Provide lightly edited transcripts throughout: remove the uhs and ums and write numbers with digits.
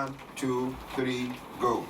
1, 2, 3, go.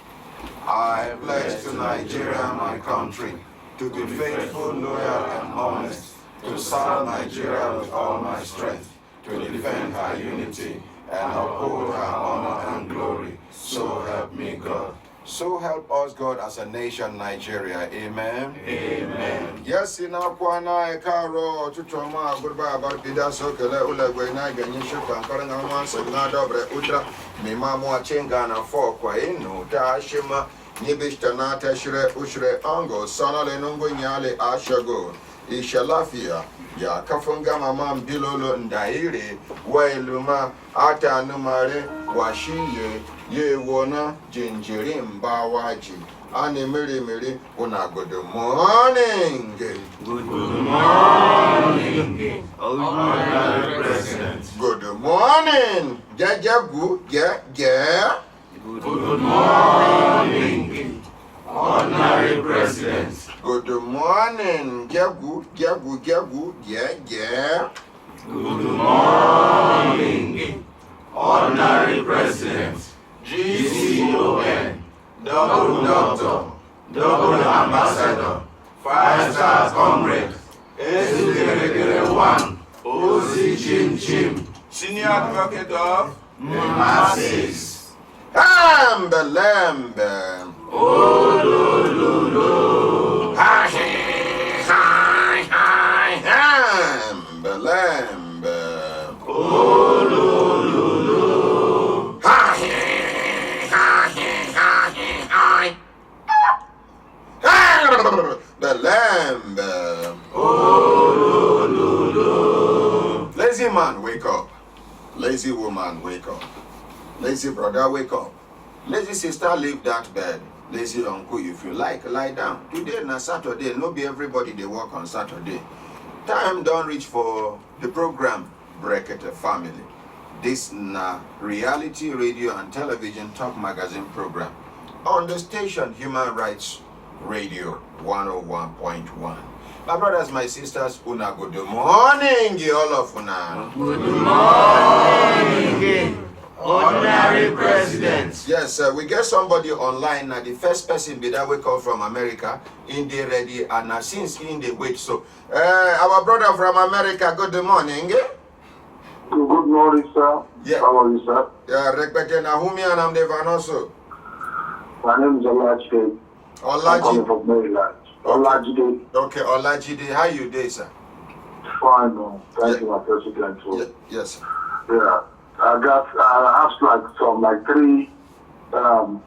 I pledge to Nigeria, my country, to be faithful, loyal, and honest, to serve Nigeria with all my strength, to defend her unity, and uphold her honor and glory. So help me God. So help us God as a nation, Nigeria. Amen. Amen. Yes, in our Kwana, Karo, Chuchoma, goodbye about Pida Sokele, Ulagwena, Ganisha, Kankaraman, Sagnada, Udra, Mimamo, Chingana, Fokwa, Inu, Tashima, Nibishtana, Tashre, Ushre, Ango, Sanale, Nungo, Nyale, Ashago, Ishalafia, Ya Kafunga, Mamam, Bilolo, Ndairi, Wailuma, Ata Numare, Washiye, Ye wona jinjirim bawaji. Ani miri una good morning. Good morning. Honorary President. Good morning. Jajagu, yeah. Good morning. Honorary President. Good morning. Jagu, yeah. Good morning. Honorary President. GCON, double doctor, double ambassador, 5-star comrade, SUGere1, OZ Chim, senior advocate of the masses. Ambelembe. Olololo. Ambelembe. Olololo. The lamb. Oh, lazy man, wake up. Lazy woman, wake up. Lazy brother, wake up. Lazy sister, leave that bed. Lazy uncle, if you like, lie down. Today na Saturday, no be everybody they work on Saturday. Time don't reach for the program Brekete Family. This na reality radio and television talk magazine program on the station Human Rights Radio 101.1. My brothers, my sisters, una good morning, all of una. good morning, Honorary President. Yes, we get somebody online. The first person be that we come from America, in the ready, and since in the wait. So, our brother from America, good morning. Good morning, sir. Yeah. How are you, sir? Yeah, Brekete Nahumi and I'm Devan also. My name is Olajide. I'm coming Olaji. from Maryland. Olajide. Okay, Olajide, how you day, sir? Fine, no. Thank you, my president. Yes, sir. Yeah. I asked three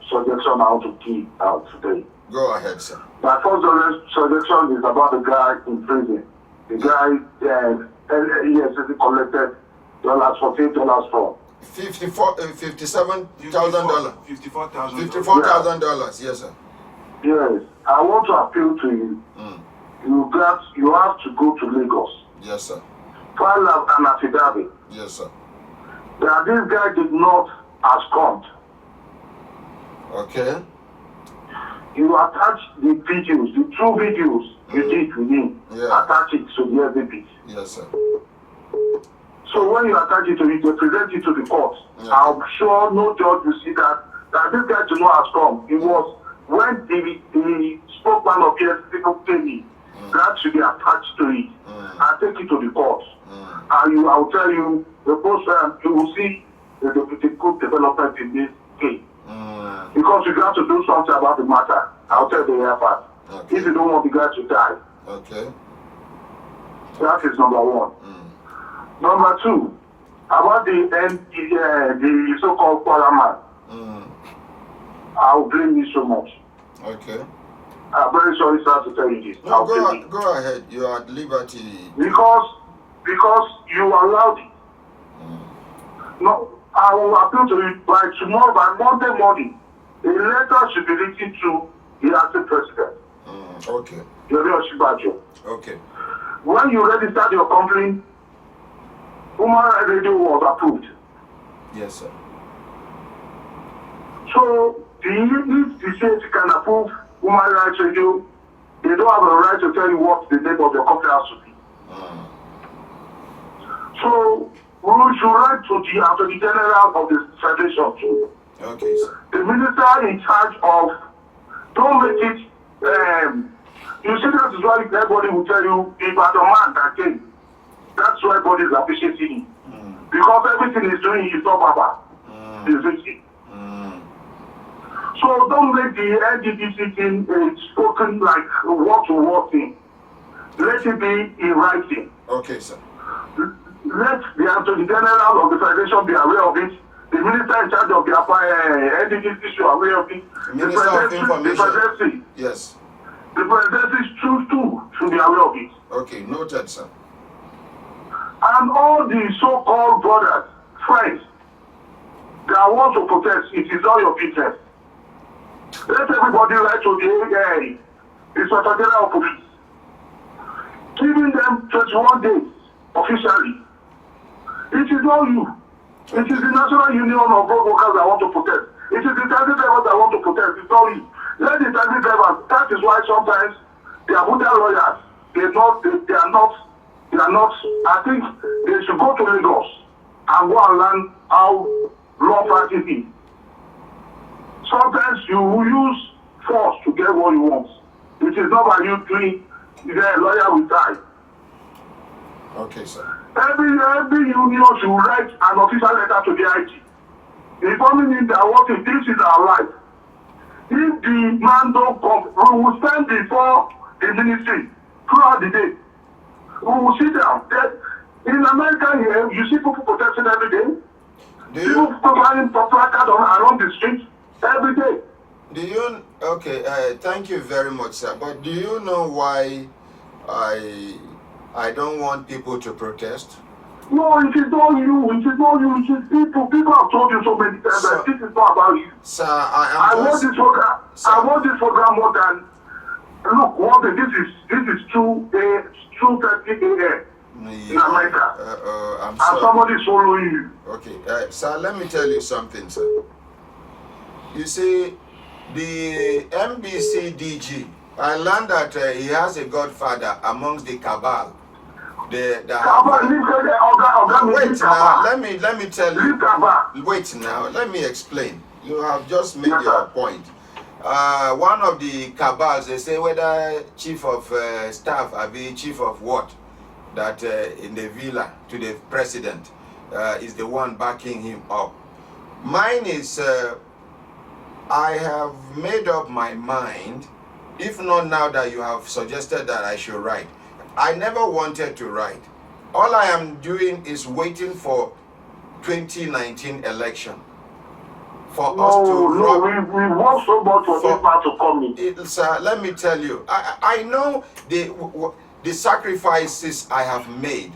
suggestions I want to give out today. Go ahead, sir. My first suggestion is about the guy in prison. The guy, he collected $48 for. $57,000. $54,000. Yes, sir. Yes. I want to appeal to you. You have to go to Lagos. Yes, sir. File an affidavit Yes, sir. that this guy did not abscond. Okay. You attach the videos, the 2 videos you did with him, Yeah. attach it to the exhibit. Yes, sir. So when you attach it to it, you present it to the court. Yeah. I'm sure no judge will see that this guy did not abscond. It was when the spokesman of the people pay me, that should be attached to it. I take it to the court. And I will tell you, the post you will see the good development in this case. Because you got to do something about the matter. I'll tell the airport. Okay. If you don't want the guy to die. Okay. That is number one. Number two, about the so-called fireman. I will blame you so much. Okay. I'm very sorry, sir, to tell you this. No, go ahead. You are at liberty. Because you allowed it. No, I will appeal to you by tomorrow, by Monday morning. A letter should be written to the acting president. Okay. Yori Oshibajo. Okay. When you registered your company, Human Rights Radio was approved. Yes, sir. So, if the state can approve Human Rights Radio, they don't have a right to tell you what the name of your company has to be. So, we should write to the Attorney General of the Federation too. Okay, sir. The minister in charge of, don't make it, you see that is why everybody will tell you, if as a man that came, that's why everybody is appreciating him. Because everything he's doing is not Baba. He's victim. So don't make the LGBT thing spoken like word-to-word thing. Let it be in writing. Okay, sir. Let the Attorney General of the Federation be aware of it. The minister in charge of the LGBT issue aware of it. Minister of Information. The presidency. Yes. The presidency should be aware of it. Okay, noted, sir. And all the so-called brothers, friends, that want to protest, it is all your business. Let everybody write to the Inspector General of Police, giving them 21 days officially. It is not you. It is the National Union of Road Workers that want to protest. It is the taxi drivers that want to protest. It's not you. Let the taxi drivers. That is why sometimes they are good lawyers. They are not. I think they should go to Lagos and go and learn how law practice is. Sometimes you will use force to get what you want. It is not by you doing. The lawyer will die. Okay, sir. Every union should write an official letter to the IG, informing him that what if this is our life. If the man don't come, we will stand before the ministry throughout the day. We will sit down. In America here, you see people protesting every day. People flying placards around the street every day. Do you? Okay. Thank you very much, sir. But do you know why I don't want people to protest? No, it is not you. It is not you. It is people. People have told you so many times that this is not about you. Sir, I want this program. Sir. I want this program more than. Look, one thing. This is 2:30 a.m. in America. I'm sorry. And somebody is following you. Okay, sir. Let me tell you something, sir. You see, the MBC DG. I learned that he has a godfather amongst the cabal. Wait now, let me tell you. Wait now, let me explain. You have just made your point. One of the cabals, they say whether chief of staff or be chief of what, that in the villa to the president is the one backing him up. Mine is, I have made up my mind. If not now that you have suggested that I should write. I never wanted to write. All I am doing is waiting for 2019 election. For us to we want so much for this man to come in. Sir, let me tell you, I know the sacrifices I have made.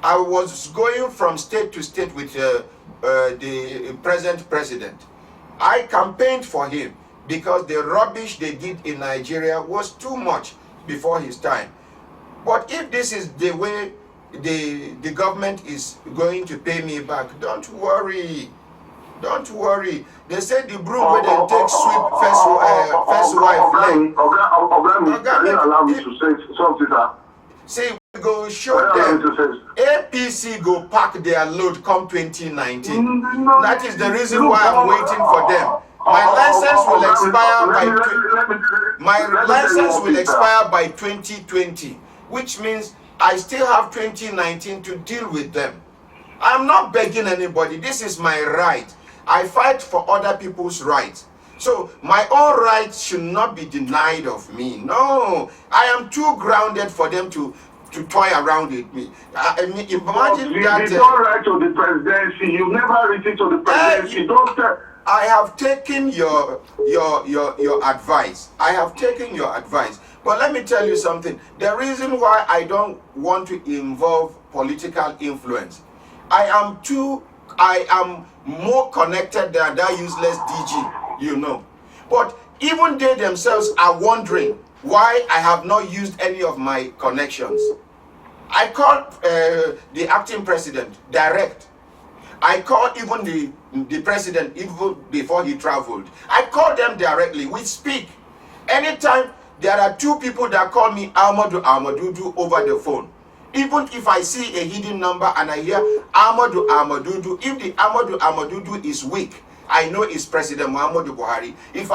I was going from state to state with the present president. I campaigned for him, because the rubbish they did in Nigeria was too much before his time. But if this is the way the government is going to pay me back, don't worry. Don't worry. They said the broom where they take sweep first wife leg. Can you allow me to say something, sir? See, we go show them. APC go pack their load come 2019. That is the reason why I'm waiting for them. My license will expire by 2020, which means I still have 2019 to deal with them. I'm not begging anybody. This is my right. I fight for other people's rights. So my own rights should not be denied of me. No, I am too grounded for them to toy around with me. I mean, imagine that. You don't write to the presidency. You never written to the presidency. Don't. I have taken your advice. I have taken your advice. But let me tell you something. The reason why I don't want to involve political influence, I am more connected than that useless DG, you know. But even they themselves are wondering why I have not used any of my connections. I called the acting president direct. I called even the president even before he traveled. I called them directly. We speak. Anytime there are two people that call me Amadou Amadudu over the phone. Even if I see a hidden number and I hear Amadou Amadudu, if the Amadou Amadudu is weak, I know is President Muhammadu Buhari. If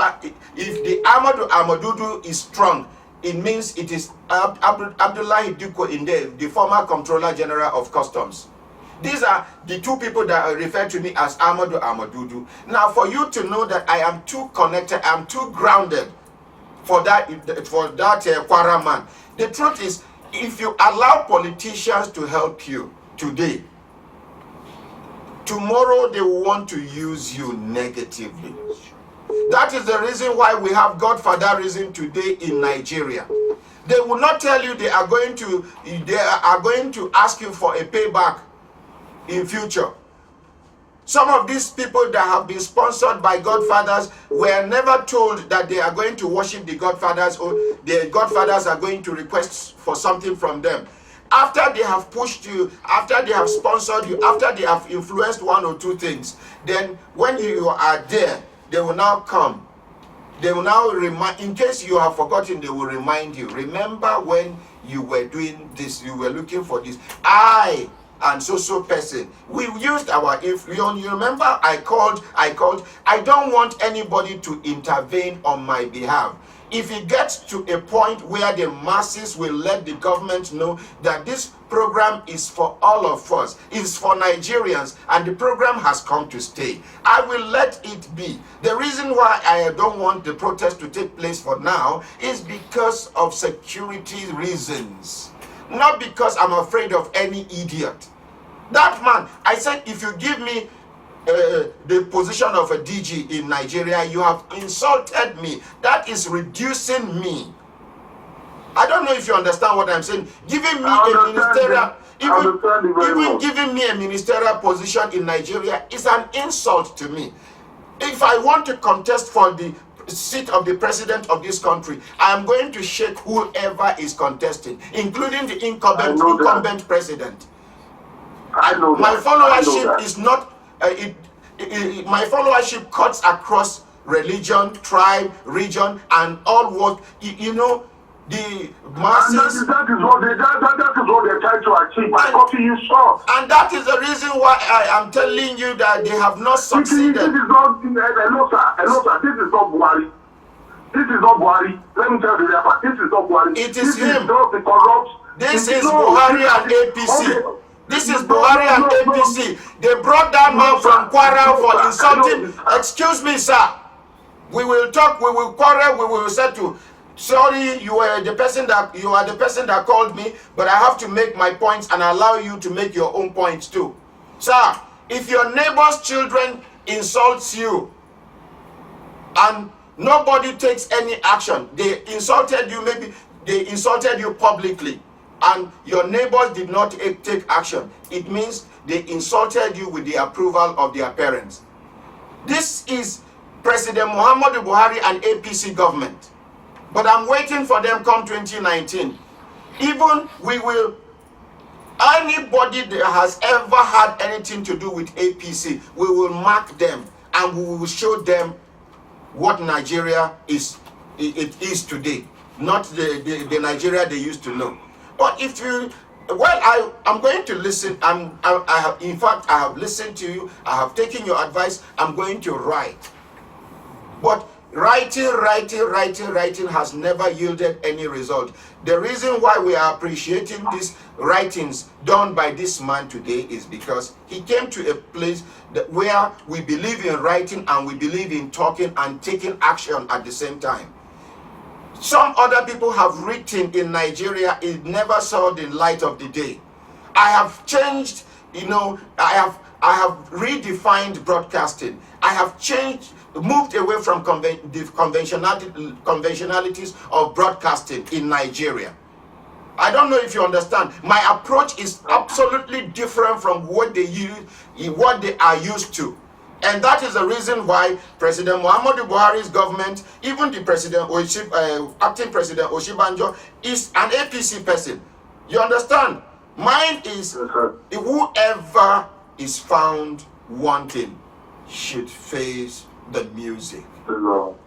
the Ahmadu Ahmadudu is strong, it means it is Abdullahi Diko Inde, the former Comptroller General of Customs. These are the two people that are referred to me as Ahmadu Ahmadudu. Now, for you to know that I am too connected, I am too grounded for that Kwara man. The truth is, if you allow politicians to help you today, tomorrow they will want to use you negatively. That is the reason why we have godfatherism today in Nigeria. They will not tell you they are going to ask you for a payback in future. Some of these people that have been sponsored by godfathers were never told that they are going to worship the godfathers, or the godfathers are going to request for something from them. After they have pushed you, after they have sponsored you, after they have influenced one or two things, then when you are there, they will now come. They will now remind, in case you have forgotten, they will remind you. Remember when you were doing this, you were looking for this. I and so person, we used our influence. You remember I called. I don't want anybody to intervene on my behalf. If it gets to a point where the masses will let the government know that this program is for all of us, is for Nigerians, and the program has come to stay, I will let it be. The reason why I don't want the protest to take place for now is because of security reasons, not because I'm afraid of any idiot. That man, I said, if you give me the position of a DG in Nigeria, you have insulted me. That is reducing me. I don't know if you understand what I'm saying. Giving me a ministerial, even giving me a ministerial position in Nigeria is an insult to me. If I want to contest for the seat of the president of this country, I am going to shake whoever is contesting, including the incumbent president. My followership is not. My followership cuts across religion, tribe, region, and all what you know. The masses. That is what they're trying to achieve by cutting you short. And that is the reason why I am telling you that they have not succeeded. This is not. Hello, sir. This is not Buhari. This is not Buhari. Let me tell you that. This is not Buhari. It is him. This is Buhari and APC. Okay. This is Buhari and APC. They brought that man from Kwara for insulting. Excuse me, sir. We will talk. We will quarrel. We will settle. Sorry, you are the person that called me, but I have to make my points and allow you to make your own points too. Sir, if your neighbor's children insults you and nobody takes any action, they insulted you, maybe they insulted you publicly, and your neighbors did not take action, it means they insulted you with the approval of their parents. This is President Muhammadu Buhari and APC government. But I'm waiting for them come 2019. Even anybody that has ever had anything to do with APC, we will mark them and we will show them what Nigeria is today, not the Nigeria they used to know. But if you, I'm going to listen. In fact, I have listened to you. I have taken your advice. I'm going to write. But writing has never yielded any result. The reason why we are appreciating these writings done by this man today is because he came to a place where we believe in writing and we believe in talking and taking action at the same time. Some other people have written in Nigeria, it never saw the light of the day. I have changed, I have redefined broadcasting. I have moved away from the conventionalities of broadcasting in Nigeria. I don't know if you understand. My approach is absolutely different from what they are used to. And that is the reason why President Muhammadu Buhari's government, even the acting President Oshibanjo, is an APC person. You understand? Mine is whoever is found wanting should face the music.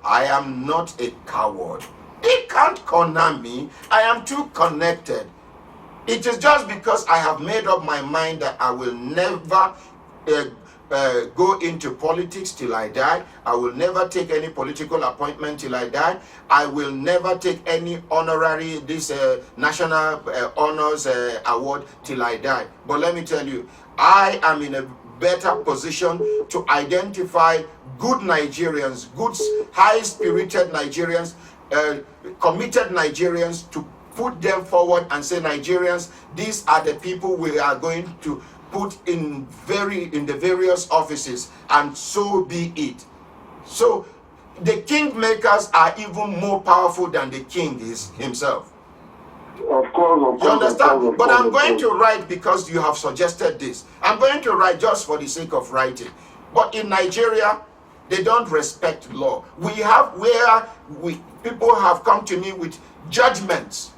I am not a coward. They can't corner me. I am too connected. It is just because I have made up my mind that I will never go into politics till I die. I will never take any political appointment till I die. I will never take any honorary, this national honors award till I die. But let me tell you, I am in a better position to identify good Nigerians, good, high-spirited Nigerians, committed Nigerians, to put them forward and say, Nigerians, these are the people we are going to put in the various offices, and so be it. So the kingmakers are even more powerful than the king is himself. Of course. You understand? But I'm going to write because you have suggested this. I'm going to write just for the sake of writing. But in Nigeria, they don't respect law. We have people have come to me with judgments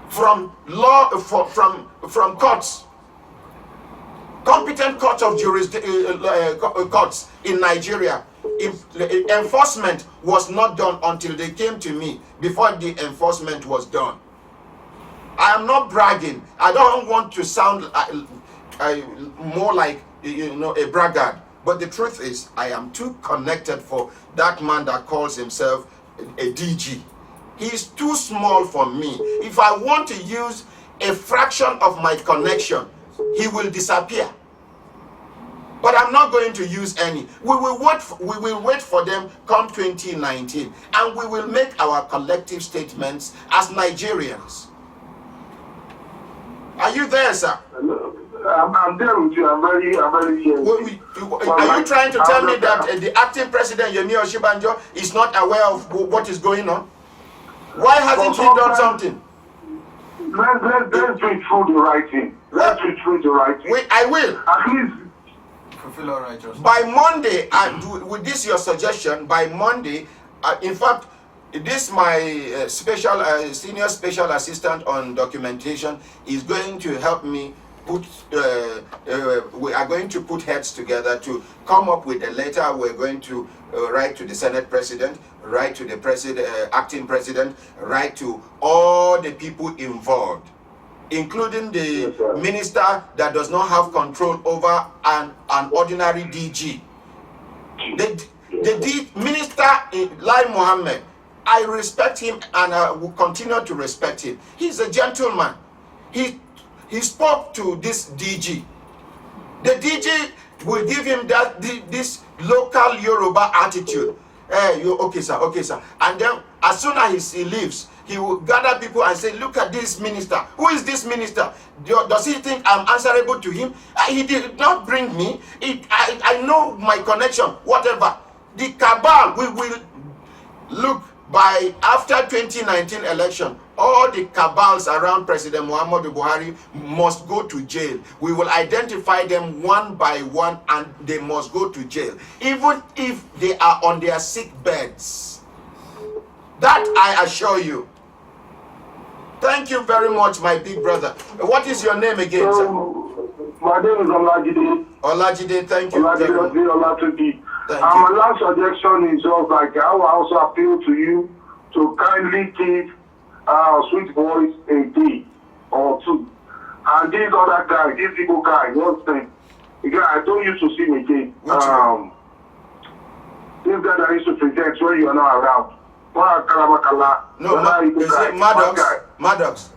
from law, from courts, competent courts of courts in Nigeria. Enforcement was not done until they came to me. Before the enforcement was done. I am not bragging. I don't want to sound more like a braggart. But the truth is, I am too connected for that man that calls himself a DG. He is too small for me. If I want to use a fraction of my connection, he will disappear. But I'm not going to use any. We will wait for them come 2019, and we will make our collective statements as Nigerians. Are you there, sir? I'm there with you. I'm very Are you trying to tell me that the acting president, Yemi Oshibanjo, is not aware of what is going on? Why hasn't he done something? Let's do it through the writing. Let's do it through the writing. I will. At least fulfill our righteousness. By Monday, with this your suggestion, by Monday, in fact, this my senior special assistant on documentation is going to help me put. We are going to put heads together to come up with a letter. We're going to write to the Senate President, write to the acting president, write to all the people involved, including the minister that does not have control over an ordinary DG. The minister, Lai Mohammed, I respect him and I will continue to respect him. He's a gentleman. He spoke to this DG. The DG will give him this local Yoruba attitude. Okay, sir. And then as soon as he leaves, he will gather people and say, look at this minister. Who is this minister? Does he think I'm answerable to him? He did not bring me. I know my connection, whatever. The cabal, we will look by after 2019 election, all the cabals around President Muhammadu Buhari must go to jail. We will identify them one by one and they must go to jail, even if they are on their sick beds. That I assure you. Thank you very much, my big brother. What is your name again, sir? My name is Olajide. Olajide, thank you very much. Olajide. Thank My you. last suggestion is just like I will also appeal to you to kindly give Sweet Voice a day or two. And this other guy, this Igbo guy, what's his name? The guy, I don't used to see him again. This guy that used to present when you are not around. No, is it Maddox?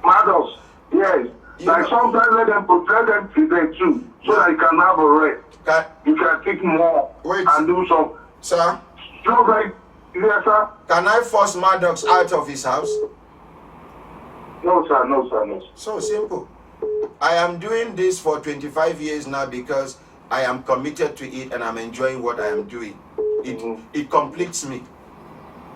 Maddox, yes. Like sometimes let them present too, so that you can have a rest. You can think more and do some. Sir? Just like, yes, sir? Can I force Maddox out of his house? No, sir. So simple. I am doing this for 25 years now because I am committed to it and I'm enjoying what I am doing. It completes me.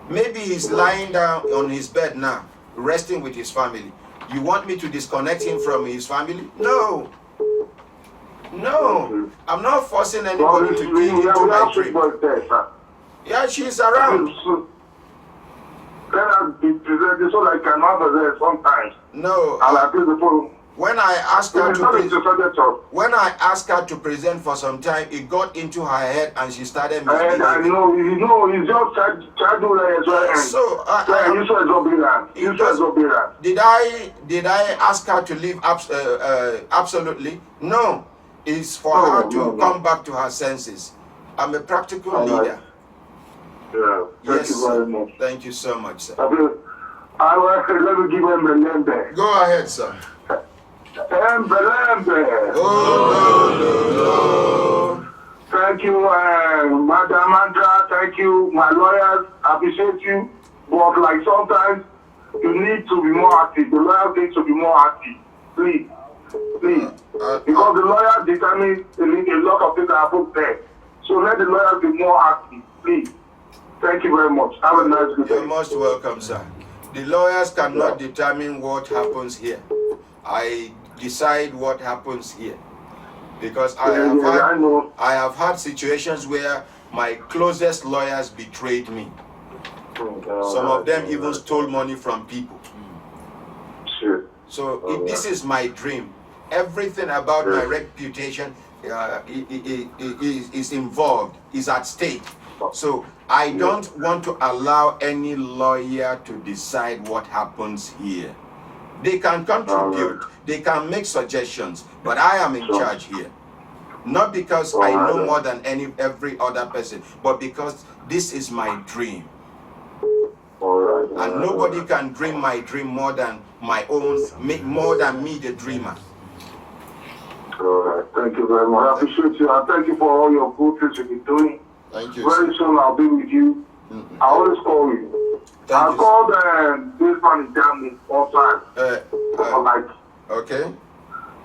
Maybe he's lying down on his bed now, resting with his family. You want me to disconnect him from his family? No. I'm not forcing anybody to key into my dream. Yeah, she's around. Let us be presented so that I can have a rest sometimes. No. When I asked her to present for some time, it got into her head and she started misbehaving. I know, it's just childhood as well. Did I ask her to leave? Absolutely no. is for her to come back to her senses. I'm a practical leader. Yeah, thank Yes, you very much. Thank you so much, sir. Let me give him the name there. Go ahead, sir. Embelembe. Oh, no. Thank you, Madam Andra. Thank you, my lawyers. I appreciate you. But like sometimes you need to be more active. The lawyers need to be more active. Please. Because the lawyers determine a lot of things that happen there. So let the lawyers be more active. Please. Thank you very much. Have a nice good day. You're most welcome, sir. The lawyers cannot determine what happens here. I decide what happens here. Because I have had situations where my closest lawyers betrayed me. Some of them even stole money from people. So this is my dream. Everything about my reputation is involved, is at stake. So I don't want to allow any lawyer to decide what happens here. They can contribute, they can make suggestions, but I am in charge here. Not because I know more than every other person, but because this is my dream. And nobody can dream my dream more than my own, more than me, the dreamer. All right. Thank you very much. I appreciate you. And thank you for all your good things you've been doing. Thank you. Very soon I'll be with you. I always call you. I called this man in Germany one time. Okay.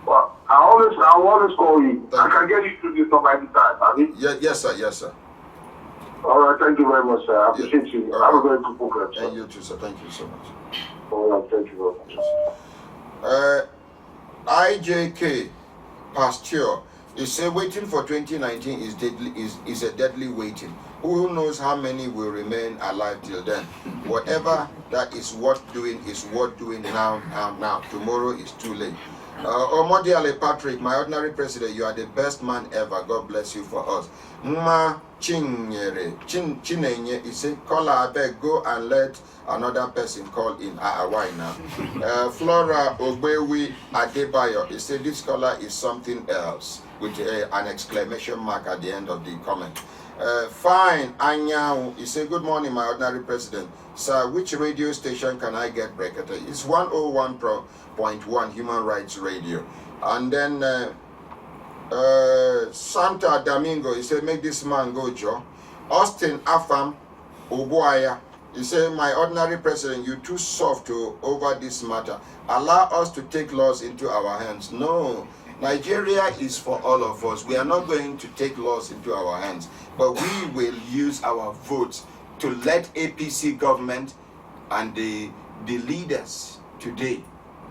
But I'll always call you. I can get you through this number anytime. Yes, sir. Yes, sir. All right. Thank you very much, sir. I appreciate you. Have a very good program, sir. And you too, sir. Thank you so much. All right. Thank you very much. IJK Pasture, he said waiting for 2019 is a deadly waiting. Who knows how many will remain alive till then? Whatever that is worth doing now. Tomorrow is too late. Omodiale Patrick, my ordinary president, you are the best man ever. God bless you for us. Mma Chinenye, he said, call her back, go and let another person call in. Why now? Flora Ogbewi Adebayo, he said, this caller is something else, with an exclamation mark at the end of the comment. Fine, Anya, he said, good morning, my ordinary president. Sir, which radio station can I get Brekete? It's 101.1 Human Rights Radio. And then Santa Domingo, he said, make this man go, Joe. Austin Afam Obuaya, he said, my ordinary president, you too soft over this matter. Allow us to take laws into our hands. No, Nigeria is for all of us. We are not going to take laws into our hands, but we will use our votes to let APC government and the leaders today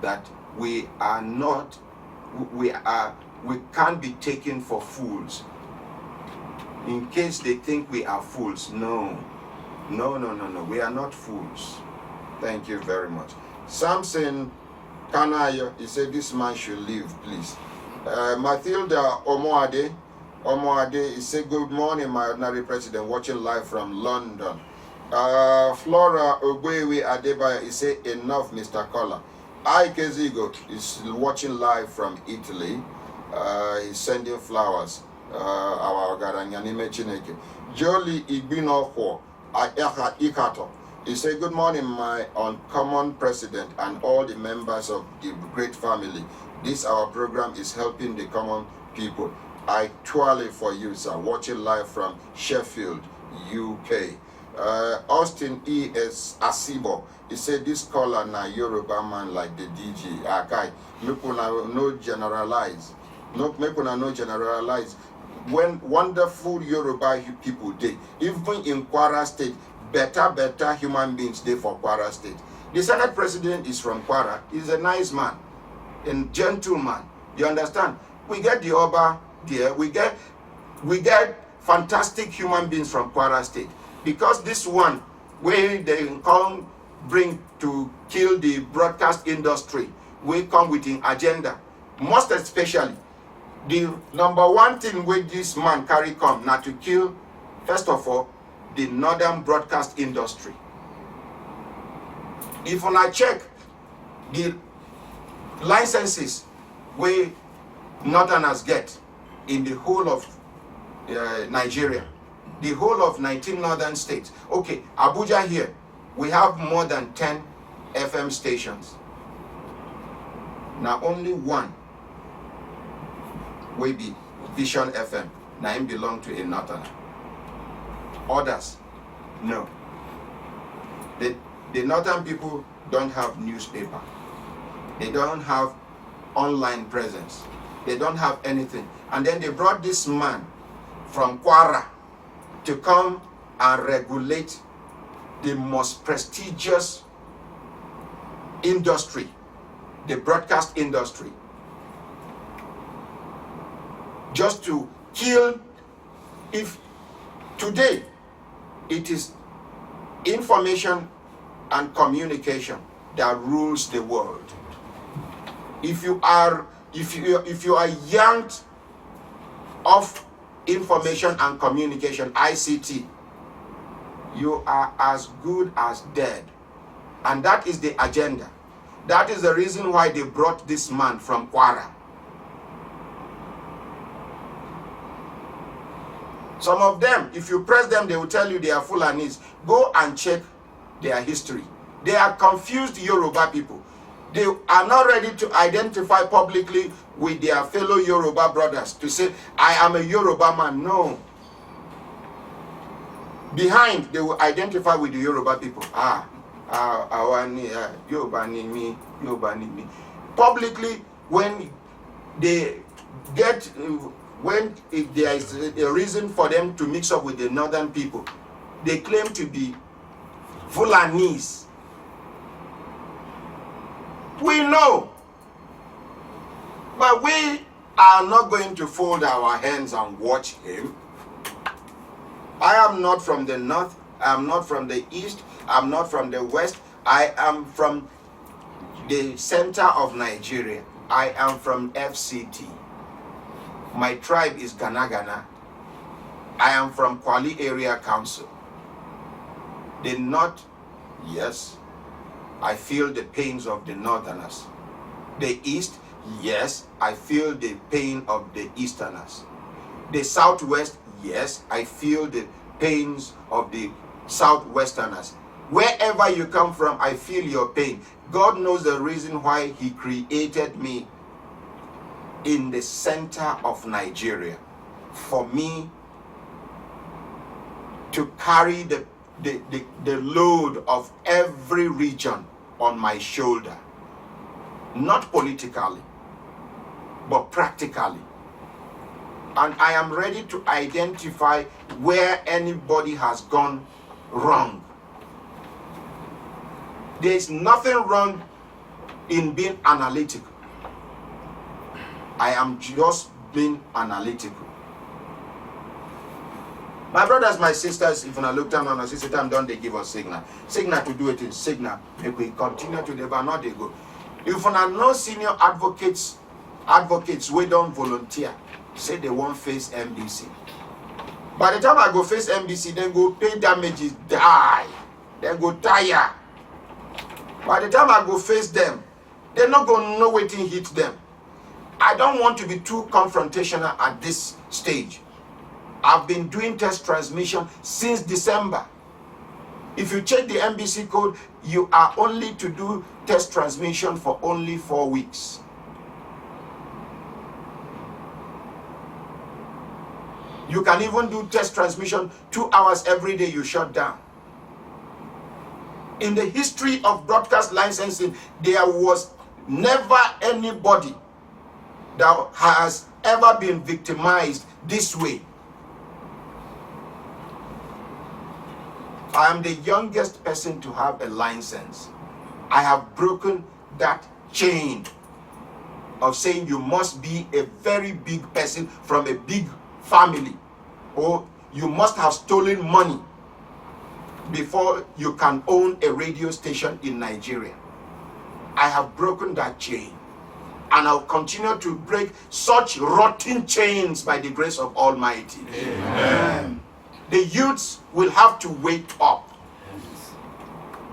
that we can't be taken for fools. In case they think we are fools, no, we are not fools. Thank you very much. Samson Kanayo, he said this man should leave, please. Mathilda Omoade, he said good morning, my ordinary president, watching live from London. Flora Ogwewe Adebayo, he said enough, Mr. Kola. Ike Zigo is watching live from Italy. He's sending flowers. Our Garanyanime Chineke. Jolie Igbino Ikato. He said, good morning, my uncommon president and all the members of the great family. This our program is helping the common people. I twirl for you, sir. Watching live from Sheffield, UK. Austin E.S. Asibo. He said, this caller na Yoruba man like the DG. Akai. Make una no generalize. Make una no generalize. When wonderful Yoruba people did, even in Kwara State, better human beings did for Kwara State. The Senate President is from Kwara. He's a nice man, a gentleman. You understand? We get the Oba there. We get fantastic human beings from Kwara State. Because this one, where they come bring to kill the broadcast industry, we come with an agenda. Most especially, the number one thing where this man carry come now to kill, first of all, the northern broadcast industry. If I check the licenses where northerners get, in the whole of Nigeria, the whole of 19 northern states. Okay, Abuja here, we have more than 10 FM stations. Now only one will be Vision FM. Now it belong to a northerner. Others, no. The northern people don't have newspaper. They don't have online presence. They don't have anything. And then they brought this man from Kwara to come and regulate the most prestigious industry, the broadcast industry, just to kill. If today it is information and communication that rules the world, if you are yanked off information and communication, ICT, you are as good as dead. And that is the agenda. That is the reason why they brought this man from Kwara. Some of them, if you press them, they will tell you they are Fulanis. Go and check their history. They are confused Yoruba people. They are not ready to identify publicly with their fellow Yoruba brothers to say, I am a Yoruba man. No. Behind, they will identify with the Yoruba people. Yoruba ni me, Yoruba ni me. Publicly, when they get, when if there is a reason for them to mix up with the northern people, they claim to be Fulanis. We know, but we are not going to fold our hands and watch him. I am not from the north, I am not from the east, I am not from the west, I am from the center of Nigeria. I am from FCT. My tribe is Gana. I am from Kwali Area Council. The north, yes, I feel the pains of the northerners. The east, yes, I feel the pain of the easterners. The southwest, yes, I feel the pains of the southwesterners. Wherever you come from, I feel your pain. God knows the reason why he created me in the center of Nigeria. For me to carry the load of every region on my shoulder. Not politically, but practically. And I am ready to identify where anybody has gone wrong. There is nothing wrong in being analytical. I am just being analytical. My brothers, my sisters, if I look down on us, this time don't they give us signal. Signal to do it in signal. If we continue to deliver, not they go. If I know senior advocates we don't volunteer, say they won't face MBC. By the time I go face MBC, then go pay damages, die. Then go tire. By the time I go face them, they're not going to know waiting hit them. I don't want to be too confrontational at this stage. I've been doing test transmission since December. If you check the MBC code, you are only to do test transmission for only 4 weeks. You can even do test transmission 2 hours every day, you shut down. In the history of broadcast licensing, there was never anybody that has ever been victimized this way. I am the youngest person to have a license. I have broken that chain of saying you must be a very big person from a big family, or you must have stolen money before you can own a radio station in Nigeria. I have broken that chain, and I'll continue to break such rotten chains by the grace of Almighty. Amen. The youths will have to wake up.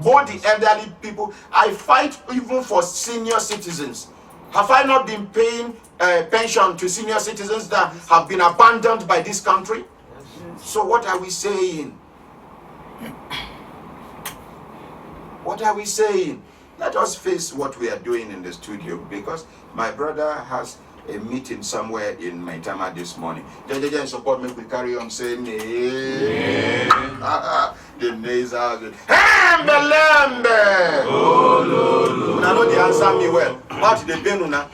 Both the elderly people, I fight even for senior citizens. Have I not been paying pension to senior citizens that have been abandoned by this country? So what are we saying? What are we saying? Let us face what we are doing in the studio, because my brother has a meeting somewhere in Maitama this morning. Jajaja support me, we carry on saying, the nays are good. Lambe! Oh, no. Now, know the answer me well. What the Benuna?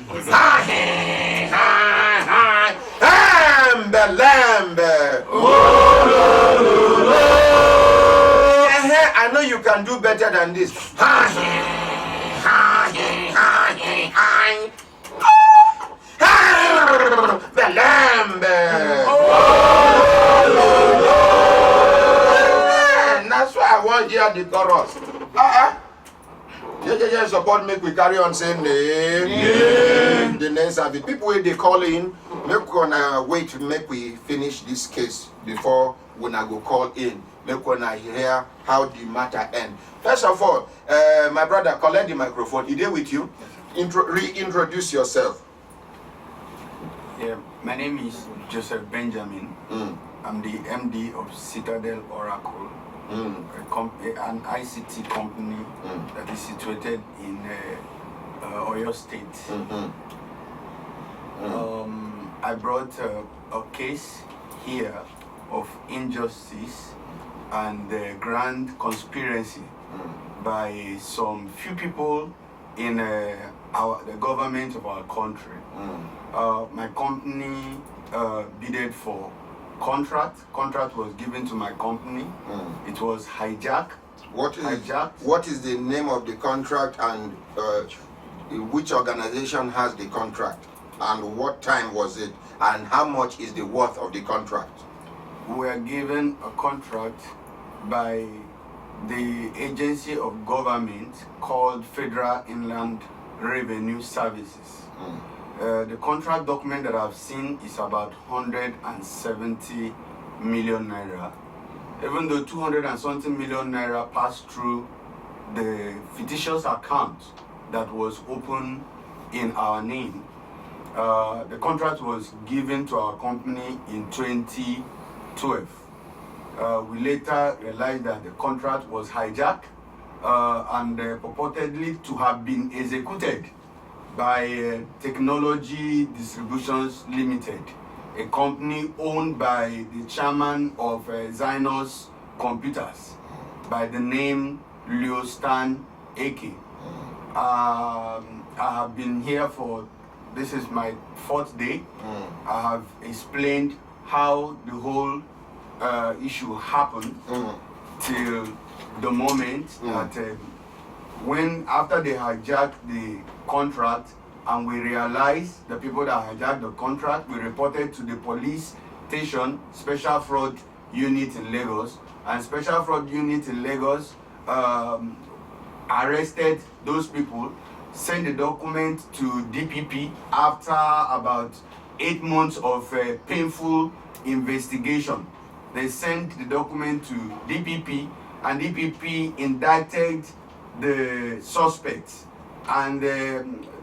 Lambe! Oh, I know you can do better than this. The lamb. That's why I want you at the chorus. Yeah, support me. We carry on saying name. The names of the people where they call in. Make gonna wait. Make we finish this case before when I go call in. Make gonna hear how the matter end. First of all, my brother, collect the microphone. Is there with you? Reintroduce yourself. Yeah, my name is Joseph Benjamin. I'm the MD of Citadel Oracle, an ICT company that is situated in Oyo State. I brought a case here of injustice and grand conspiracy by some few people in the government of our country. My company bidded for contract. Contract was given to my company. It was hijacked. What is the name of the contract, and which organization has the contract, and what time was it, and how much is the worth of the contract? We were given a contract by the agency of government called Federal Inland Revenue Services. The contract document that I've seen is about 170 million naira. Even though 200 and something million naira passed through the fictitious account that was open in our name, the contract was given to our company in 2012. We later realized that the contract was hijacked and purportedly to have been executed by Technology Distributions Limited, a company owned by the chairman of Zynos Computers by the name Leostan Eke. I have been here for, this is my 4th day. I have explained how the whole issue happened till the moment that when after they hijacked the contract and we realized the people that hijacked the contract, we reported to the police station, Special Fraud Unit in Lagos, and Special Fraud Unit in Lagos arrested those people, sent the document to DPP after about 8 months of painful investigation. They sent the document to DPP, and DPP indicted the suspects and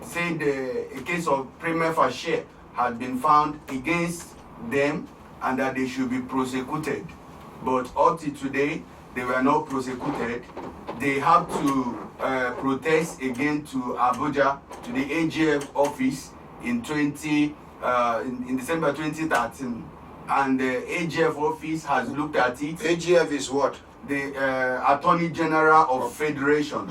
said a case of prima facie had been found against them and that they should be prosecuted. But up to today, they were not prosecuted. They have to protest again to Abuja, to the AGF office in December 2013. And the AGF office has looked at it. AGF is what? The Attorney General of Federation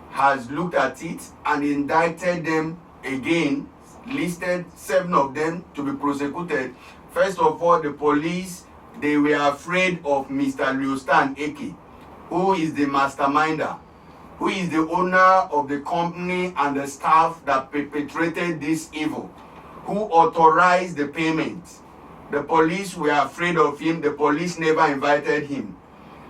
has looked at it and indicted them again, listed 7 of them to be prosecuted. First of all, the police, they were afraid of Mr. Leostan Eke, who is the masterminder, who is the owner of the company and the staff that perpetrated this evil, who authorized the payment. The police were afraid of him. The police never invited him.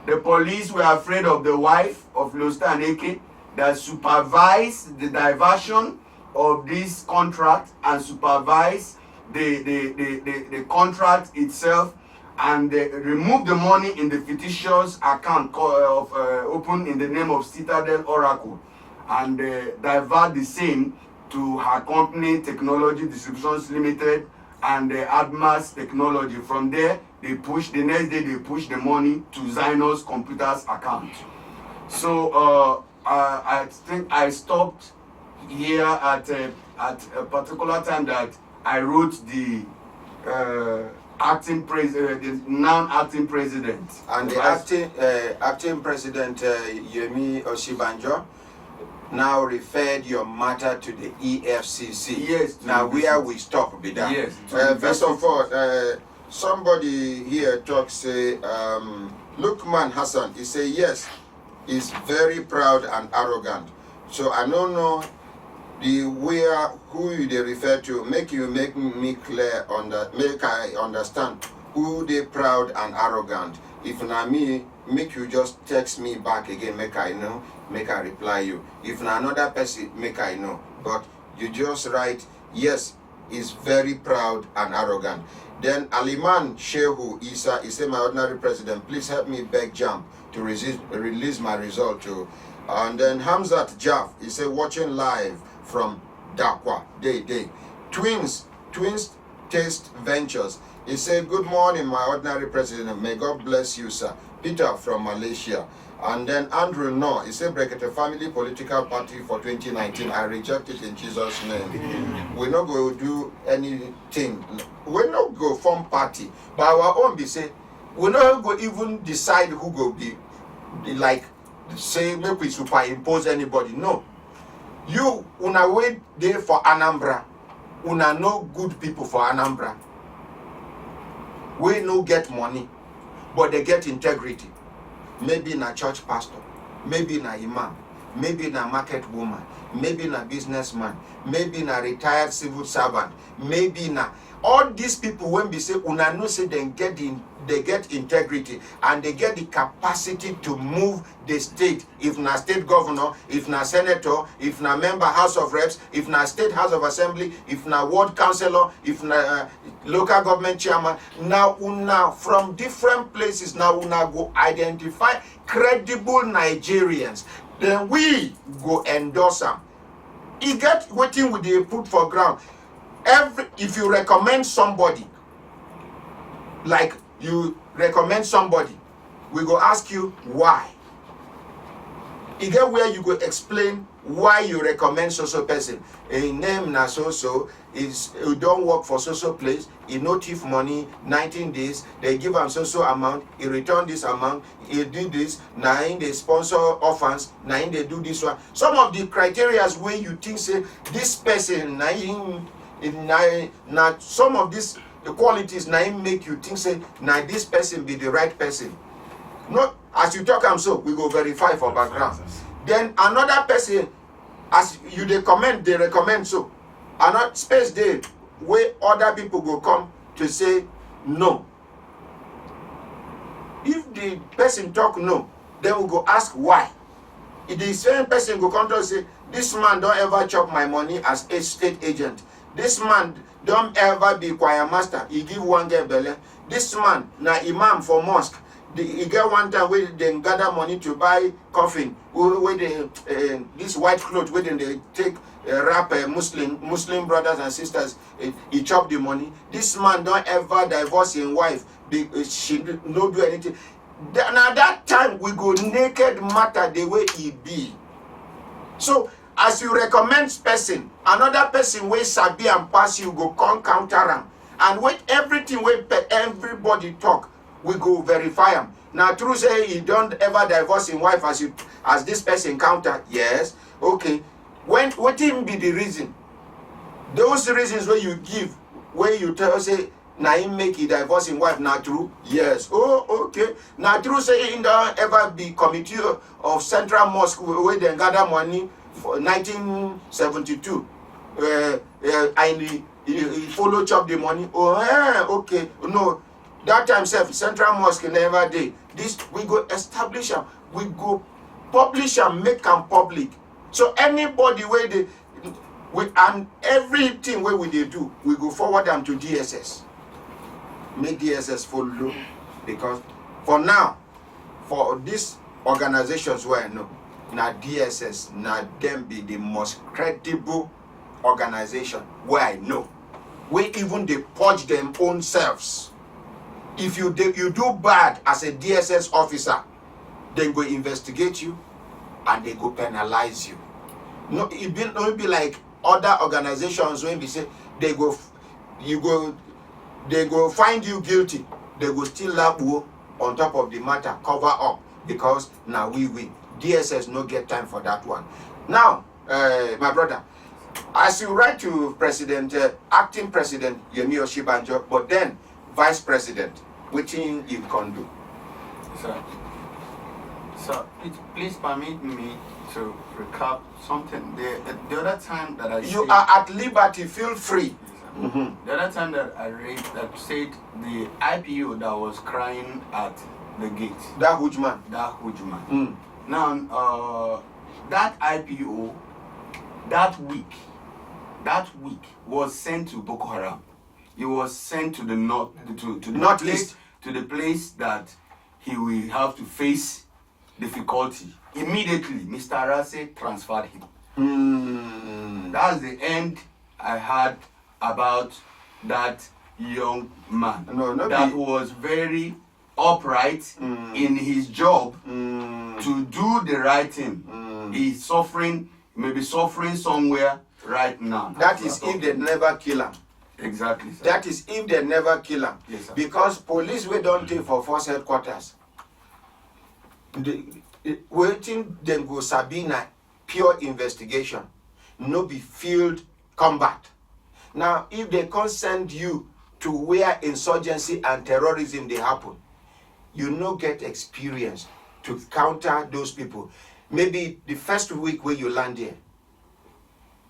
The police were afraid of the wife of Leostan Eke that supervised the diversion of this contract and supervised the contract itself, and removed the money in the fictitious account opened in the name of Citadel Oracle and divert the same to her company, Technology Distributions Limited, and Admas Technology. From there, the next day they push the money to Zion's Computers account. So I think I stopped here at a particular time that I wrote the non-acting president. And the acting president, Yemi Oshibanjo, now referred your matter to the EFCC. Yes. Now where we stop with that. Yes. First of all, somebody here talks, Lukman Hassan, he say yes, he's very proud and arrogant. So I don't know who they refer to. Make me clear on that. Make I understand who they proud and arrogant. If not me, make you just text me back again. Make I know. Make I reply you. If not another person, make I know. But you just write yes. Is very proud and arrogant. Then Aliman Shehu Isa, he said, my ordinary president, please help me beg Jam to release my result too. And then Hamzat Jaff, he said, watching live from Dakwa, Day. Twins Taste Ventures, he said, good morning, my ordinary president. May God bless you, sir. Peter from Malaysia. And then Andrew No, he said, Brekete Family Political Party for 2019. I reject it in Jesus' name. We're not going to do anything. We're not going to form party. But our own be say, we're not going to even decide who go be like, say, make we superimpose anybody. No. You, una wait there for Anambra. Una no good people for Anambra. We no get money, but they get integrity. Maybe na church pastor, maybe na imam, maybe na market woman, maybe na businessman, maybe na retired civil servant, maybe na all these people when we say una no say they get integrity and they get the capacity to move the state. If na state governor, if na senator, if na member House of Reps, if na state House of Assembly, if na ward councillor, if na local government chairman, now una from different places now una go identify credible Nigerians. Then we go endorse them. E get waiting with the put for ground. If you recommend somebody, like you recommend somebody, we go ask you why. You get where you go explain why you recommend so person. A name na so is you don't work for so place, he no thief money, 19 days, they give him so amount, he return this amount, he do this, now in they sponsor orphans, now in they do this one. Some of the criteria where you think say this person now some of these qualities now make you think say now this person be the right person. No, as you talk so we go verify for background. Then another person, as you they recommend so. Another space there where other people go come to say no. If the person talk no, then we go ask why. If the same person go come to say, this man don't ever chop my money as a state agent. This man don't ever be choir master. He give one girl belly. This man na imam for mosque. He get one time where they gather money to buy coffin. Where they this white cloth where they take wrap Muslim brothers and sisters. He chop the money. This man don't ever divorce his wife. She no do anything. Now that time we go naked matter the way he be. So as you recommend person, another person wey sabi and pass you go come counter am. And with everything wey everybody talk, we go verify am. Now true say he don't ever divorce his wife as this person counter. Yes, okay. What be the reason? Those reasons where you give, where you tell say na him make he divorce his wife, not true? Yes. Oh, okay. Now true say he don't ever be committee of Central Mosque where they gather money for 1972. And he follow chop the money. Oh, okay. No, that time Central Mosque never did. This we go establish them. We go publish and make them public. So anybody where and everything where we do, we go forward them to DSS. Make DSS follow, because for now, for these organizations where I know, now DSS, now them be the most credible organization where I know, where even they purge them own selves. If you do bad as a DSS officer, they go investigate you and they go penalize you. No, it will be like other organizations when they say they go find you guilty, they go still labo on top of the matter, cover up, because now we win. DSS no get time for that one. Now, my brother, as you write to President, acting President Yemi Oshibanjo, but then Vice President, which you can do? So please permit me to recap something. The other time that you are at liberty, feel free. The other time that I read that said the IPO that was crying at the gate. That huge man. Now, that IPO that week was sent to Boko Haram. It was sent to the north, to the place that he will have to face difficulty. Immediately, Mr. Arase transferred him. That's the end I had about that young man. That was very upright in his job to do the right thing. He's suffering, maybe suffering somewhere right now. That is if they never kill him. Exactly, sir. That is if they never kill him. Yes, sir. Because police we don't take for force headquarters. Waiting then go Sabina pure investigation, no be field combat. Now, if they can send you to where insurgency and terrorism they happen, you no get experience to counter those people. Maybe the first week when you land here,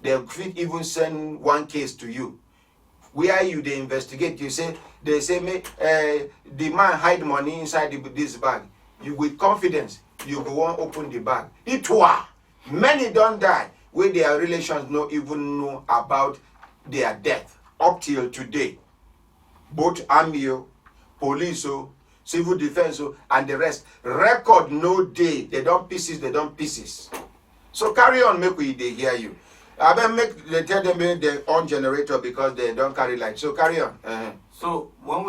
they could even send one case to you. Where you they investigate, they say the man hide money inside this bag. You with confidence, you go on open the bag. It was many don't die where their relations no even know about their death up till today. Both army, police, civil defense, and the rest record no day. They don't pieces. So carry on, make we they hear you. I bet they tell them their own generator because they don't carry light. So carry on. So when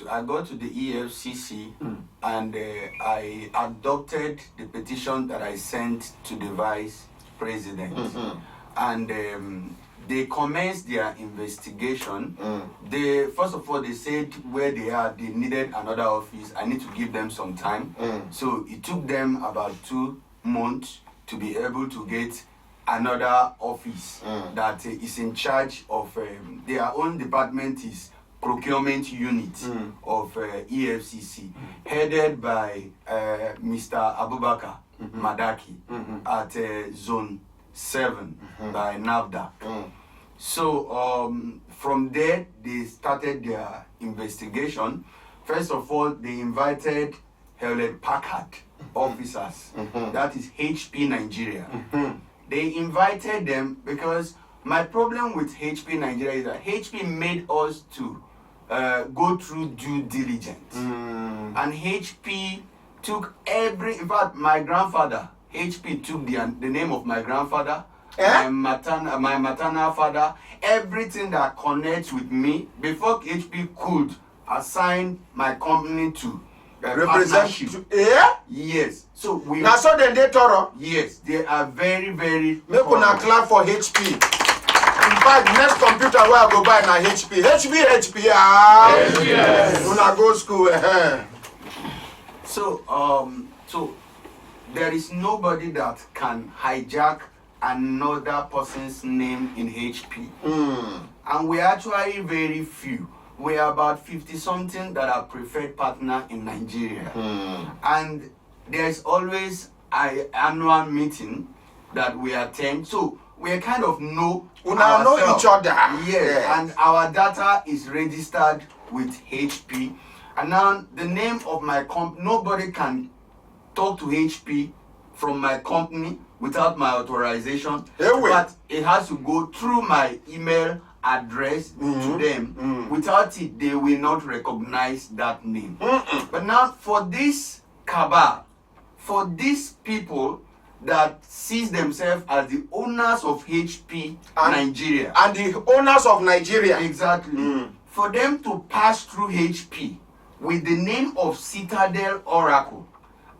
I got to the EFCC and I adopted the petition that I sent to the Vice President, and they commenced their investigation. They first of all they said where they are, they needed another office. I need to give them some time. So it took them about 2 months to be able to get another office that is in charge of their own department is procurement unit of EFCC, headed by Mr. Abubakar Madaki at Zone 7 by NAFDAC. So from there, they started their investigation. First of all, they invited Hewlett Packard officers, that is HP Nigeria. They invited them because my problem with HP Nigeria is that HP made us to go through due diligence. And HP took in fact, my grandfather, HP took the name of my grandfather, my maternal father, everything that connects with me before HP could assign my company to represent. Yes. So we. Now so then they thorough. Yes, they are very, very. Make una clap for HP. In fact, next computer where I go buy na HP. HP. Yes. Una go school. So there is nobody that can hijack another person's name in HP. And we're actually very few. We are about 50-something that are preferred partner in Nigeria. And there's always an annual meeting that we attend. So we kind of know know each other. Yes, and our data is registered with HP. And now the name of my company, nobody can talk to HP from my company without my authorization. But it has to go through my email address to them. Without it, they will not recognize that name. But now for this cabal, for these people that sees themselves as the owners of HP Nigeria. And the owners of Nigeria. Exactly. For them to pass through HP with the name of Citadel Oracle,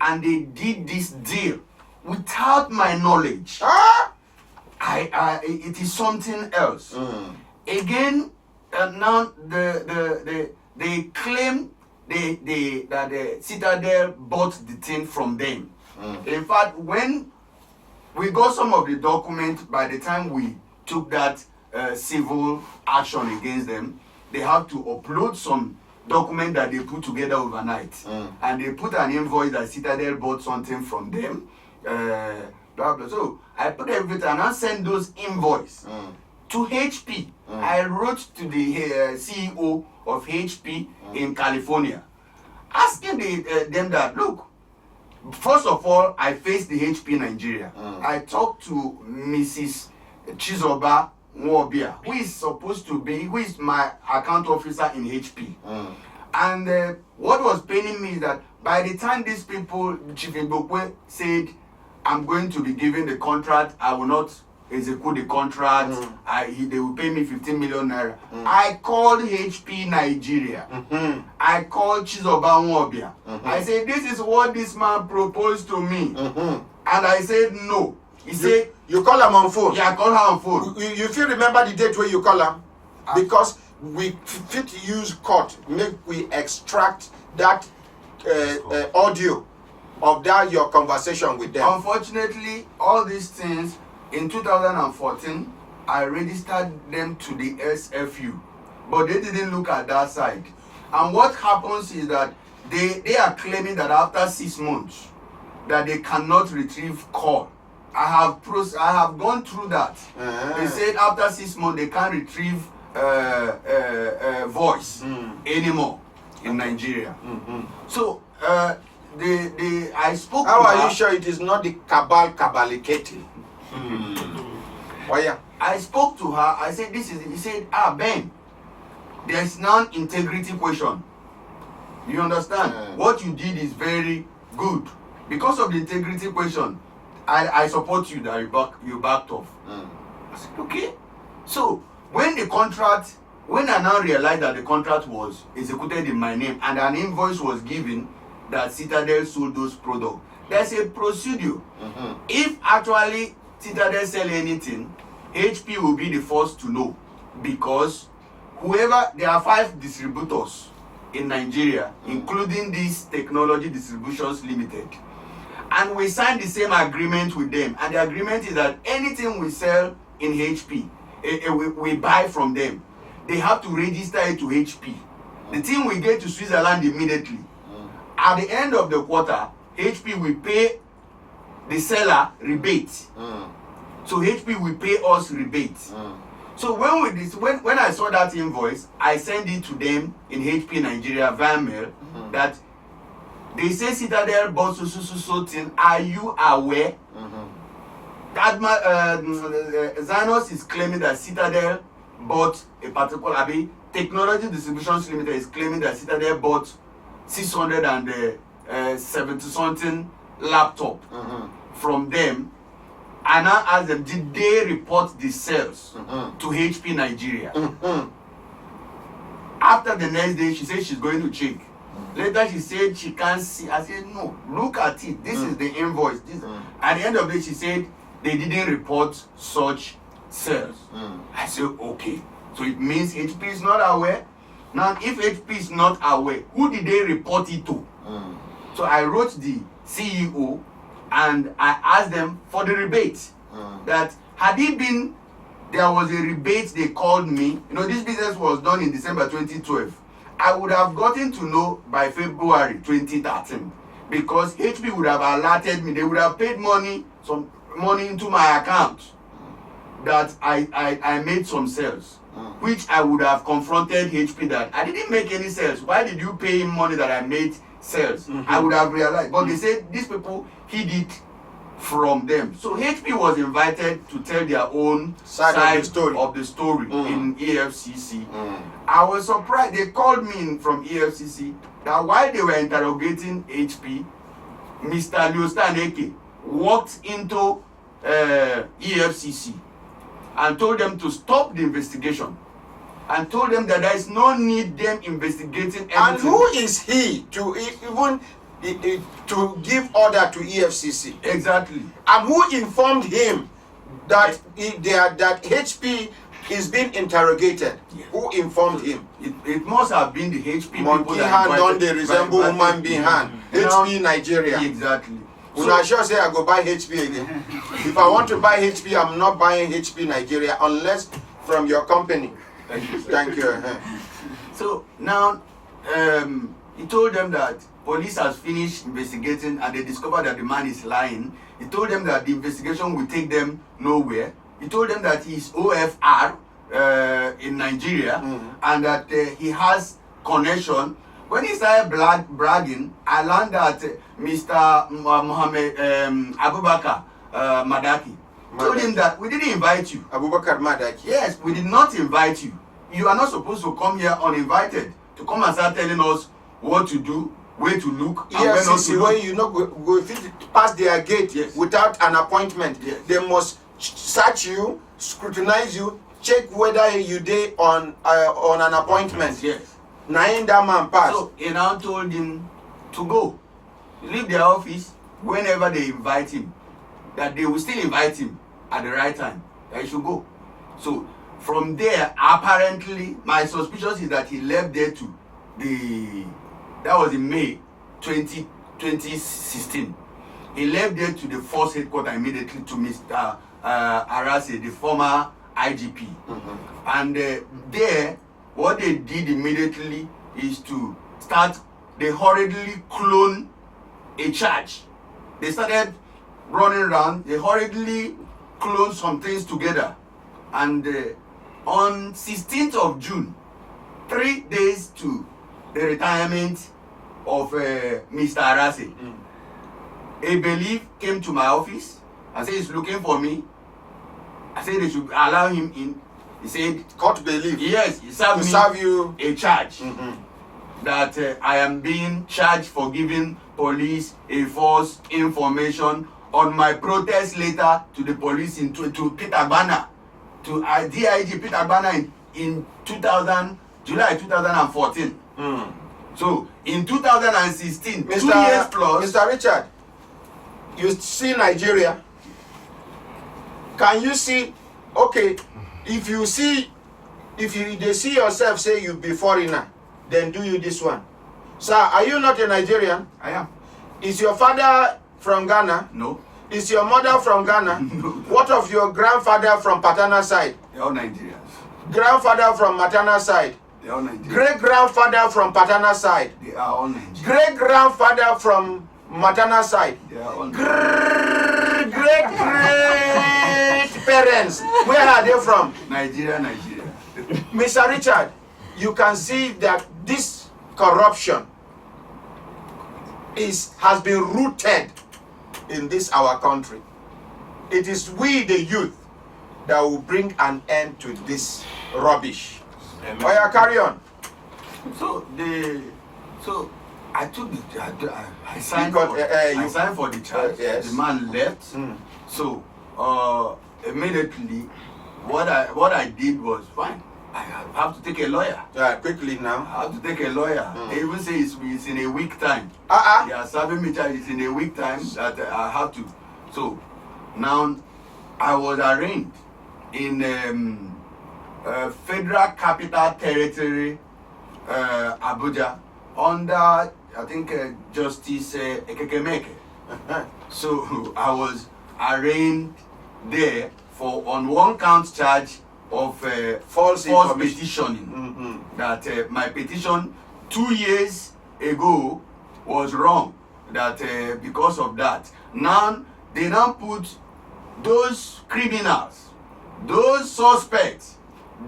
and they did this deal without my knowledge. It is something else. Again, now they claim that the Citadel bought the thing from them. In fact, when we got some of the documents, by the time we took that civil action against them, they have to upload some document that they put together overnight. And they put an invoice that Citadel bought something from them. Blah, blah. So I put everything and I sent those invoice to HP. I wrote to the CEO of HP in California, asking them that, look, first of all, I faced the HP Nigeria. I talked to Mrs. Chizoba Nwobia, who is my account officer in HP. And what was paining me is that by the time these people, Chief Mbokwe, said, I'm going to be given the contract, I will not execute the contract, they will pay me 15 million naira. I called HP Nigeria. I called Chizoba Nwobia. I said, this is what this man proposed to me. And I said, no. He said, you call him on phone? Yeah, I call her on phone. You feel remember the date where you call him? Because we fit use court, we extract that audio of that your conversation with them. Unfortunately, all these things, in 2014, I registered them to the SFU, but they didn't look at that side. And what happens is that they are claiming that after 6 months, that they cannot retrieve call. I have gone through that. They said after 6 months they can't retrieve voice anymore in Nigeria. So I spoke. How are you sure it is not the cabalicati? Oh yeah. I spoke to her. I said, this is it. He said, Ben, there's now integrity question. You understand? What you did is very good. Because of the integrity question, I support you that you backed off. I said, okay. So when I now realized that the contract was executed in my name and an invoice was given that Citadel sold those products, there's a procedure. If actually Citadel sell anything, HP will be the first to know, because there are 5 distributors in Nigeria, including this Technology Distributions Limited. And we signed the same agreement with them. And the agreement is that anything we sell in HP, we buy from them. They have to register it to HP. The thing we get to Switzerland immediately. At the end of the quarter, HP will pay the seller rebate. So HP will pay us rebate. So when I saw that invoice, I sent it to them in HP Nigeria via mail that they say Citadel bought so thing. Are you aware? That Zanos is claiming that Citadel bought a particular Technology Distributions Limited is claiming that Citadel bought 670 something laptop from them. And I asked them, did they report the sales to HP Nigeria? After the next day, she said she's going to check. Later, she said she can't see. I said, no, look at it. This is the invoice. At the end of it, she said they didn't report such sales. I said, okay. So it means HP is not aware. Now, if HP is not aware, who did they report it to? So I wrote the CEO and I asked them for the rebate. That had it been, there was a rebate, they called me. This business was done in December 2012. I would have gotten to know by February 2013 because HP would have alerted me. They would have paid some money into my account that I made some sales, which I would have confronted HP that I didn't make any sales. Why did you pay him money that I made sales? I would have realized. But they said these people hid it from them. So HP was invited to tell their own side of the story in EFCC. I was surprised. They called me in from EFCC that while they were interrogating HP, Mr. Leostaneke walked into EFCC and told them to stop the investigation and told them that there is no need them investigating anything. And who is he to even to give order to EFCC? Exactly. And who informed him that that HP is being interrogated? Yes. Who informed him? It must have been the HP Monkey people that hand don't invited- they resemble human being hand? HP Nigeria. Exactly. When I sure say I go buy HP again. If I want to buy HP, I'm not buying HP Nigeria unless from your company. Thank you, sir. Thank you. So now he told them that police has finished investigating and they discovered that the man is lying. He told them that the investigation will take them nowhere. He told them that he's OFR in Nigeria and that he has connection. When he started bragging, I learned that Mr. Mohammed Abubakar Madaki told him that we didn't invite you. Abubakar Madaki. Yes, we did not invite you. You are not supposed to come here uninvited to come and start telling us what to do, where to look, and where not to EFCC, look. when you know go fit past their gate Yes. without an appointment, Yes. they must search you, scrutinize you, check whether you dey on an appointment. Yes. Naim that man pass. So he now told him to go, leave their office whenever they invite him, that they will still invite him at the right time, that he should go. So from there, apparently, my suspicion is that he left there to that was in May 2016. He left there to the force headquarters immediately to Mr. Arase, the former IGP. And there, what they did immediately is to start, they hurriedly clone a charge. They started running around, they hurriedly cloned some things together. And on 16th of June, 3 days to the retirement of Mr. Arase, a belief came to my office. I said, he's looking for me. I said they should allow him in. He said, Court belief. yes, he served To me serve you. a charge that I am being charged for giving police a false information on my protest letter to the police to Peter Banner, to DIG Peter Banner in July 2014. So in 2016, 2 years plus. Mr. Richard, you see Nigeria. Can you see? Okay, if you they see yourself say you be foreigner, then do you this one. Sir, are you not a Nigerian? I am. Is your father from Ghana? No. Is your mother from Ghana? No. What of your grandfather from paternal side? They're all Nigerians. Grandfather from maternal side? They're all Nigerians. Great grandfather from paternal side? They are all Nigerians. Great grandfather from maternal side? They are all Nigerians. Great parents, where are they from? Nigeria. Mr. Richard, you can see that this corruption has been rooted in this our country. It is we, the youth, that will bring an end to this rubbish. Oh yeah, carry on. So I took I signed got, for, you- I signed for the charge. yes. The man left. So immediately, what I did was fine. I have to take a lawyer. Quickly now. I have to take a lawyer. They even say it's in a week time. They are serving me charge. It's in a week time that I have to. So now I was arraigned in Federal Capital Territory, Abuja, under I think Justice Ekekemeke. So I was arraigned there on one count charge of false petitioning. That my petition 2 years ago was wrong. That because of that, now they now put those criminals, those suspects,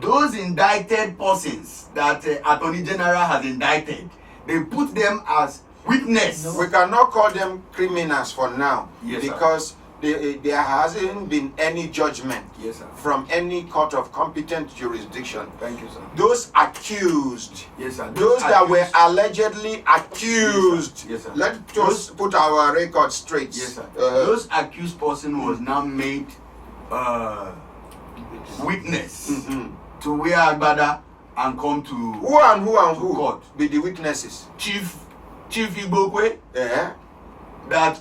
those indicted persons that Attorney General has indicted, they put them as witness. We cannot call them criminals for now, Yes, because there hasn't been any judgment Yes, sir. from any court of competent jurisdiction. Thank you, sir. Those accused, Yes, sir. those that were allegedly accused, Yes, sir. let's just put our record straight. Yes, sir. Those accused person was now made witness to wear agbada and come to Who court. be the witnesses? Chief Igbokwe, Uh-huh. that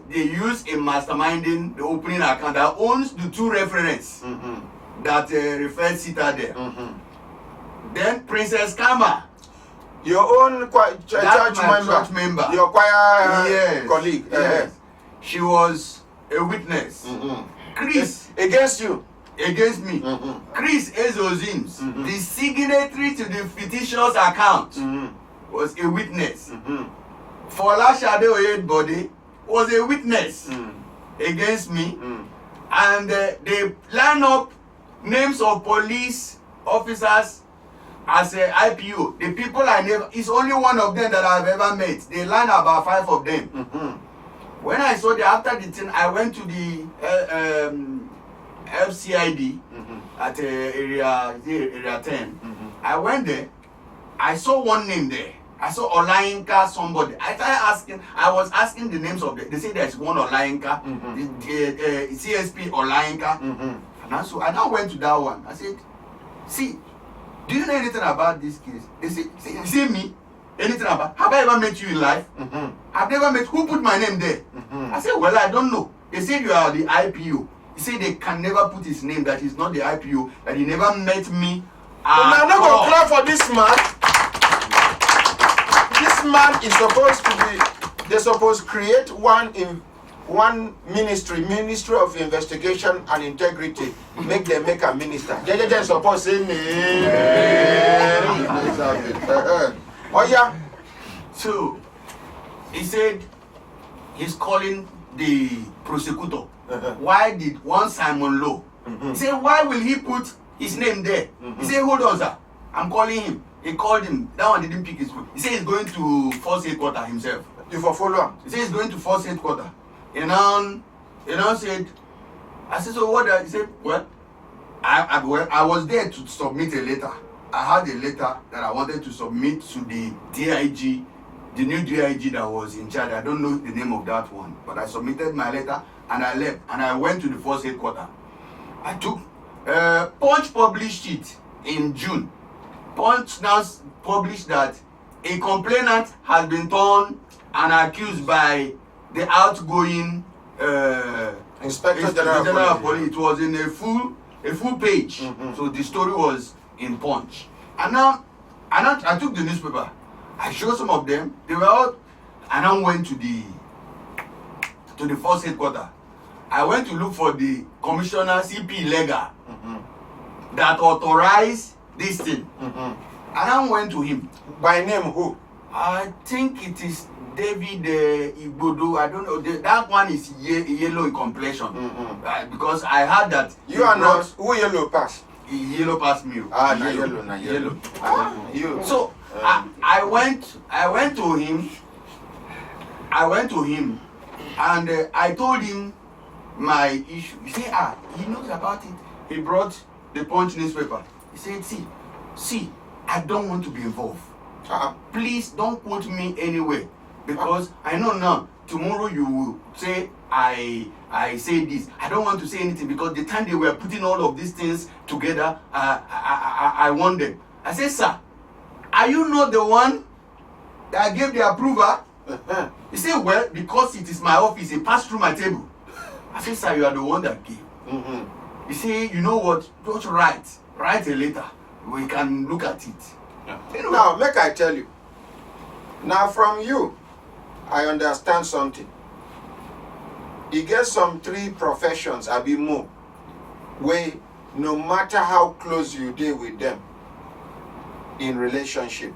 they use in masterminding the opening account, that owns the two reference that refer Citadel. Then Princess Kama, Your own church member, your choir colleague. Yes. She was a witness. Chris, Against you. against me. Chris Ezozims, the signatory to the fictitious account, was a witness. Fola Shade Oyedbode was a witness against me. And they line up names of police officers as a IPO. The people I never, it's only one of them that I've ever met. They line about 5 of them. When I saw the after the thing, I went to the FCID at area 10. I went there. I saw one name there. I saw Olayinka somebody. I was asking the names of them. They say there's one Olayinka, the CSP Olayinka. And so I now went to that one. I said, see, do you know anything about this case? They say, see me? Anything about? Have I ever met you in life? I've never met. Who put my name there? I said, well, I don't know. They said you are the IPO. He said they can never put his name, that he's not the IPO, that he never met me. I'm not going to clap for this man. This man is supposed to be, they're supposed to create one ministry of investigation and integrity. Make them make a minister. They're supposed to say, oh yeah. So he said he's calling the prosecutor. Why did one Simon Lowe? He said, why will he put his name there? He said, hold on, sir. I'm calling him. He called him. That one didn't pick his phone. He said he's going to force headquarters himself. You for follow him? He said he's going to force headquarters. He now said, I said, so what? He said, well, I was there to submit a letter. I had a letter that I wanted to submit to the DIG, the new DIG that was in charge. I don't know the name of that one, but I submitted my letter and I left and I went to the force headquarters. I took Punch published it in June. Punch now published that a complainant has been turned and accused by the outgoing Inspector General of Police. It was in a full page. So the story was in Punch. And now I took the newspaper. I showed some of them. They were out. And I went to the force headquarters. I went to look for the commissioner CP Lega that authorized this thing. And I went to him. By name who? I think it is David Igbodo. I don't know. That one is yellow in complexion. Because I heard that you are not who yellow pass. Yellow pass me. Yellow. You. So I went to him. And I told him my issue. He said, he knows about it. He brought the Punch newspaper. He said, see, I don't want to be involved. Please don't put me anywhere, because I know now tomorrow you will say I say this. I don't want to say anything, because the time they were putting all of these things together, I want them. I said, sir, are you not the one that gave the approval? He said, well, because it is my office, it passed through my table. I said, sir, you are the one that gave. He said, you know what, don't write a letter. We can look at it. You know, now, make I tell you. Now, from you, I understand something. You get some 3 professions, I be more, where no matter how close you deal with them in relationship,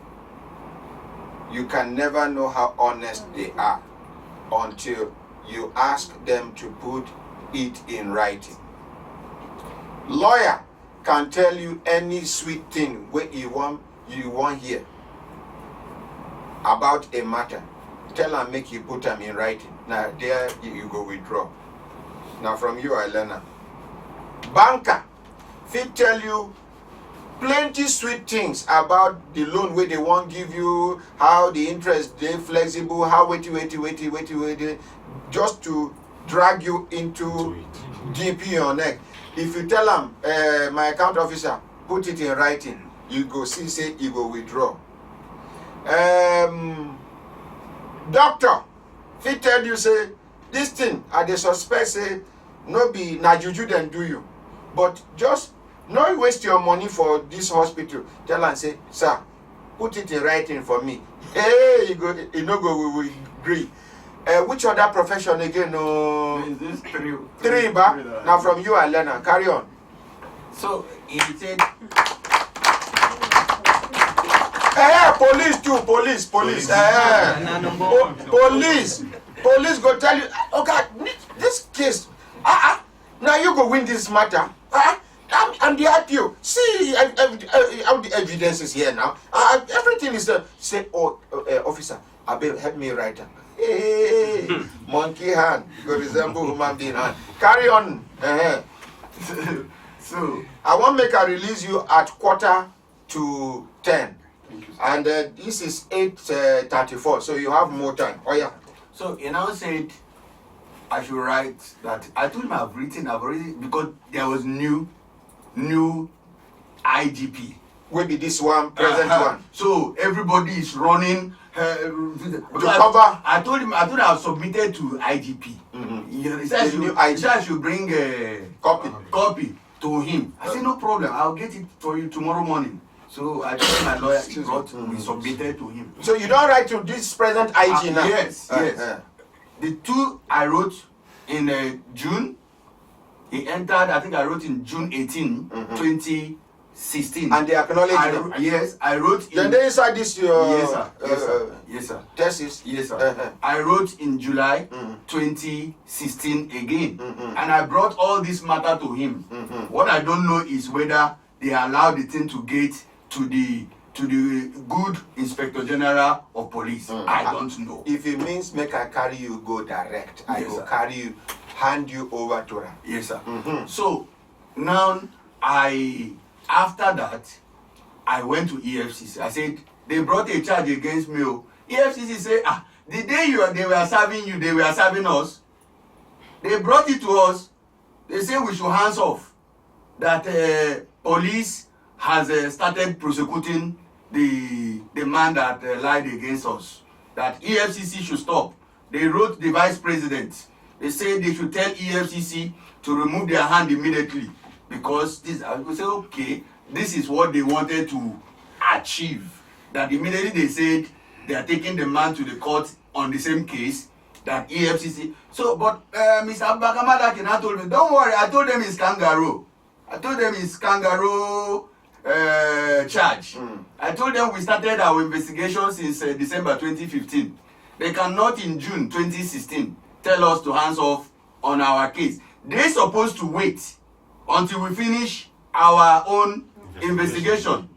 you can never know how honest they are until you ask them to put it in writing. Lawyer can tell you any sweet thing where you want hear about a matter. tell am make you put am in writing. Now there you go withdraw. Now from you I learn am. Banker fit tell you plenty sweet things about the loan wey they wan give you, how the interest dey flexible, how wait, just to drag you into DP your neck. If you tell am my account officer put it in writing, you go see say you go withdraw. Doctor fit tell you say this thing I dey suspect say no be na juju dem do you, but just no waste your money for this hospital. Tell am say, sir, put it in writing for me. Hey, you no go we will agree. Which other profession again? No. Is this Three, ba? Now from you I learn. Carry on. So he said, police too. Police. Police go tell you. Okay, this case. Now you go win this matter. I'm the RPO. See how the evidence is here now. Everything is say, officer, help me write it. Hey, monkey hand. Go resemble human being hand. Carry on. So I want make I release you at 9:45. And this is 8:34. So you have more time. Oh yeah. So he now said I should write that. I told him I've already, because there was new IGP. Will be this one, present one. So everybody is running to cover. I told him I've submitted to IGP. He said I should bring a copy to him. I said no problem, I'll get it for you tomorrow morning. So I told my lawyer we submitted to him. So you don't write to this present IG now? Yes. The two I wrote in June. He entered, I think I wrote in June 18, 2016. And they acknowledge them? Yes, I wrote in... Then they inside this your... Yes, sir. Thesis? Yes, sir. I wrote in July 2016 again. And I brought all this matter to him. What I don't know is whether they allowed the thing to get to the good Inspector General of Police. I don't know. If it means make I carry you go direct, I will carry you, hand you over to her. Yes, sir. So now after that, I went to EFCC. I said, they brought a charge against me. EFCC said, the day they were serving you, they were serving us. They brought it to us. They say we should hands off. That police has started prosecuting the man that lied against us. That EFCC should stop. They wrote the vice president. They say they should tell EFCC to remove their hand immediately, because this. I would say, okay, this is what they wanted to achieve. That immediately they said they are taking the man to the court on the same case. That EFCC. So, but Mr. Abubakar Madaki told me, don't worry. I told them it's kangaroo. Charge. I told them we started our investigation since December 2015. They cannot in June 2016 tell us to hands off on our case. They're supposed to wait until we finish our own investigation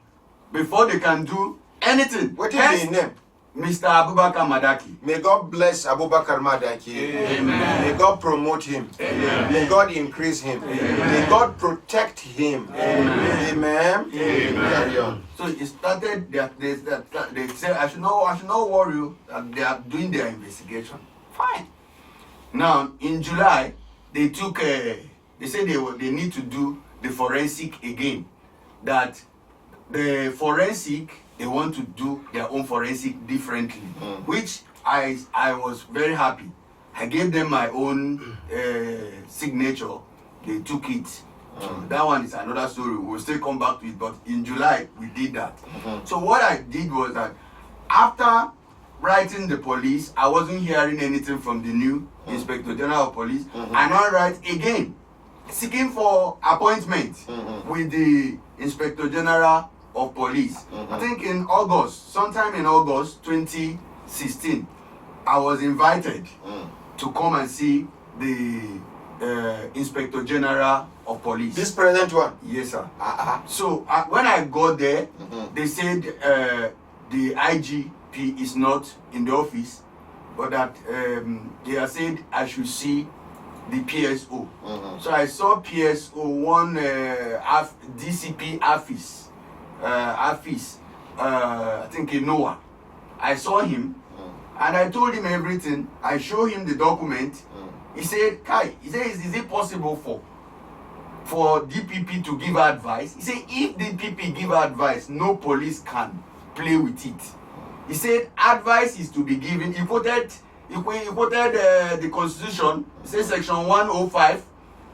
before they can do anything. What is his name? Mr. Abubakar Madaki. May God bless Abubakar Madaki. Amen. May God promote him. Amen. May God increase him. Amen. May God protect him. Amen. Amen. Carry on. So it started they said I should not worry that they are doing their investigation. Fine. Now in July they took they said they need to do the forensic again. That the forensic, they want to do their own forensic differently, which I was very happy. I gave them my own signature. They took it. That one is another story. We'll still come back to it. But in July, we did that. So what I did was that after writing the police, I wasn't hearing anything from the new Inspector General of Police. I now write again, seeking for appointment with the Inspector General of Police. I think in August, sometime in August 2016, I was invited to come and see the Inspector General of Police. This present one? Yes, sir. So when I got there, they said the IGP is not in the office, but that they have said I should see the PSO. So I saw PSO one DCP Afis, I think in Noah. I saw him and I told him everything. I showed him the document. He said, Kai, is it possible for DPP to give advice? He said, if DPP give advice, no police can play with it. He said, advice is to be given. He quoted the Constitution. He said Section 105.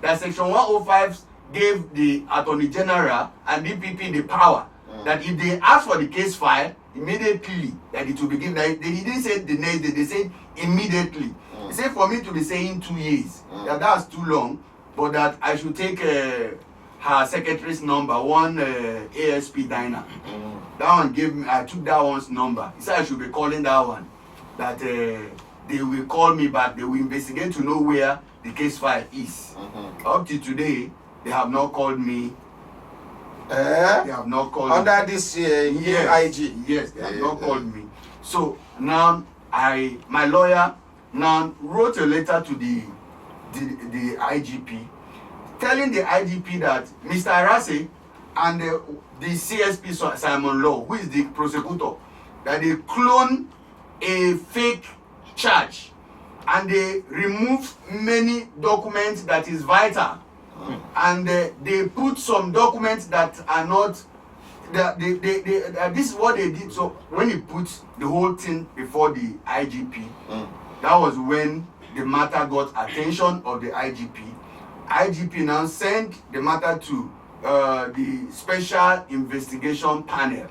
That Section 105 gave the Attorney General and DPP the power that if they ask for the case file, immediately that it will be given. They didn't say the next day, they said immediately. He said for me to be saying 2 years, that's too long, but that I should take her secretary's number, one ASP Diner. That one gave me, I took that one's number. He said I should be calling that one. That they will call me back, they will investigate to know where the case file is. Up to today, they have not called me. They have not called under me. this yes, IG. Yes, they have not called me. So now my lawyer now wrote a letter to the IGP, telling the IGP that Mr. Arase and the CSP Simon Law, who is the prosecutor, that they clone a fake charge and they remove many documents that is vital. And they put some documents that are not. This is what they did. So when he put the whole thing before the IGP, that was when the matter got attention of the IGP. IGP now sent the matter to the Special Investigation Panel,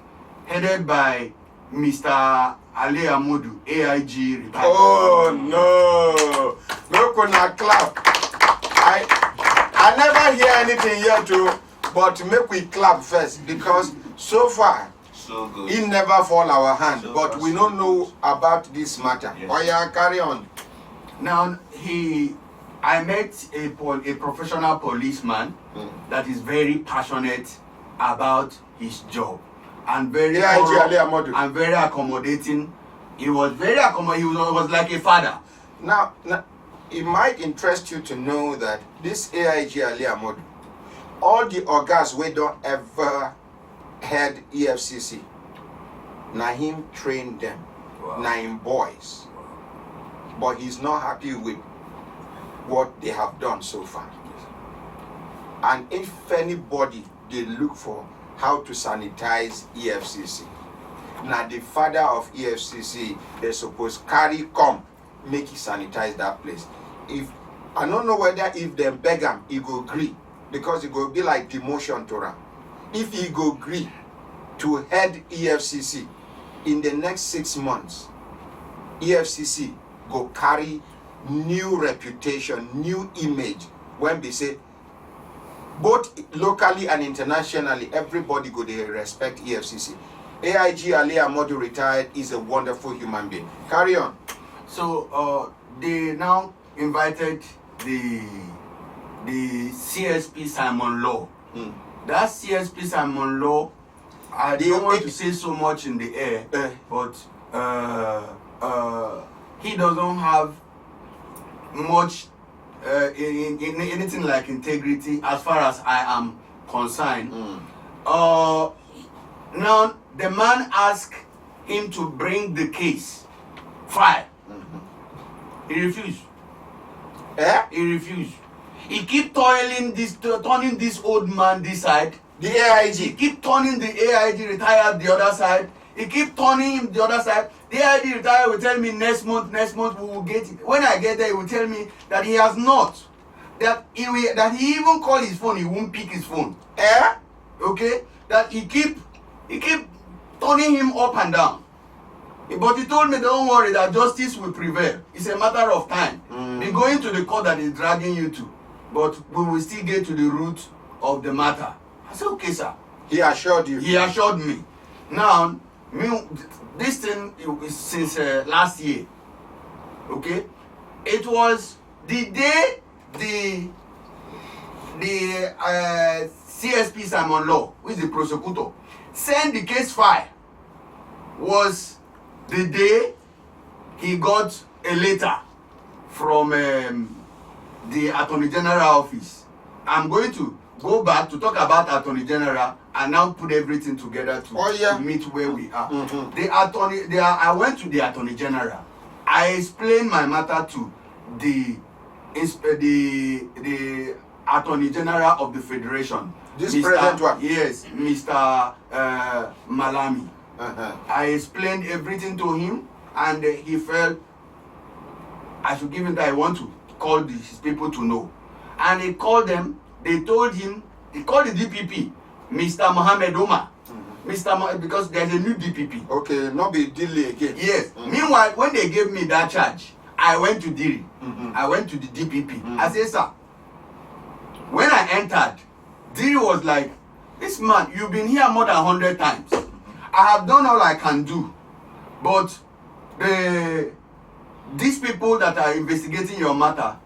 headed by Mr. Ali Amudu, AIG retired. Oh no! Look on a clap. I never hear anything here too, but make we clap first because so far So good. it never fall our hand. So But far, we so don't good. know about this matter. Yes. Oh yeah, carry on. Now I met a professional policeman that is very passionate about his job and very AIG Ali Amadu. and very accommodating. He was very accommodating. He was like a father. Now, it might interest you to know that this AIG Ali Amadu, all the organs we don't ever head EFCC, na him trained them, Wow. na him boys, but he's not happy with what they have done so far. And if anybody they look for how to sanitize EFCC, now the father of EFCC they suppose carry come make he sanitize that place. If I don't know whether if them beg him he go agree, because it go be like demotion to him. If he go agree to head EFCC in the next 6 months, EFCC go carry new reputation, new image. When they say both locally and internationally, everybody go they respect EFCC. AIG Ali Amadu retired is a wonderful human being. Carry on. So they now invited the CSP Simon Law. That CSP Simon Law, I don't want to say so much in the air, but he doesn't have much in anything like integrity as far as I am concerned. Now the man asked him to bring the case file. He refused. He refused. He keep turning this old man this side. The He AIG. keep turning the AIG retired the other side. He keep turning him the other side. The AIG retired will tell me next month we will get it. When I get there, he will tell me that he has not. That he even call his phone, he won't pick his phone. Okay? That he keep turning him up and down. But he told me, don't worry, that justice will prevail. It's a matter of time. Be going to the court that is dragging you to. But we will still get to the root of the matter. I said, okay, sir. He assured you. He assured me. Now, this thing is since last year. Okay? It was the day the CSP Simon Law, who is the prosecutor, sent the case file, was the day he got a letter from the Attorney General office. I'm going to go back to talk about Attorney General and now put everything together to meet where we are. I went to the Attorney General. I explained my matter to the Attorney General of the Federation. This present one? Yes, Mr. Malami. I explained everything to him, and he felt I should give him that. I want to call his people to know. And he called them. They told him, he called the DPP, Mr. Mohammed Omar. Because there's a new DPP. Okay, not be delay again. Yes. Meanwhile, when they gave me that charge, I went to Diri. I went to the DPP. I said, sir, when I entered, Diri was like, this man, you've been here more than 100 times. I have done all I can do. But these people that are investigating your matter,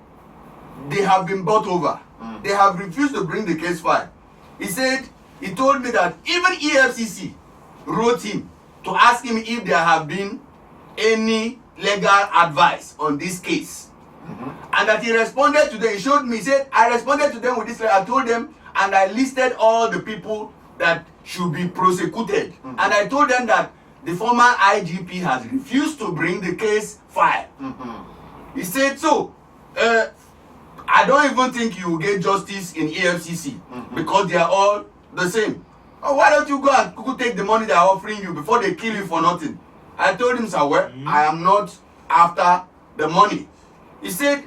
they have been bought over. They have refused to bring the case file. He told me that even EFCC wrote him to ask him if there have been any legal advice on this case. And that he responded to them. He showed me, he said, I responded to them with this letter. I told them, and I listed all the people that should be prosecuted. And I told them that the former IGP has refused to bring the case file. He said, so, I don't even think you will get justice in EFCC because they are all the same. Oh, why don't you go and take the money they are offering you before they kill you for nothing? I told him, sir, well, I am not after the money. He said,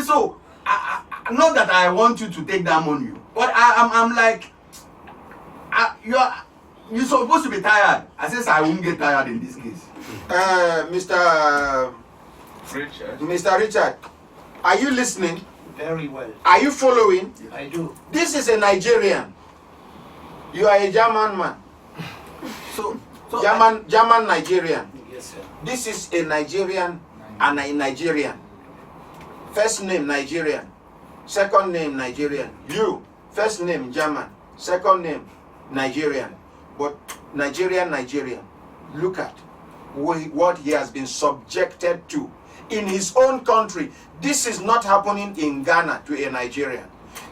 so, not that I want you to take that money, but I'm like, you're supposed to be tired. I said, I won't get tired in this case. Mr. Richard, are you listening? Very well. Are you following? I do. This is a Nigerian. You are a German man. So German Nigerian. Yes, sir. This is a Nigerian and a Nigerian. First name Nigerian. Second name Nigerian. You, first name German. Second name Nigerian. But Nigerian. Look at what he has been subjected to in his own country. This is not happening in Ghana to a Nigerian.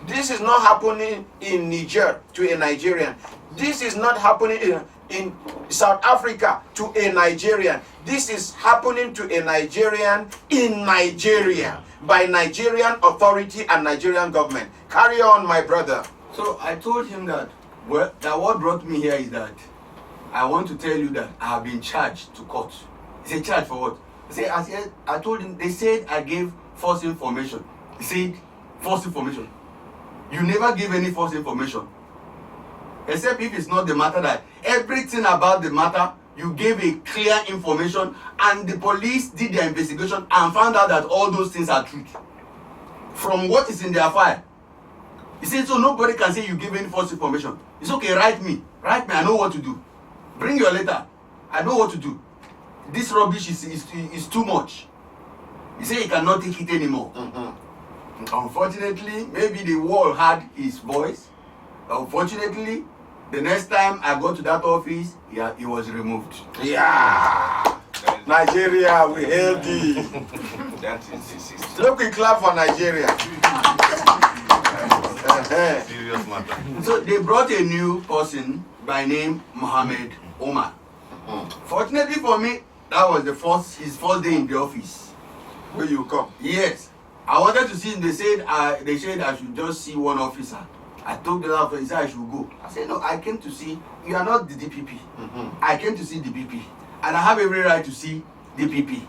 This is not happening in Niger to a Nigerian. This is not happening in South Africa to a Nigerian. This is happening to a Nigerian in Nigeria by Nigerian authority and Nigerian government. Carry on, my brother. So I told him that, well, that what brought me here is that I want to tell you that I have been charged to court. He said, charged for what? I told him, they said I gave false information. He said, false information. You never give any false information. Except if it's not the matter that everything about the matter, you gave a clear information and the police did their investigation and found out that all those things are truth. From what is in their file. He said, so nobody can say you gave any false information. It's okay, write me, I know what to do. Bring your letter, I know what to do. This rubbish is too much. He said he cannot take it anymore. Unfortunately, maybe the wall had his voice. Unfortunately, the next time I got to that office, he was removed. Yeah. Nigeria, we hail thee. That is Look, we clap for Nigeria. serious matter. So they brought a new person by name Mohammed Omar. Fortunately for me, that was his first day in the office. Will you come? Yes. I wanted to see him. They said I should just see one officer. I told the officer, he said I should go. I said, no, I came to see, you are not the DPP. I came to see the DPP. And I have every right to see DPP.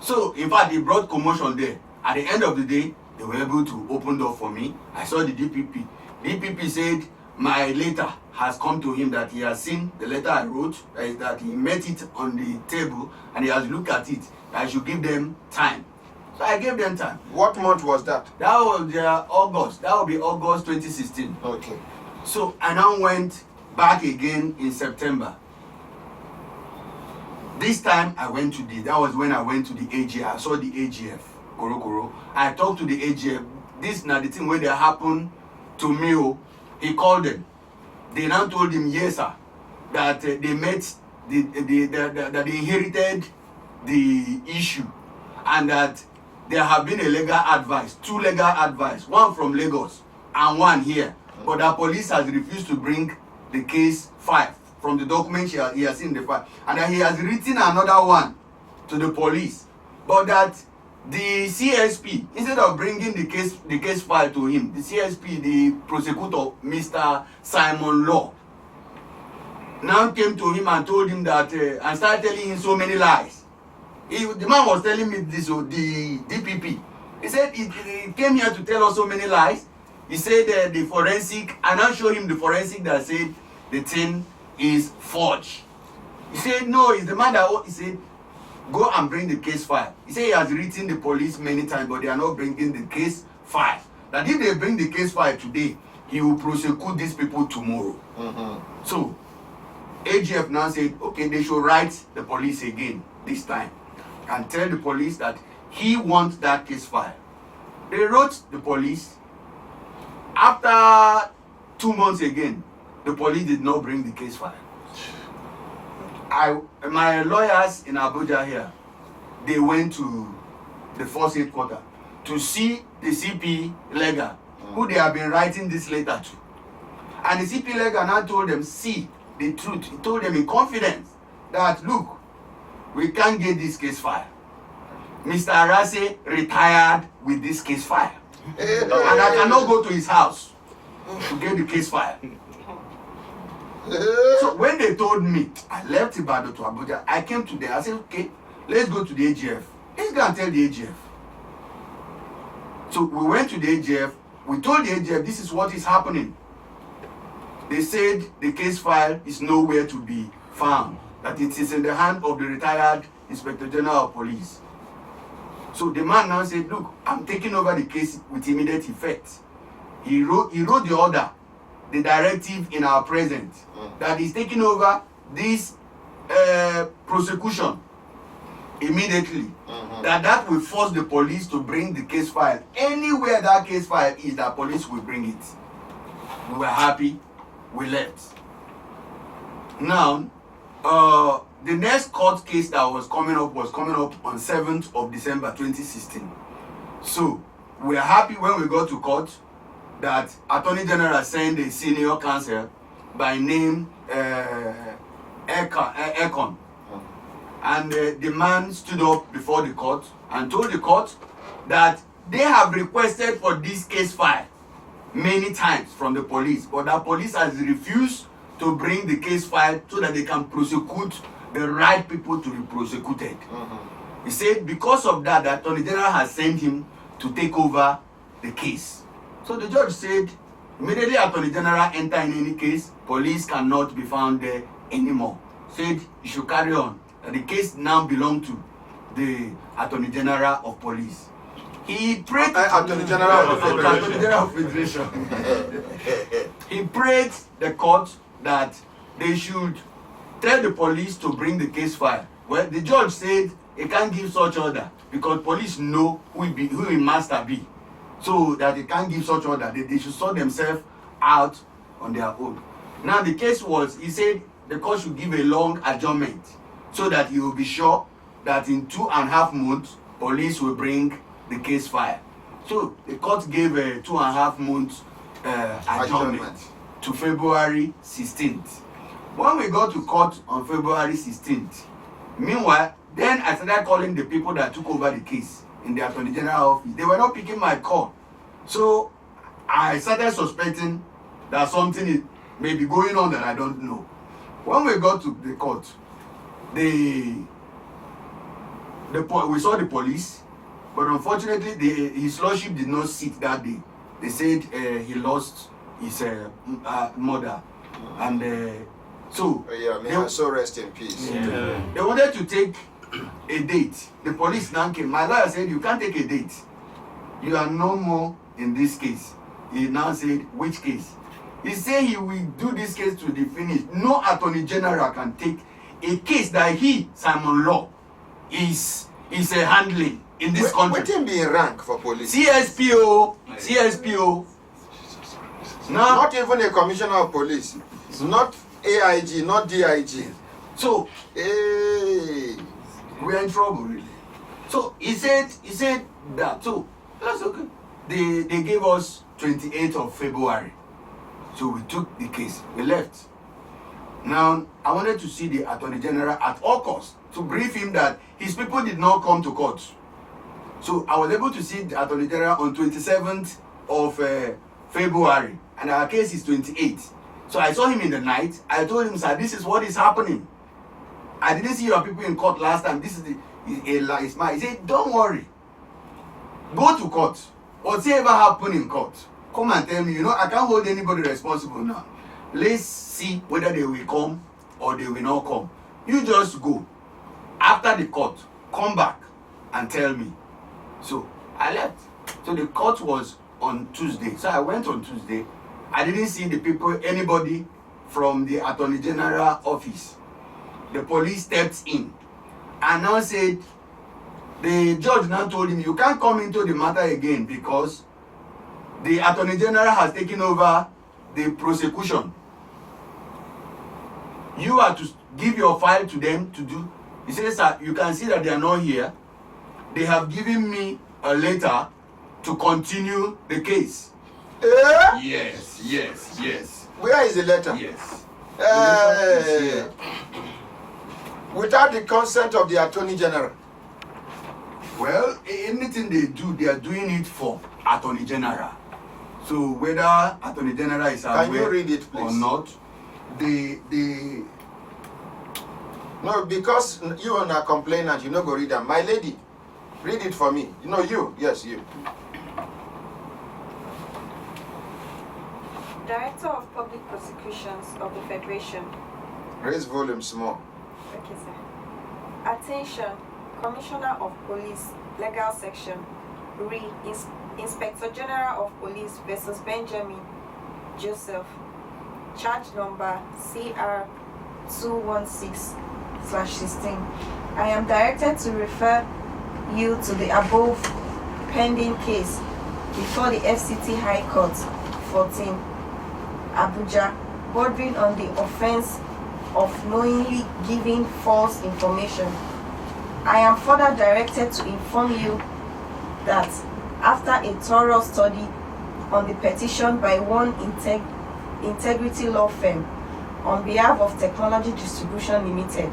So, in fact, they brought commotion there. At the end of the day, they were able to open door for me. I saw the DPP. DPP said, my letter has come to him, that he has seen the letter I wrote, that he met it on the table, and he has looked at it. I should give them time. So I gave them time. What month was that? That was August. That will be August 2016. Okay. So I now went back again in September. This time that was when I went to the AGF. I saw the AGF, Korokoro. I talked to the AGF. This is not the thing when they happened to me. He called them. They now told him, yes, sir, that they met, that they inherited the issue. and that there have been a legal advice, 2 legal advice, one from Lagos and one here. But the police has refused to bring the case file from the document he has seen the file. And that he has written another one to the police. But that the CSP, instead of bringing the case file to him, the CSP, the prosecutor, Mr. Simon Law, now came to him and told him that, and started telling him so many lies. The man was telling me this, the DPP. He said he came here to tell us so many lies. He said the forensic, and I showed him the forensic that said the thing is forged. He said, no, it's the man that, he said, go and bring the case file. He said he has written the police many times, but they are not bringing the case file. That if they bring the case file today, he will prosecute these people tomorrow. So, AGF now said, okay, they should write the police again this time and tell the police that he wants that case file. They wrote the police. After 2 months again, the police did not bring the case file. My lawyers in Abuja here, they went to the force headquarters to see the CP Lega, who they have been writing this letter to. And the CP Lega now told them, see the truth. He told them in confidence that, look, we can't get this case file. Mr. Arase retired with this case file. And I cannot go to his house to get the case file. So when they told me, I left Ibadan to Abuja, I came to there. I said, okay, let's go to the AGF. Let's go and tell the AGF. So we went to the AGF. We told the AGF this is what is happening. They said the case file is nowhere to be found, that it is in the hand of the retired Inspector General of Police. So the man now said, look, I'm taking over the case with immediate effect. He wrote the order, the directive in our presence, that is taking over this prosecution immediately. That will force the police to bring the case file. Anywhere that case file is, the police will bring it. We were happy, we left. Now, the next court case that was coming up on 7th of December 2016. So, we are happy when we got to court that Attorney General sent a senior counsel by name Ekon. And the man stood up before the court and told the court that they have requested for this case file many times from the police, but the police has refused to bring the case file so that they can prosecute the right people to be prosecuted. He said because of that, the Attorney General has sent him to take over the case. So the judge said, immediately Attorney General enter in any case, police cannot be found there anymore. Said you should carry on. And the case now belongs to the Attorney General of Police. He prayed Attorney General of Federation. He prayed the court that they should tell the police to bring the case file. Well, the judge said he can't give such order because police know who he must be. So that they can't give such order. They should sort themselves out on their own. Now the case was, he said the court should give a long adjournment so that he will be sure that in 2.5 months, police will bring the case file. So the court gave a 2.5 months adjournment to February 16th. When we got to court on February 16th, meanwhile, then I started calling the people that took over the case in the Attorney General office. They were not picking my call. So I started suspecting that something may be going on that I don't know. When we got to the court, we saw the police, but unfortunately his lordship did not sit that day. They said he lost his mother, and so so rest in peace. They wanted to take a date. The police now came. My lawyer said you can't take a date. You are no more in this case. He now said which case? He said he will do this case to the finish. No Attorney General can take a case that he, Simon Law, is handling in this country. What be a rank for police? CSPO. Now, not even a commissioner of police. Not AIG, not DIG. So, hey, we are in trouble, really. So he said that. So that's okay. They gave us 28th of February. So we took the case. We left. Now I wanted to see the Attorney General at all costs to brief him that his people did not come to court. So I was able to see the Attorney General on 27th of February, and our case is 28th. So I saw him in the night. I told him, sir, this is what is happening. I didn't see your people in court last time. This is a lie. He said, don't worry. Go to court. Whatever happened in court, come and tell me. You know, I can't hold anybody responsible now. Let's see whether they will come or they will not come. You just go. After the court, come back and tell me. So I left. So the court was on Tuesday. So I went on Tuesday. I didn't see the people, anybody from the Attorney General office. The police stepped in and now said, the judge now told him, you can't come into the matter again because the Attorney General has taken over the prosecution. You are to give your file to them to do. He says, sir, you can see that they are not here. They have given me a letter to continue the case. Yes. Where is the letter? Yes. Without the consent of the Attorney General. Well, anything they do, they are doing it for Attorney General. So whether Attorney General is aware Can you read it, please? or not, No, because you are a complainant, you no go read them. My lady, read it for me. You know you. Yes, you. Director of Public Prosecutions of the Federation. Raise volume small. Okay, sir. Attention, Commissioner of Police, Legal Section, Inspector General of Police versus Benjamin Joseph, charge number CR 216/16. I am directed to refer you to the above pending case before the FCT High Court, 14, Abuja, bordering on the offense of knowingly giving false information. I am further directed to inform you that after a thorough study on the petition by one integrity law firm on behalf of Technology Distribution Limited,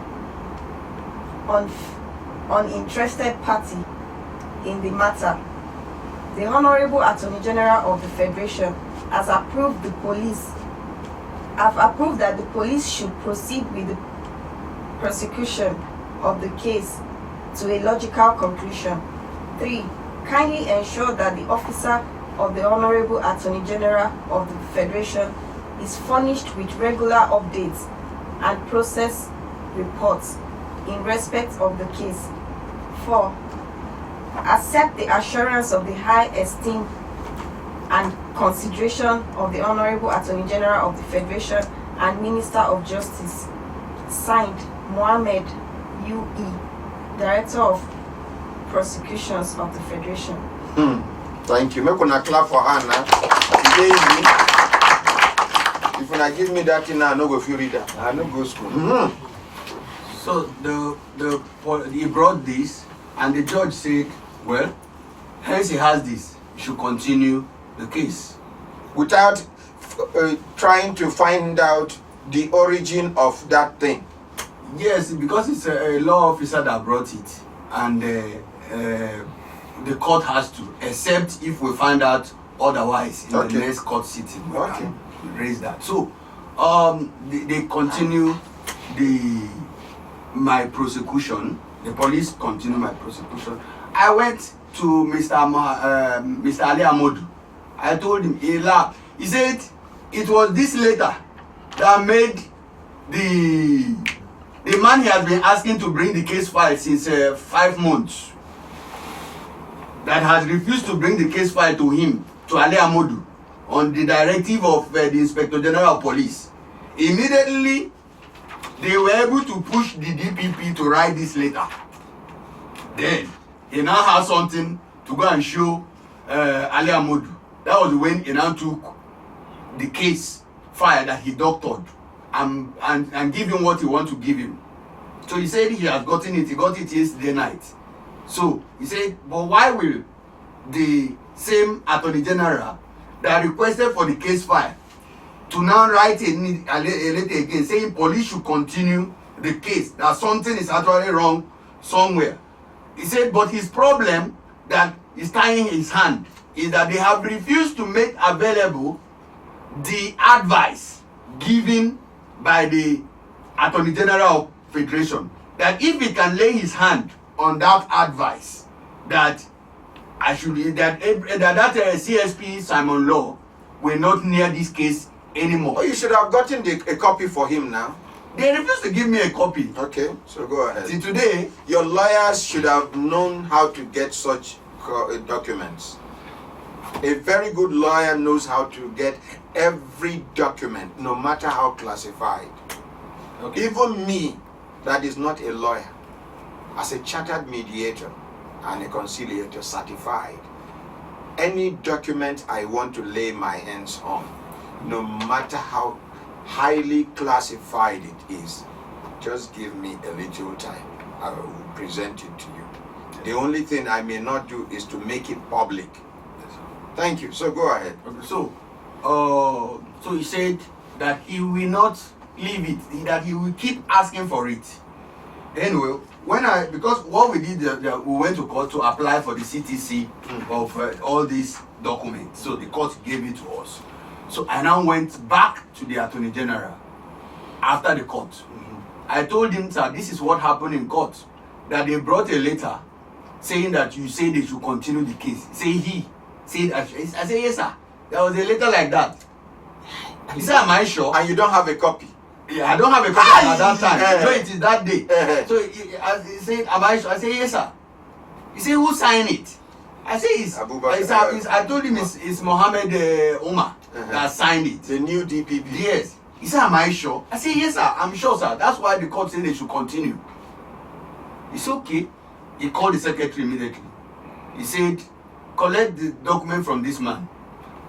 uninterested party in the matter, the Honorable Attorney General of the Federation has approved that the police should proceed with the prosecution of the case to a logical conclusion. 3. Kindly ensure that the officer of the Honorable Attorney General of the Federation is furnished with regular updates and process reports in respect of the case. 4. Accept the assurance of the high esteem and consideration of the Honorable Attorney General of the Federation and Minister of Justice. Signed, Mohammed U.E., Director of Prosecutions of the Federation. Thank you. Make una clap for her now. Today, if you give me that thing now, I no go feel reader. I no go school. So he brought this, and the judge said, well, hence he has this, he should continue the case. Without trying to find out the origin of that thing. Yes, because it's a law officer that brought it, and the court has to, except if we find out otherwise in the next court sitting, we can raise that. So they continue my prosecution. The police continue my prosecution. I went to Mr. Ali Amodu. I told him, he laughed. He said it was this letter that made the man he has been asking to bring the case file since 5 months, that has refused to bring the case file to him, to Ali Amodu, on the directive of the Inspector General of Police. Immediately, they were able to push the DPP to write this letter. Then, he now has something to go and show Ali Amodu. That was when he now took the case file that he doctored and give him what he want to give him. So he said he has gotten it. He got it yesterday night. So he said, but why will the same Attorney General that requested for the case file to now write a letter again saying police should continue the case, that something is actually wrong somewhere? He said, but his problem that is tying his hand is that they have refused to make available the advice given by the Attorney General of Federation, that if he can lay his hand on that advice, that I should that CSP Simon Law will not near this case anymore. Oh, you should have gotten a copy for him now. They refused to give me a copy. Okay, so go ahead. Till today, Your lawyers should have known how to get such documents. A very good lawyer knows how to get every document, no matter how classified. okay. Even me, that is not a lawyer, as a chartered mediator and a conciliator certified, any document I want to lay my hands on, no matter how highly classified it is, just give me a little time. I will present it to you. The only thing I may not do is to make it public. Thank you. So go ahead. Okay, so he said that he will not leave it, that he will keep asking for it. Anyway, because what we did, we went to court to apply for the CTC of all these documents. So the court gave it to us. So I now went back to the Attorney General after the court. I told him, sir, this is what happened in court. That they brought a letter saying that you say they should continue the case. He said, I said, yes, sir. There was a letter like that. He said, am I sure? And you don't have a copy? Yeah, I don't have a copy at that time. So it is that day. So he said, am I sure? I said, yes, sir. He said, who signed it? I said, I told him it's Mohammed Umar that signed it. The new DPP. Yes. He said, am I sure? I said, yes, sir. I'm sure, sir. That's why the court said they should continue. It's okay. He called the secretary immediately. He said, collect the document from this man.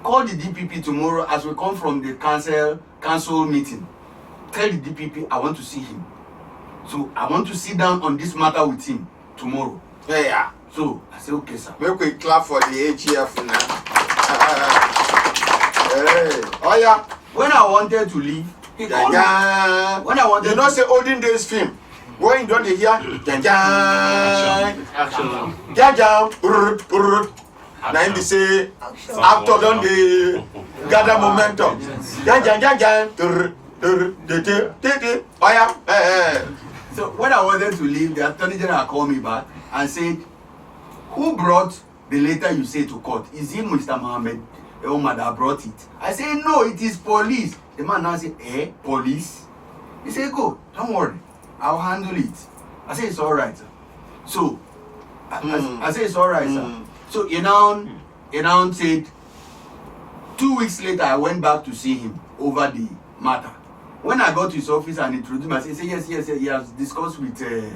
Call the DPP tomorrow as we come from the council meeting. Tell the DPP I want to see him. So I want to sit down on this matter with him tomorrow. Yeah. So I said, okay, sir. Make we clap for the AGF now. Hey. Oh yeah. When I wanted to leave, he called me. When I wanted you know, say olden days film. When you don't hear action. Now they say after done the gather momentum. Oh yeah. So when I wanted to leave, the Attorney General called me back and said, who brought the letter you say to court? Is it Mr. Mohammed Omar that brought it? I said, no, it is police. The man now said, police? He said, go, don't worry, I'll handle it. I said, it's all right, sir. So, I said, it's all right, sir. So he now said, 2 weeks later, I went back to see him over the matter. When I got to his office and introduced myself, he said, yes, he has discussed with the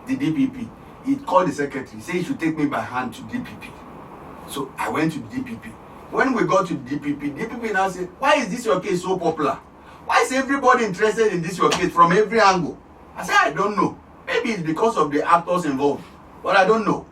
DPP. He called the secretary, said he should take me by hand to DPP. So I went to DPP. When we got to DPP now said, why is this your case so popular? Why is everybody interested in this your case from every angle? I said, I don't know. Maybe it's because of the actors involved, but I don't know.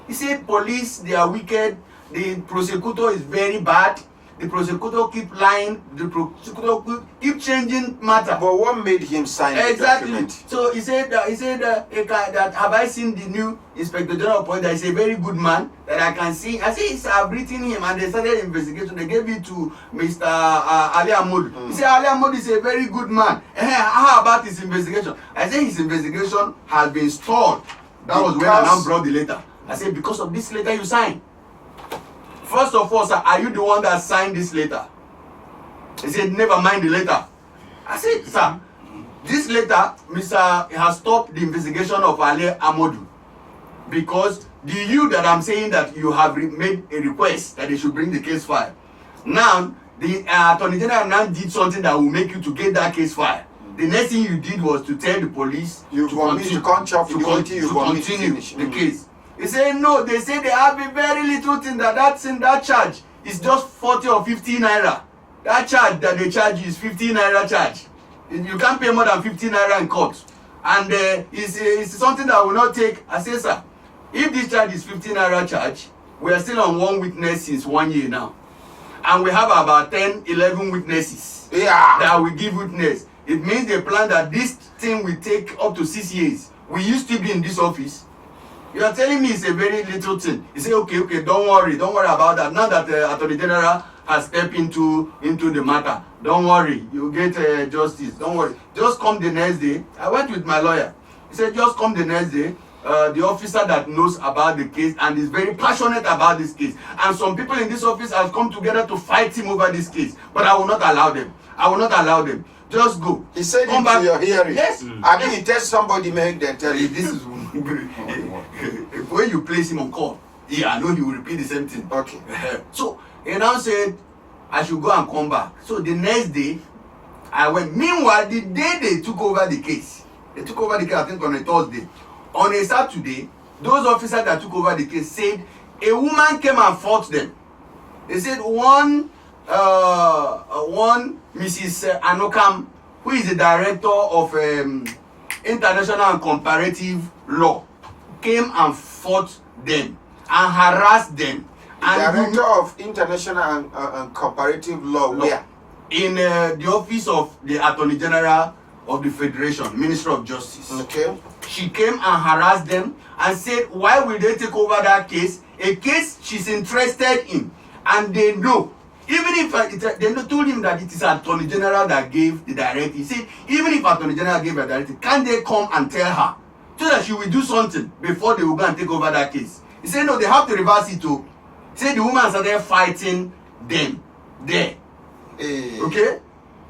He said, police, they are wicked. The prosecutor is very bad. The prosecutor keep lying. The prosecutor keep changing matter. But what made him sign the document? So he said that have I seen the new Inspector General of Police that is a very good man that I can see. I said, I've written him and they started investigation. They gave it to Mr. Ali Ahmad. He said, Ali Ahmad is a very good man. How about his investigation? I said, his investigation has been stalled. That was when I now brought the letter. I said, because of this letter you signed. First of all, sir, are you the one that signed this letter? He said, never mind the letter. I said, sir, this letter, has stopped the investigation of Ali Amodu. Because you that I'm saying that you have made a request that they should bring the case file. Now, the Attorney General now did something that will make you to get that case file. The next thing you did was to tell the police to continue the case. He said, no, they say they have a very little thing that charge is just 40 or 50 naira. That charge that they charge you is 50 naira charge. You can't pay more than 50 naira in court. And it's something that will not take. I say, sir, If this charge is 15 naira charge, we are still on one witness since 1 year now. And we have about 10, 11 witnesses that we give witness. It means they plan that this thing will take up to 6 years. We used to be in this office. You are telling me it's a very little thing. You say, okay, don't worry about that. Now that the Attorney General has stepped into the matter, don't worry, you get justice. Don't worry. Just come the next day. I went with my lawyer. He said, just come the next day. The officer that knows about the case and is very passionate about this case. And some people in this office have come together to fight him over this case. But I will not allow them. I will not allow them. Just go. He said it to your hearing. Yes. I mean, he tells somebody, make them tell you. This is when you place him on call. Yeah, I know he will repeat the same thing. Okay. So he now said I should go and come back. So the next day I went. Meanwhile, the day they took over the case, I think on a Thursday. On a Saturday, those officers that took over the case said a woman came and fought them. They said one Mrs. Anokam, who is the director of international and comparative law, came and fought them and harassed them. And Director of international and comparative law, where? In the office of the Attorney General of the Federation, Minister of Justice. Okay. She came and harassed them and said, why will they take over that case? A case she's interested in. And they know. Even if they told him that it is Attorney General that gave the directive. He said, even if Attorney General gave a directive, can they come and tell her so that she will do something before they will go and take over that case? He said, no, they have to reverse it too. He said the woman started fighting them there. Okay?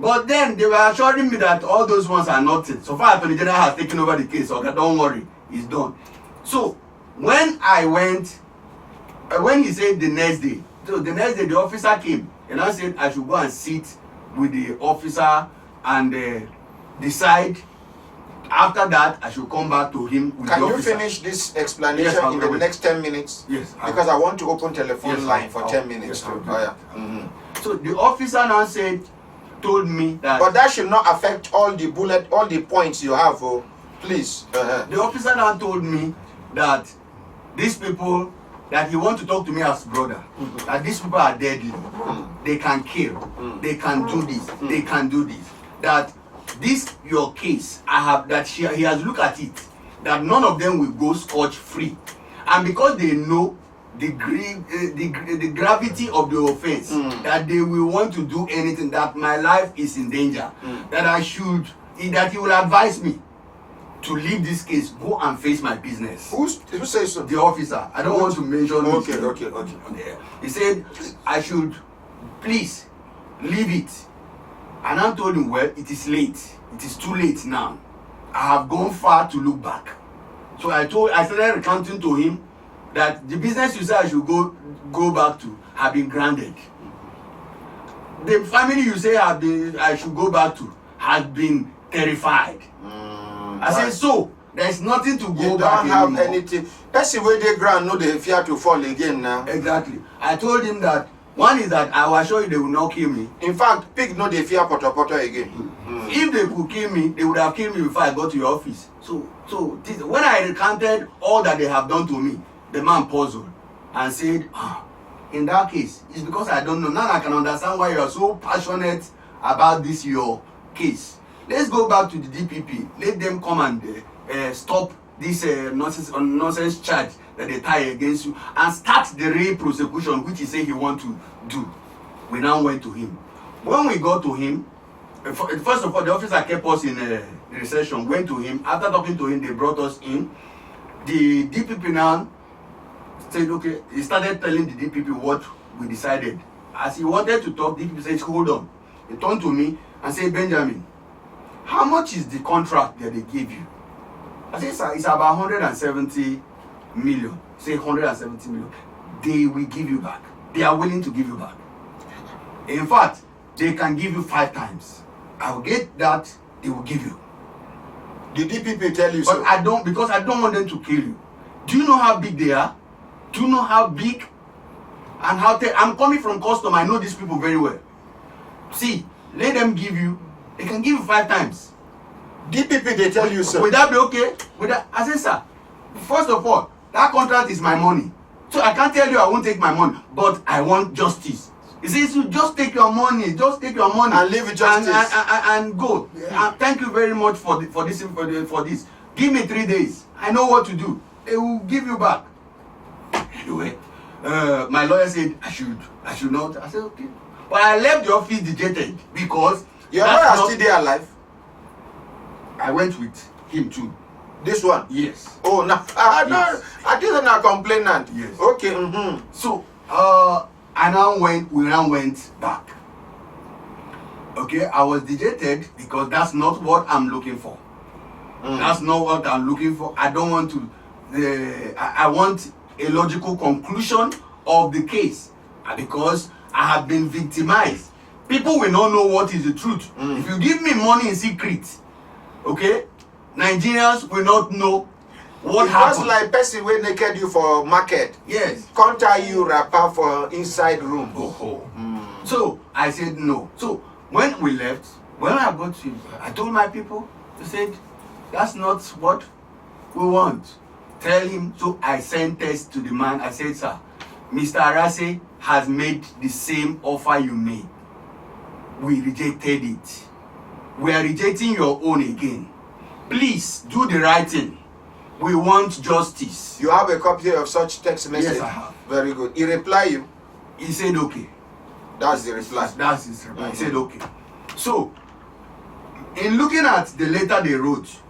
But then they were assuring me that all those ones are nothing. So far, Attorney General has taken over the case. Okay, don't worry, it's done. So when I went, when he said the next day, so the next day the officer came and I said I should go and sit with the officer and decide. After that, I should come back to him with Can the you officer. finish this explanation Yes, in the next 10 minutes? Yes. Because I want to open telephone Yes, line for I'll- 10 minutes. yes, I'll do Oh, yeah. that. Mhm. So the officer now told me that. But that should not affect all the points you have. Oh, please. The officer now told me that these people, that he want to talk to me as brother, that these people are deadly. They can kill. They can do this. They can do this. That this your case, he has looked at it, that none of them will go scotch free, and because they know the gravity of the offense, that they will want to do anything, that my life is in danger, that he will advise me to leave this case, go and face my business. Who says so? The officer. I don't want to mention his Okay, name. okay. He said I should please leave it. And I told him, well, it is late. It is too late now. I have gone far to look back. So I started recounting to him that the business you said I should go back to have been granted. The family you say I should go back to has been terrified. I said, so there's nothing to go You back don't have anymore. anything. Person where they ground no they fear to fall again now. Exactly. I told him that one is that I will assure you they will not kill me. In fact, pig no they fear poto again. If they could kill me, they would have killed me before I got to your office. So when I recounted all that they have done to me, the man puzzled and said, in that case, it's because I don't know. Now I can understand why you are so passionate about this your case. Let's go back to the DPP. Let them come and stop this nonsense charge that they tie against you and start the real prosecution, which he said he want to do. We now went to him. When we got to him, first of all, the officer kept us in a recession, went to him. After talking to him, they brought us in. The DPP now said, okay, he started telling the DPP what we decided. As he wanted to talk, DPP said, hold on. He turned to me and said, Benjamin, how much is the contract that they gave you? I said, sir, it's about 170 million. Say 170 million. They will give you back. They are willing to give you back. In fact, they can give you 5 times. I will get that, they will give you. The DPP tell you But so? I don't, because I don't want them to kill you. Do you know how big they are? Do you know how big? And how I'm coming from custom, I know these people very well. See, let them give you, they can give you 5 times. DPP they tell you so? Would that be okay? I said, sir, first of all, that contract is my money. So I can't tell you I won't take my money, but I want justice. He says, you just take your money, and leave with justice and go. Thank you very much for this. Give me 3 days. I know what to do. They will give you back. Anyway, my lawyer said I should not. I said okay, but I left the office dejected because your lawyer still there alive. I went with him too. This one? Yes. Oh, no. Yes. I didn't a complainant. Yes. Okay. Mm-hmm. So, we now went back. Okay, I was dejected because that's not what I'm looking for. That's not what I'm looking for. I don't want to. I want a logical conclusion of the case because I have been victimized. People will not know what is the truth. If you give me money in secret, okay, Nigerians will not know what happened. Just like person wey naked you for market. Yes. Contact you rapper for inside room. So I said no. So when we left, when I got to, I told my people, they said, that's not what we want. Tell him. So I sent text to the man. I said, sir, Mr. Arase has made the same offer you made. We rejected it. We are rejecting your own again. Please do the right thing. We want justice. You have a copy of such text message? Yes, I have. Very good. He reply you? He said okay. That's the reply. That's his reply. He said okay. So, in looking at the letter they wrote,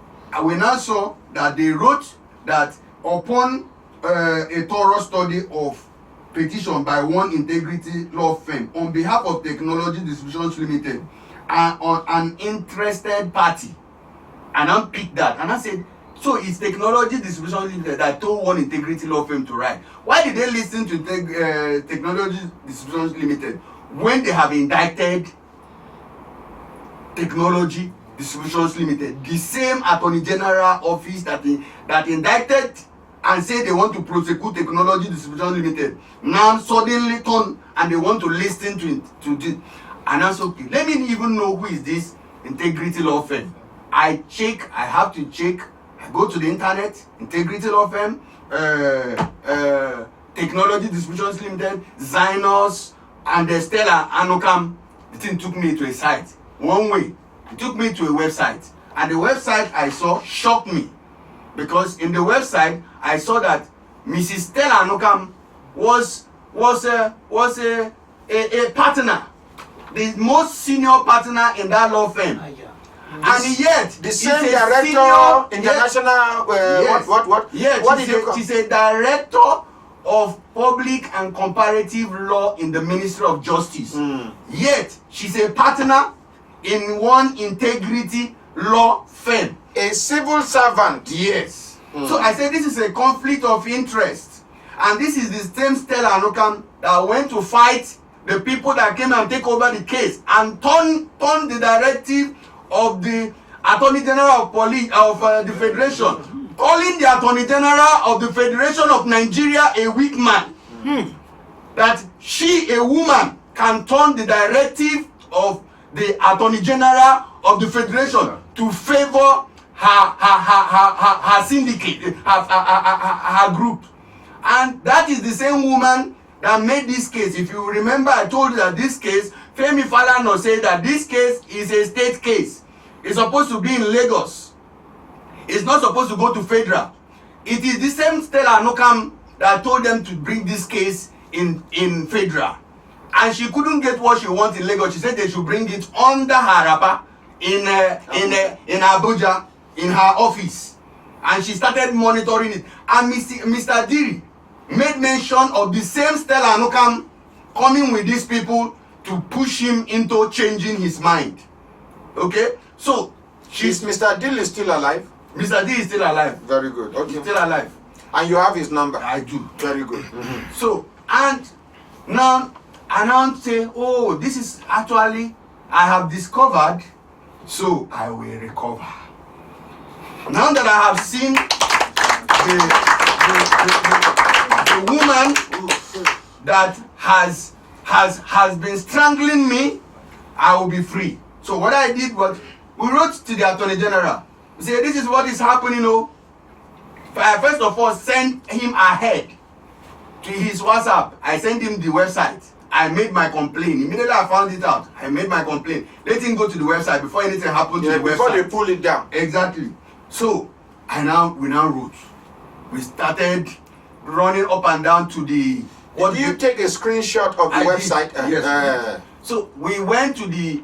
we now saw that they wrote that upon a thorough study of petition by one integrity law firm on behalf of Technology Distributions Limited and on an interested party, and I picked that and I said, so it's Technology Distributions Limited that told one integrity law firm to write. Why did they listen to Technology Distributions Limited when they have indicted Technology Distributions Limited, the same Attorney General office that indicted and said they want to prosecute Technology Distributions Limited, now suddenly turn and they want to listen to it. And I said, okay, let me even know who is this integrity law firm. I have to check. I go to the internet, integrity law firm, Technology Distributions Limited, Zynos, and Stella Anokam. The thing took me to a site. One way. It took me to a website. And the website I saw shocked me. Because in the website, I saw that Mrs. Stella Anokam was a partner. The most senior partner in that law firm. And yet, the same director, international, yes. What? Yes, What did you call? She's a director of public and comparative law in the Ministry of Justice. Yet, she's a partner in one integrity law firm. A civil servant. Yes. So I said this is a conflict of interest. And this is the same Stella Anokam that went to fight the people that came and take over the case and turn the directive of the Attorney General of Police of the Federation, calling the Attorney General of the Federation of Nigeria a weak man. That she, a woman, can turn the directive of the Attorney General of the Federation to favor her syndicate, her group. And that is the same woman that made this case. If you remember, I told you that this case, Femi Falana said that this case is a state case. It's supposed to be in Lagos. It's not supposed to go to federal. It is the same Stella Anokam that told them to bring this case in federal. And she couldn't get what she wants in Lagos. She said they should bring it under her wrapper in Abuja, in her office. And she started monitoring it. And Mr. Diri made mention of the same Stella Anokam coming with these people to push him into changing his mind. Okay? So, Is Mr. Dill still alive? Mr. D is still alive. Very good. Okay. He's still alive. And you have his number? I do. Very good. So, and now, I now say, oh, this is actually, I have discovered, so I will recover. Now that I have seen the woman that has been strangling me, I will be free. So what I did was, we wrote to the Attorney General. We said, this is what is happening, oh. I first of all sent him ahead to his WhatsApp. I sent him the website. I made my complaint. Immediately I found it out. I made my complaint. Let him go to the website before anything happened to the before website. they pull it down. Exactly. So we now wrote. We started running up and down to the. Did you take a screenshot of the website? Yes. So we went to the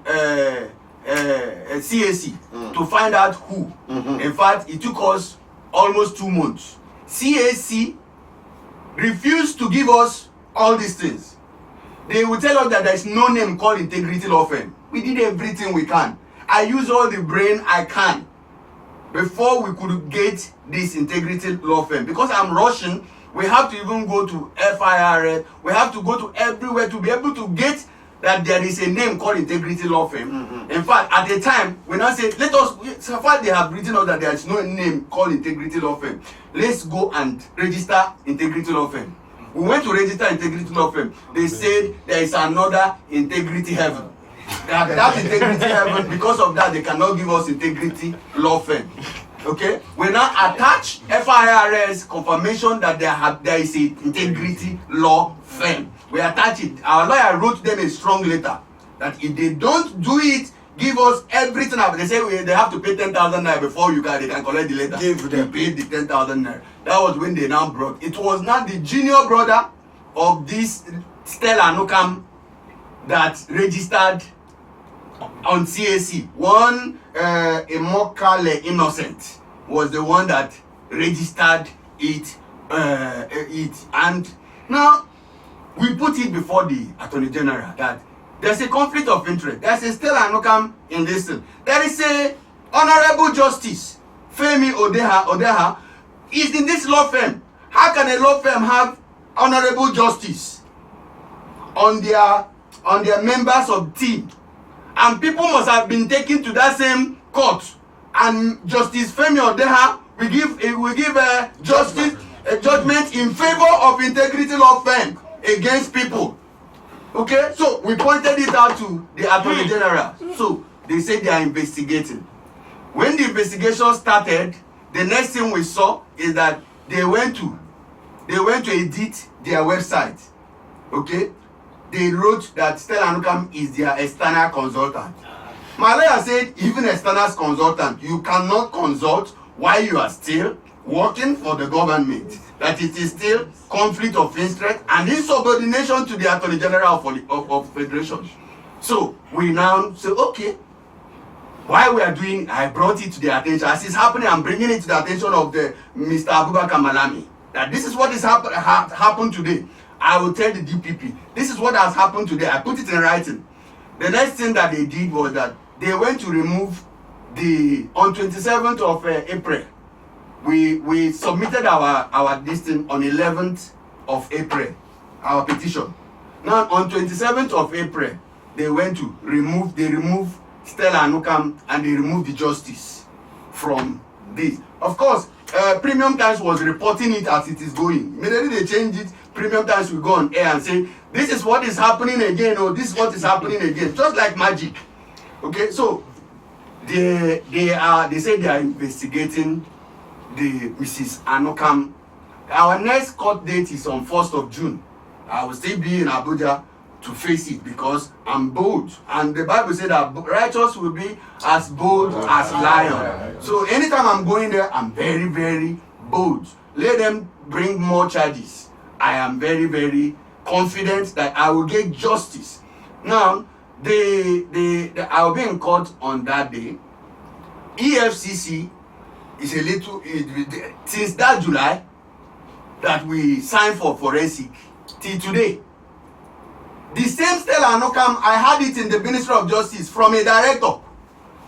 CAC to find out who. In fact, it took us almost 2 months. CAC refused to give us all these things. They will tell us that there is no name called Integrity Law Firm. We did everything we can. I used all the brain I can before we could get this Integrity Law Firm. Because I'm Russian, we have to even go to FIRS. We have to go to everywhere to be able to get that there is a name called Integrity Law Firm. In fact, at the time, we now say, let us, so far they have written out that there is no name called Integrity Law Firm. Let's go and register Integrity Law Firm. We went to register Integrity Law Firm. They said there is another Integrity Heaven. That Integrity Heaven, because of that, they cannot give us Integrity Law Firm. Okay? We now attach FIRS confirmation that there is an Integrity Law Firm. We attach it. Our lawyer wrote them a strong letter that if they don't do it, give us everything. They say they have to pay 10,000 naira before they can collect the letter. Give them. They paid the 10,000 naira. That was when they now brought. It was not the junior brother of this Stella Nukam that registered on CAC. One Imokale Innocent was the one that registered it. And now we put it before the Attorney General that there's a conflict of interest. There's a Stella Nukam in this thing. There is a Honorable Justice Femi Odeha is in this law firm. How can a law firm have Honorable Justice on their members of team? And people must have been taken to that same court. And Justice Femi Odeha will give a judgment in favor of Integrity Law Firm against people. Okay, so we pointed it out to the Attorney General. So they said they are investigating. When the investigation started, the next thing we saw is that they went to edit their website. Okay, they wrote that Stella Nukam is their external consultant. My lawyer said, even external consultant, you cannot consult while you are still working for the government. That it is still conflict of interest and insubordination to the Attorney General of Federation. So we now say, okay, while we are doing, I brought it to the attention. As it's happening, I'm bringing it to the attention of the Mr. Abubakar Malami. That this is what is happened today. I will tell the DPP, this is what has happened today. I put it in writing. The next thing that they did was that they went to remove on 27th of April. We submitted our listing on 11th of April, our petition. Now on 27th of April, they went to remove Stella Nukam and they removed the justice from this. Of course, Premium Times was reporting it as it is going. Immediately they changed it. Premium Times will go on air and say, this is what is happening again, or this is what is happening again. Just like magic. Okay, so they say they are investigating the Mrs. Anokam. Our next court date is on 1st of June. I will still be in Abuja to face it because I'm bold. And the Bible said that righteous will be as bold as lion. So anytime I'm going there, I'm very, very bold. Let them bring more charges. I am very, very confident that I will get justice. Now, I will be in court on that day. EFCC is a little, since that July that we signed for forensic till today. The same Stella Nukam, I had it in the Ministry of Justice from a director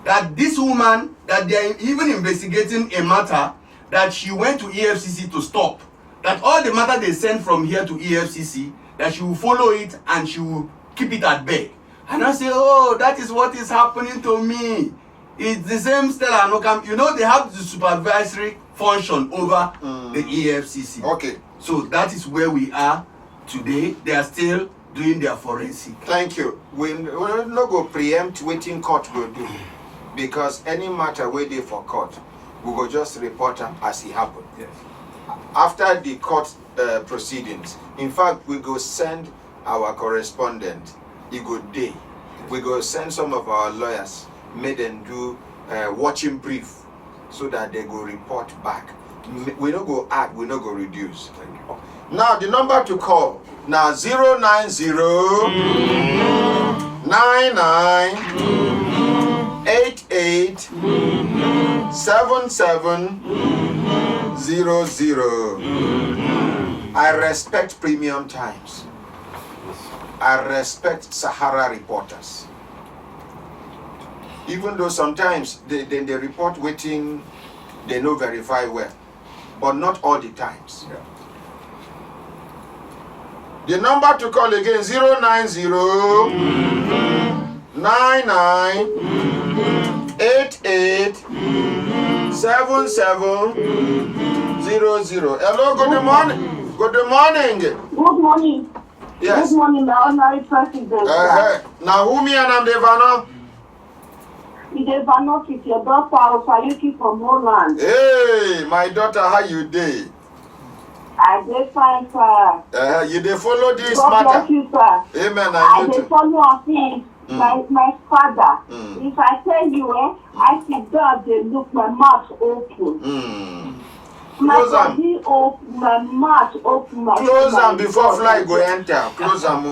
that this woman, that they are even investigating a matter that she went to EFCC to stop. That all the matter they send from here to EFCC, that she will follow it and she will keep it at bay. And I say, oh, that is what is happening to me. It's the same Stella Nukam. You know, they have the supervisory function over the EFCC. Okay. So that is where we are today. They are still doing their forensic. Thank you. We will not go preempt waiting court will do. Because any matter waiting for court, we will just report them as it happened. Yes. after the court proceedings. In fact, we go send our correspondent, he go day. We go send some of our lawyers, make them do watching brief so that they go report back. We don't go add, we don't go reduce. Now the number to call now 090 99 88 7700. I respect premium times. I respect Sahara reporters. Even though sometimes they report waiting, they know verify well, but not all the times. Yeah. The number to call again 090 99 88 7700. Hello, good morning. Good morning. Good morning. Yes. Good morning, the honorary president. Now, who me and I'm Devano? Idevano with your daughter, Osayuki from Holland. Hey, my daughter, how you day? I dey fine, sir. You dey follow this God matter? bless you, sir. Amen. I dey follow am since my father. If I tell you, I sit down, dey look, my mouth open. My Close am. body open, my mouth open. Close am before fly go enter. Close am.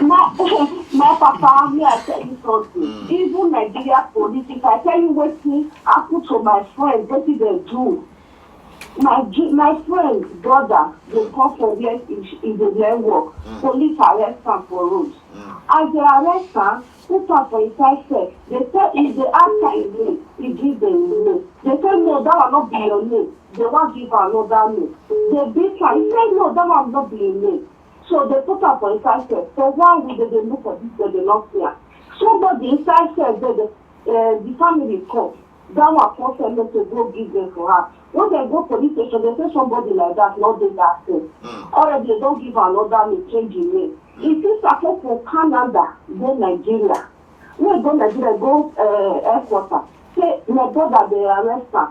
My papa, me I tell you something. Even Nigeria police, if I tell you wetin happen to my friend, wetin they do. My friend, brother, they come from where in the their work. Police arrest am for road. As they arrest am, put am for inside cell. They say if they ask her his name, he give them his name. They say no, that will not be your name. They want give her another name. They beat her. He say no, that will not be your name. So they put her for inside cell. For 1 week, they look for this, they not see her. Somebody inside cell, the family come. That one force them to go give them for her. When they go police station, they say somebody like that, not do that thing. Already they don't give another name, change the name. If you support from Canada, go Nigeria. When go Nigeria, go headquarters. Say, my brother, they arrest her.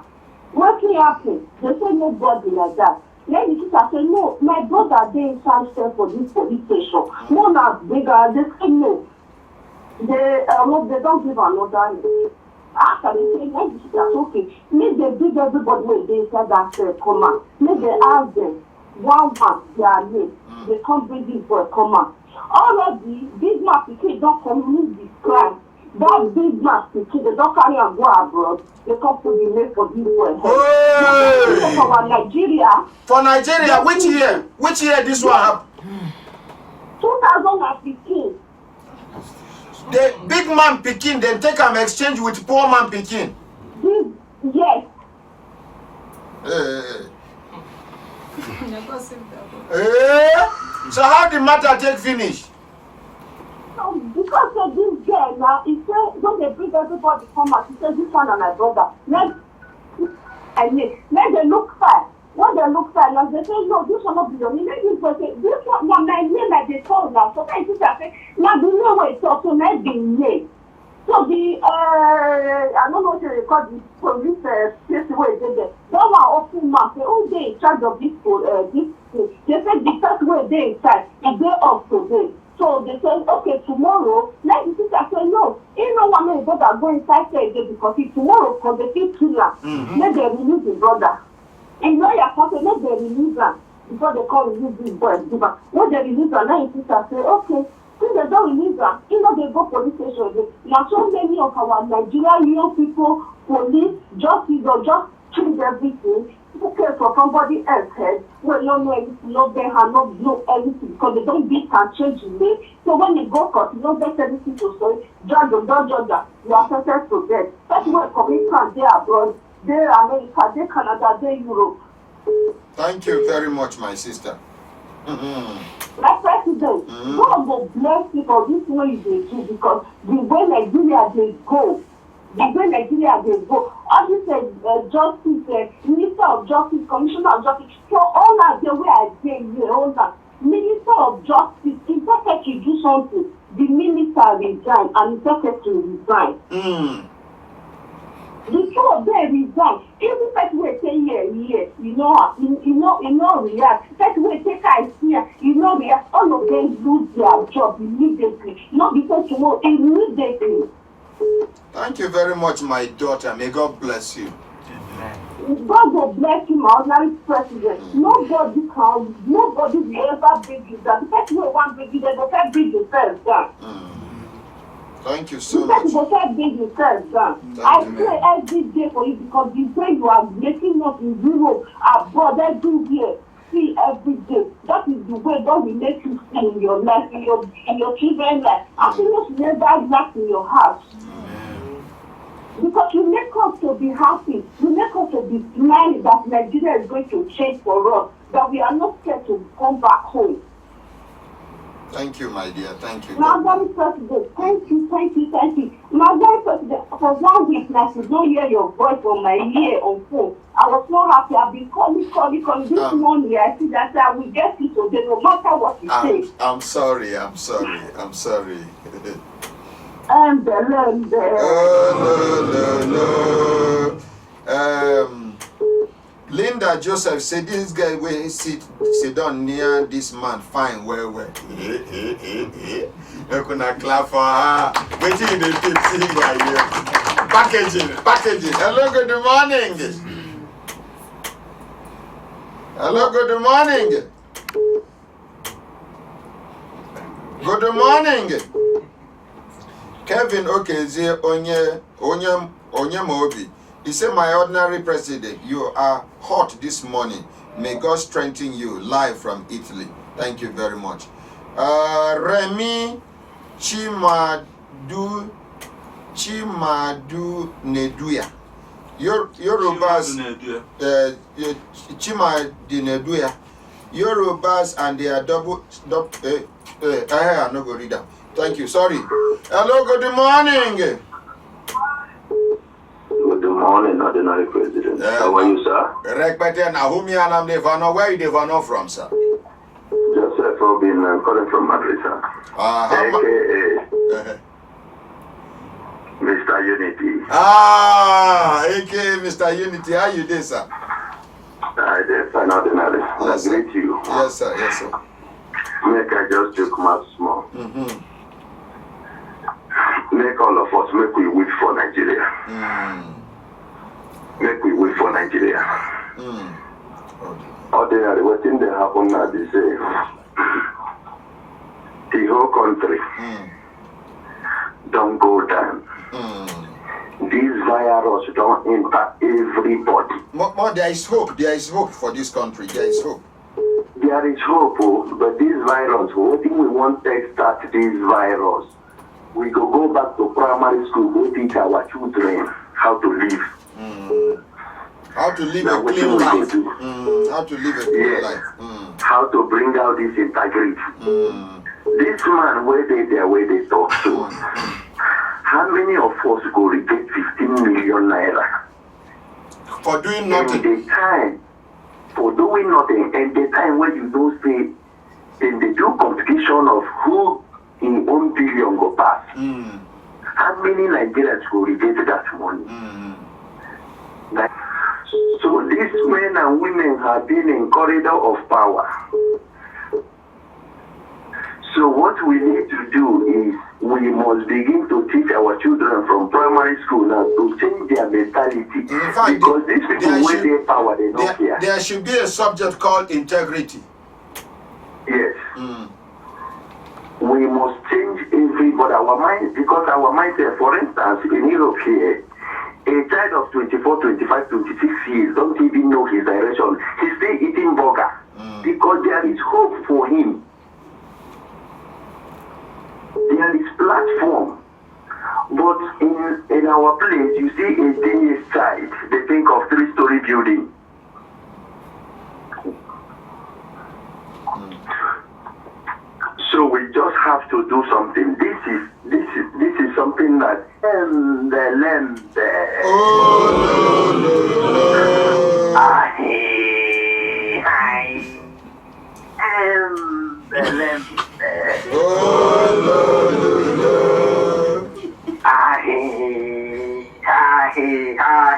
What will happen? They say nobody like that. Then the sister say, no, my brother, they inside cell for this police station. One as bigger, they say no. They don't give another name. After they say, let the sister okay, make they bring everybody where they inside that come out. Make they ask them, one their name. They come bring this boy come out. Already, big man pikin don't commit this crime. That big man pikin, they don't carry and go abroad. They come to the name for this boy. Hey! For Nigeria. For Nigeria, which year? Which year this one happened? 2015. The big man Pekin, then take an exchange with poor man Pekin. Yes. So how the matter take finish? So because of this girl now, he said when they bring everybody come out, he said this one and my brother. Let they look fine. When they look fine, and they say no, this one not be your name. Let me say this one now my name like they told now. So I just say now the name way so let the name. So the I don't know what they call the police place where they there. That one open mouth say oh they in charge of this this thing. They said the first way they inside is they off today. So they say okay tomorrow let the sister say no. He no one know brother go inside there again because if tomorrow because they feel too long. Let them release the brother. And lawyer say let them release am before they call release this boy give am. When they release am now the sister say okay. Since they don't release them, they go police station. There are so many of our Nigerian young people, police, justice, or just choose everything. People care for somebody else's head. Well, no know anything, no bear hand, no know anything because they don't beat and change the name. So when they go court, you don't get anything to say. Judge them, don't judge them. You are sentenced to death. That's why commitment they abroad, they America, they Canada, they Europe. Thank you very much, my sister. My president, God will bless you for this way they do because the way Nigeria they go, all this justice, Minister of Justice, Commissioner of Justice, so all that the way I say here, all that Minister of Justice, if secretary do something, the minister resign and the secretary resign. The two of them resign. Even first way say yeah, you know react. First way take I here, you know react. All of them lose their job immediately. Not because tomorrow, immediately. Thank you very much, my daughter. May God bless you. God will bless you, my ordinary president. Nobody will ever bring you down. The first way one bring you, they will first bring yourself down. Thank you so Because much. you can't bring yourself down. I pray every day for you because the way you are making us in Europe, abroad, everywhere, see every day. That is the way God will make you feel in your life, in your children's life. Happiness never lack in your house. Because you make us to be happy, you make us to be smiling that Nigeria is going to change for us, that we are not scared to come back home. Thank you, my dear. Thank you. Madam President, thank you. Madam President, for 1 week now, I don't hear your voice from my ear on phone. I was so happy. I've been calling. This morning, I see that I will get it today, no matter what you say. I'm sorry. Linda Joseph said this guy will sit down near this man fine well. You gonna clap for her. Waiting in the pit right here. Packaging. Hello, good morning. Good morning. Kevin Okeze Onye Mobi. He said, my ordinary president, you are hot this morning. May God strengthen you. Live from Italy. Thank you very much. Remy Chimadu Neduya. Yorubas Chimadu Neduya. Yorubas and they are double I'm not going to read that. Thank you. Sorry. Hello, good morning. Good morning, ordinary president. How are you, sir? Rekpete Nahumi Anam Devano. Where are you Devano from, sir? Joseph Robin, I'm calling from Madrid, sir. AKA Mr. Unity. AKA Mr. Unity. How you doing, sir? I did fine, ordinary. Yes, I greet you. Yes, sir. Make I just joke much small. Make all of us, make we wait for Nigeria. Make we wait for Nigeria. Ordinary, what thing they happen now, they say, the whole country don't go down. This virus don't impact everybody. More, there is hope. There is hope for this country. There is hope. There is hope, but this virus, what do we want to start this virus? We go back to primary school, go teach our children how to live. How to live a clean life. How to live a clean life. How to bring out this integrity. This man, where they talk to, how many of us go get 15 million naira? For doing nothing. For doing nothing, and the time when you don't say, then they do competition of who in 1 billion go pass. How many Nigerians go get that money? So these men and women have been in corridor of power. So what we need to do is we must begin to teach our children from primary school now to change their mentality. In fact, because these people with their power, they don't care. There should be a subject called integrity. Yes. We must change everybody, our mind, because our mindset, for instance, in Europe here, a child of 24, 25, 26 years don't even know his direction. He's still eating burger because there is hope for him. There is platform. But in our place, you see a 10-year child, they think of 3-story building. So we just have to do something. This is something that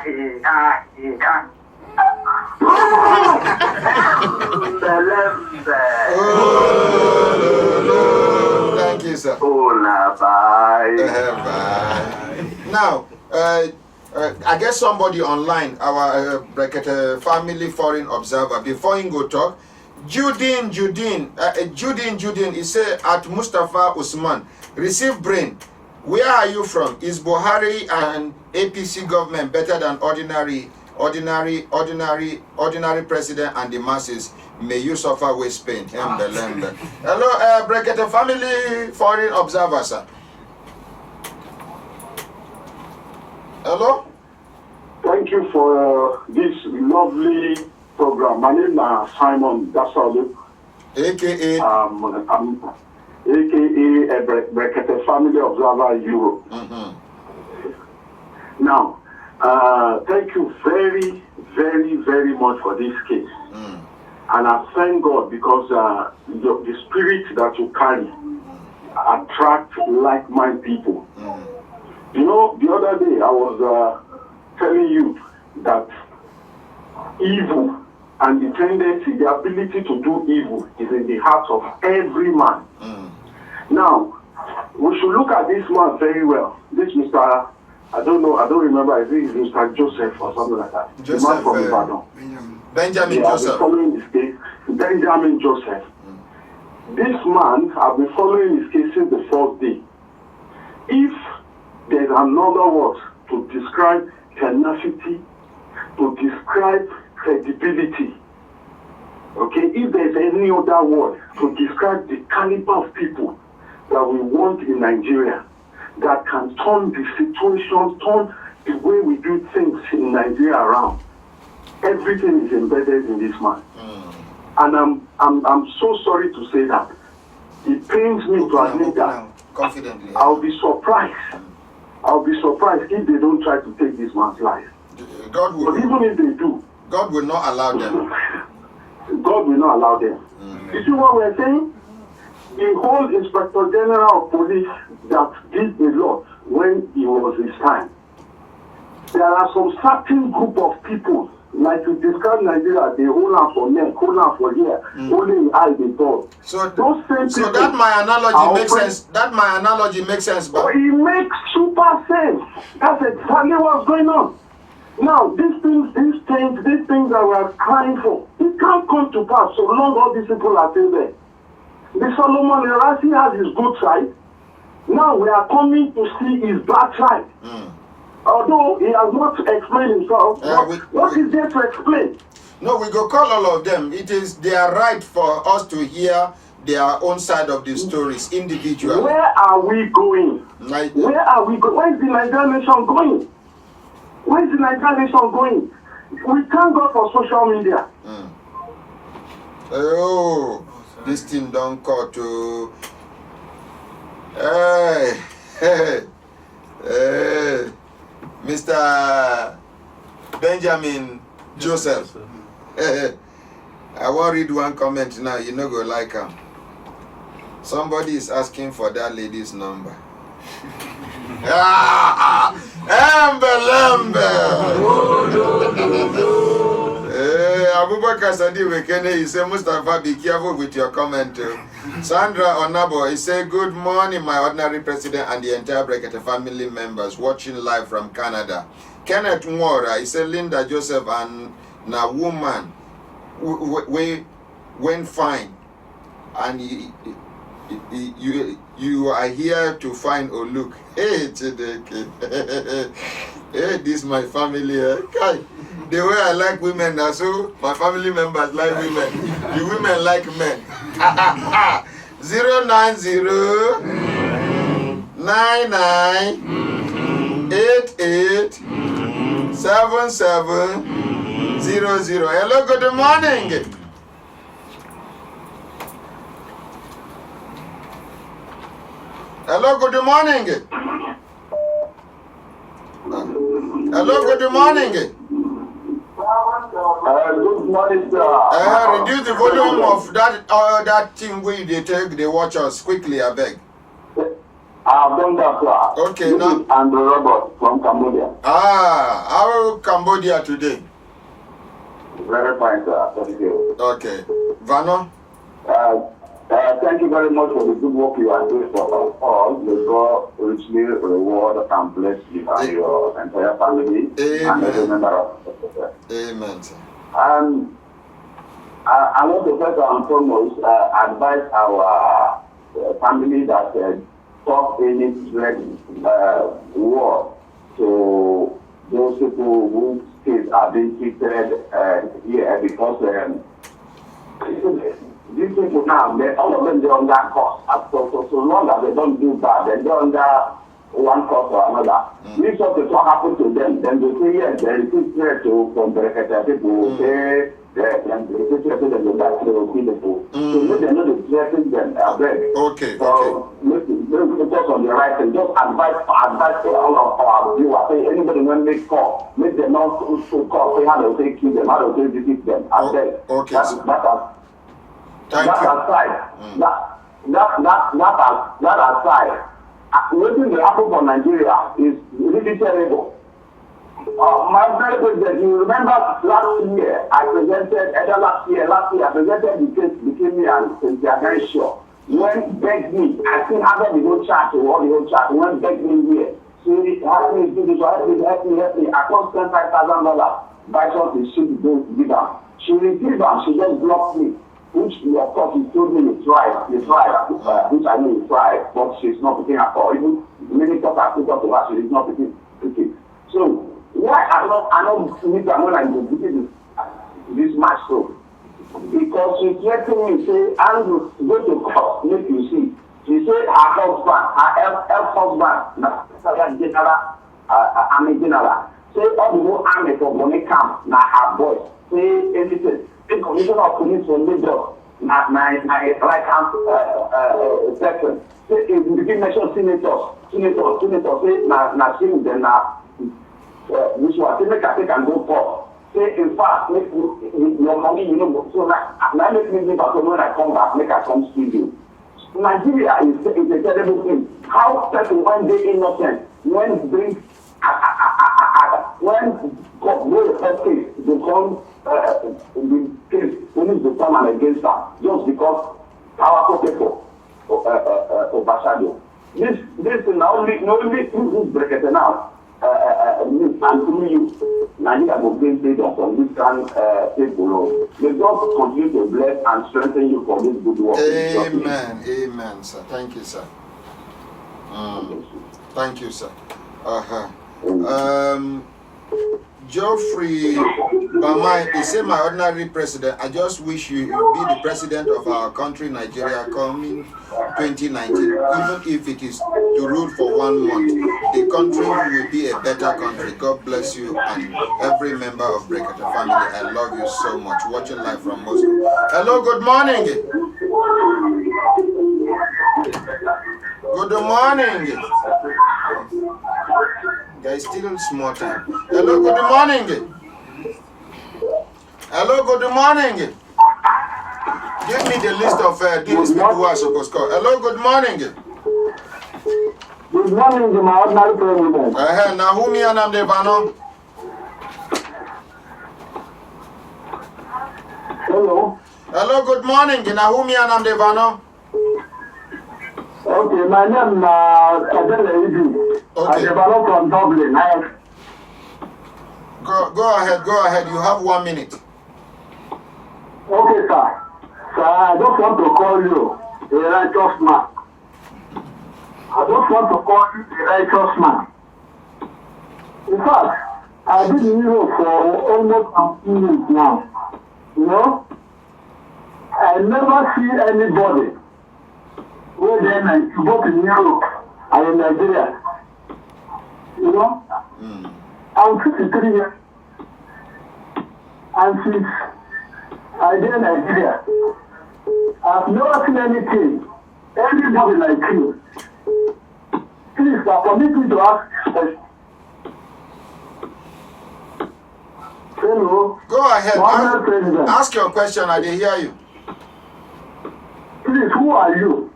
Thank you, sir. Bye. Now, I guess somebody online, our Brekete Family foreign observer, before he go talk, Judin, he say at Mustafa Usman, receive brain. Where are you from? Is Buhari and APC government better than ordinary president and the masses? May you suffer waste pain. Hello, Brekete Family foreign observer, sir. Hello? Thank you for this lovely program. My name is Simon Dassalu. AKA? I'm AKA Brekete Family Observer Europe. Now, thank you very, very, very much for this case. And I thank God because the spirit that you carry attracts like-minded people. You know, the other day I was telling you that evil and the tendency, the ability to do evil is in the heart of every man. Now, we should look at this man very well. This Mr. I don't remember, I think it's Mr. Joseph or something like that. Joseph, the man from Ibadan. Benjamin Joseph. I've been following this case. Benjamin Joseph. This man, I've been following his case since the first day. If there's another word to describe tenacity, to describe credibility, okay, if there's any other word to describe the caliber of people that we want in Nigeria, that can turn the situation, turn the way we do things in Nigeria around, everything is embedded in this man. And I'm so sorry to say that. It pains me to admit that. Confidently. I'll be surprised if they don't try to take this man's life. God will, but even if they do, God will not allow them. God will not allow them. You see what we're saying? The whole Inspector General of Police that did a lot when it was his time. There are some certain group of people, like you describe Nigeria, they hold on for neck, hold on for here, only in eye they talk. So that my analogy makes sense. That my analogy makes sense, but it makes super sense. That's exactly what's going on. Now, these things that we are crying for, it can't come to pass so long all these people are still there. The Solomon Erasi has his good side. Now we are coming to see his bad side. Although he has not explained himself, what is there to explain? No, we go call all of them. It is their right for us to hear their own side of the stories individually. Where are we going? Where are we going? Where is the Nigerian nation going? Where is the Nigerian nation going? We thank God for social media. Oh, this thing don't call to. Hey, Mr. Benjamin Joseph. I want to read one comment now. You know, go like him. Somebody is asking for that lady's number. Abubakar Sadi Wekene, he said, Mustafa, be careful with your comment. Sandra Onabo, he said, good morning, my ordinary president and the entire Brekete family members watching live from Canada. Kenneth Mwora, he said, Linda Joseph and na woman we went fine. And you are here to find or look. Hey, Chideke. Hey, this is my family. The way I like women, that's so my family members like women. The women like men. 090 99 88 7700. Hello, good morning. Hello, good morning. Hello, good morning. Good morning, sir. Reduce the volume of that thing where they take, they watch us quickly, I beg. I've done that, sir. Okay, this now. Is Andrew Robert from Cambodia. How Cambodia today? Very fine, sir. Thank you. Okay. Vano? Thank you very much for the good work you are doing for us all. May God richly reward and bless you and your entire family. Amen. And every member of the Amen, sir. I want to first and foremost advise our family that stop any threat war to those people whose kids are being treated here because these people now, all of them, they're under cost. So long as they don't do bad, they're under one cost or another. If something happens to them, then they say, yes, there is this threat from Brekete people. Say, then they say threat to them, they will kill people. So let them know the threaten them. Okay. So let's focus on the right thing. Just advise all of our viewers. Say anybody when they call, make them not call, say how they say kill them, how they say visit them. Okay. That aside, that aside, what will happen for Nigeria is really terrible. My fellow president, you remember last year, I presented I presented the case between me and Cynthia Henshaw. When begged me, I still have the whole chat, when begged me here. She asked me to do this, help me. I cost $10,000. By something she don't give them. She refused them, she just blocked me. Which, of course, he told me he tried, which I know he tried, but she's not picking at all. Even many talk to her, she is not picking. So, why I don't meet her when I go visit this match so? Because she threatened me, say, Andrew, go to court, make you see. She said her husband, her ex-husband, Army General, say all the whole army for Bonnie camp, now her boy, say anything. The commissioner of police for Lagos, my right hand section. Say if we begin mention senators, say na sing them na which one? Say make I take and go for. Say in fact, make your money, so now make me leave at home when I come back, make I come see you. Nigeria is a terrible thing. How person when they innocent, when bring when God will first case, they come the case police will come and against her just because powerful people overshadow. This not only Brekete now and through you, Nigeria will gain freedom from this kind people. May God continue to bless and strengthen you for this good work. Amen, sir. Thank you, sir. Thank you, sir. Geoffrey Bamai is my ordinary president. I just wish you would be the president of our country, Nigeria, coming 2019. Even if it is to rule for 1 month, the country will be a better country. God bless you and every member of Brekete Family. I love you so much. Watching live from Moscow. Hello, good morning. Good morning. There is still small time. Hello, good morning. Hello, good morning. Give me the list of these people who are supposed to call. Hello, good morning. Good morning, my ordinary president. Nahumi and Amdevano. Hello. Hello, good morning. Nahumi and Amdevano. Okay, my name is Adele Ibi. Okay. I developed from Dublin. Go ahead. You have 1 minute. Okay, sir. Sir, I just want to call you a righteous man. In fact, I've been in Europe for almost 2 years now. You know, I never see anybody who then both in Europe and in Nigeria. You know, I'm 53 years, and since I did Nigeria, I've never seen anything, anybody like you. Please, permit me to ask this question. Hello. Go ahead. President. Ask your question. I didn't hear you. Please, who are you?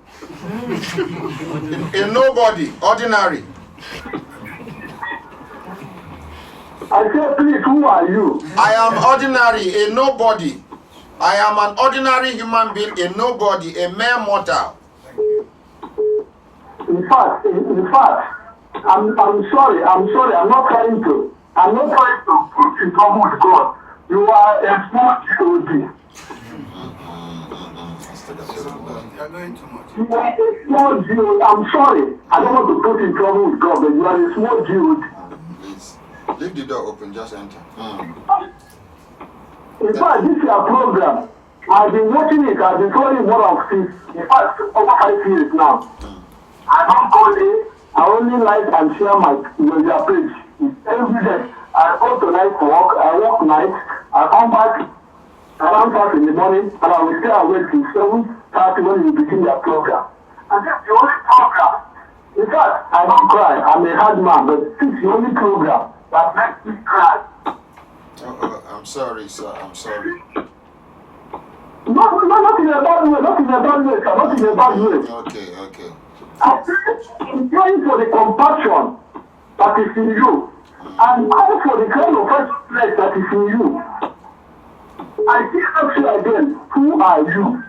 A nobody, ordinary. I said, please, who are you? I am ordinary, a nobody. I am an ordinary human being, a nobody, a mere mortal. In fact, I'm sorry, I'm not trying to put in trouble with God. You are a small GOD. You're going too much. You are a small GOD. I'm sorry, I don't want to put in trouble with God, but you are a small GOD. Please, leave the door open, just enter. In fact, this is a program. I've been watching it, I've been following more of this. In fact, over 5 years now. I don't go there. I only like and share your page. It's every day. I go to night walk. I walk night. I come back around 5 in the morning, and I will stay awake till 7:30 when you begin your program. And that's the only program. In fact, I don't cry. I'm a hard man, but this is the only program that makes me cry. I'm sorry, sir. I'm sorry. No, not in a bad way. Not in a bad way, sir. Not in a bad way. Okay. I'm praying for the compassion that is in you, and pray for the kind of flesh that is in you. I still ask you again, who are you?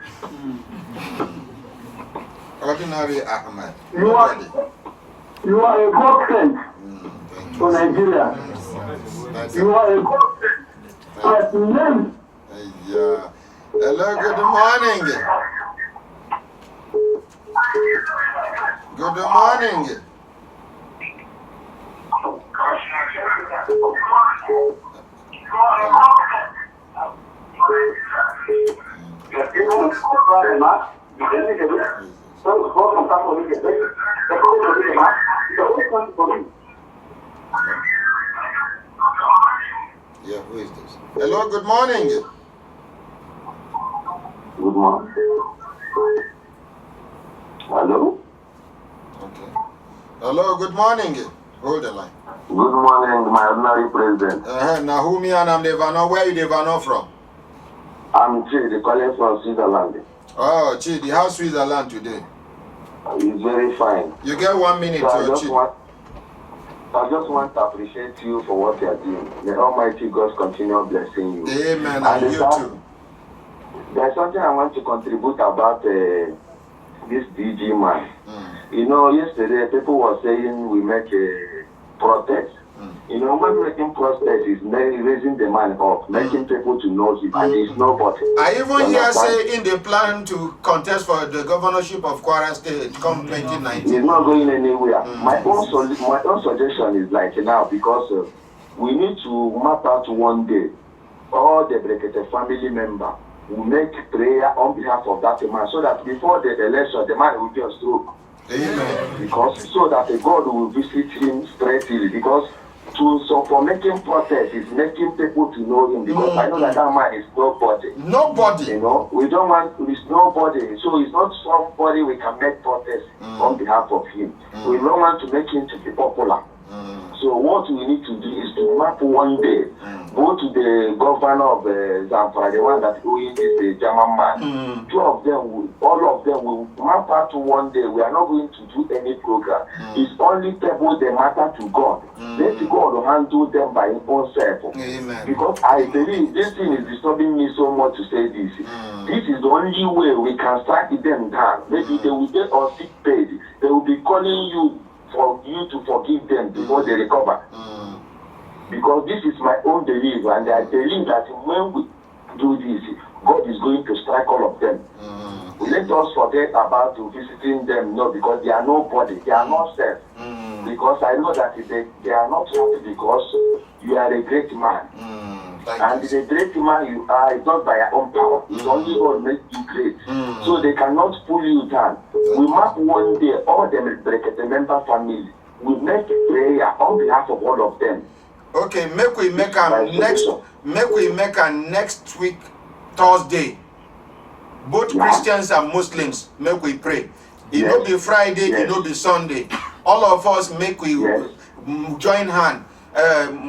Ordinary Ahmed. You are a God sent to Nigeria. You are a God sent. But men. Yeah. Hello, good morning. Good morning. Yeah, who is this? Hello, good morning. Good morning. Hello? Okay. Hello, good morning. Hold the line. Good morning, my ordinary president. Nahumi and I'm Devano. Where are you Devano from? I'm Chidi, calling from Switzerland. Oh, Chidi, how's Switzerland today? It's very fine. You get 1 minute So to Chidi. I just want to appreciate you for what you are doing. May Almighty God continue blessing you. Amen, and you too. There's something I want to contribute about this DG man. You know, yesterday people were saying we make a protest. You know, when making protest is raising the man up, making people to know him, and he's nobody. I even hear say in the plan to contest for the governorship of Kwara State come 2019. He's not going anywhere. My own suggestion is like now, because we need to map out one day all the Brekete family members will make prayer on behalf of that man, so that before the election the man will be on stroke. Amen. Because so that the God will visit him straightly. Because for making protest is making people to know him. Because I know that man is nobody. Nobody. You know, we don't want is nobody. So it's not somebody we can make protest on behalf of him. We don't want to make him to be popular. So what we need to do is to map one day, go to the governor of Zamfara, the one that owing is the German man. All of them will map out one day. We are not going to do any program. It's only table the matter to God. Let God handle them by himself. Amen. Because I believe this thing is disturbing me so much to say this. This is the only way we can strike them down. Maybe they will get on sick bed. They will be calling you for you to forgive them before they recover. Because this is my own belief, and I believe that when we do this, God is going to strike all of them. Let us forget about visiting them, no, because they are nobody, they are not safe. Because I know that they are not happy because you are a great man. And the great man you are is not by your own power. It's only God makes you great. So they cannot pull you down. We map one day all the Brekete member family. We make prayer on behalf of all of them. Okay, make we make a next week Thursday. Both Christians and Muslims make we pray. It will be Friday, it will be Sunday. All of us make we join hand.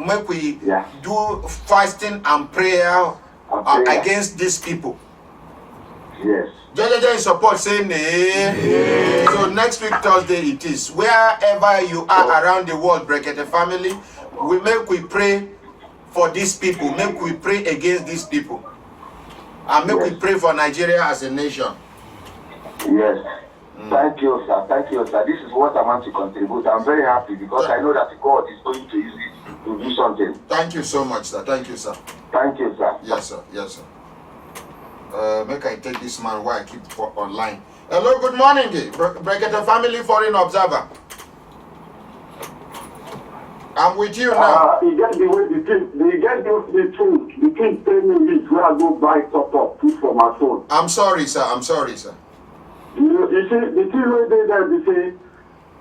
Make we do fasting and prayer against these people. Yes. Jajaja in support, say nay. So next week, Thursday, it is. Wherever you are around the world, Brekete family, we pray for these people. Make we pray against these people. And make we pray for Nigeria as a nation. Yes. Thank you, sir. Thank you, sir. This is what I want to contribute. I'm very happy because I know that God is going to use it to do something. Thank you so much, sir. Thank you, sir. Thank you, sir. Yes, sir. Yes, sir. Make I take this man while I keep online. Hello, good morning, Brekete Family Foreign Observer. I'm with you now. He gets the way the king tell me this where I go buy top up food for my phone. I'm sorry, sir. I'm sorry, sir. You see, the thing right there, they say,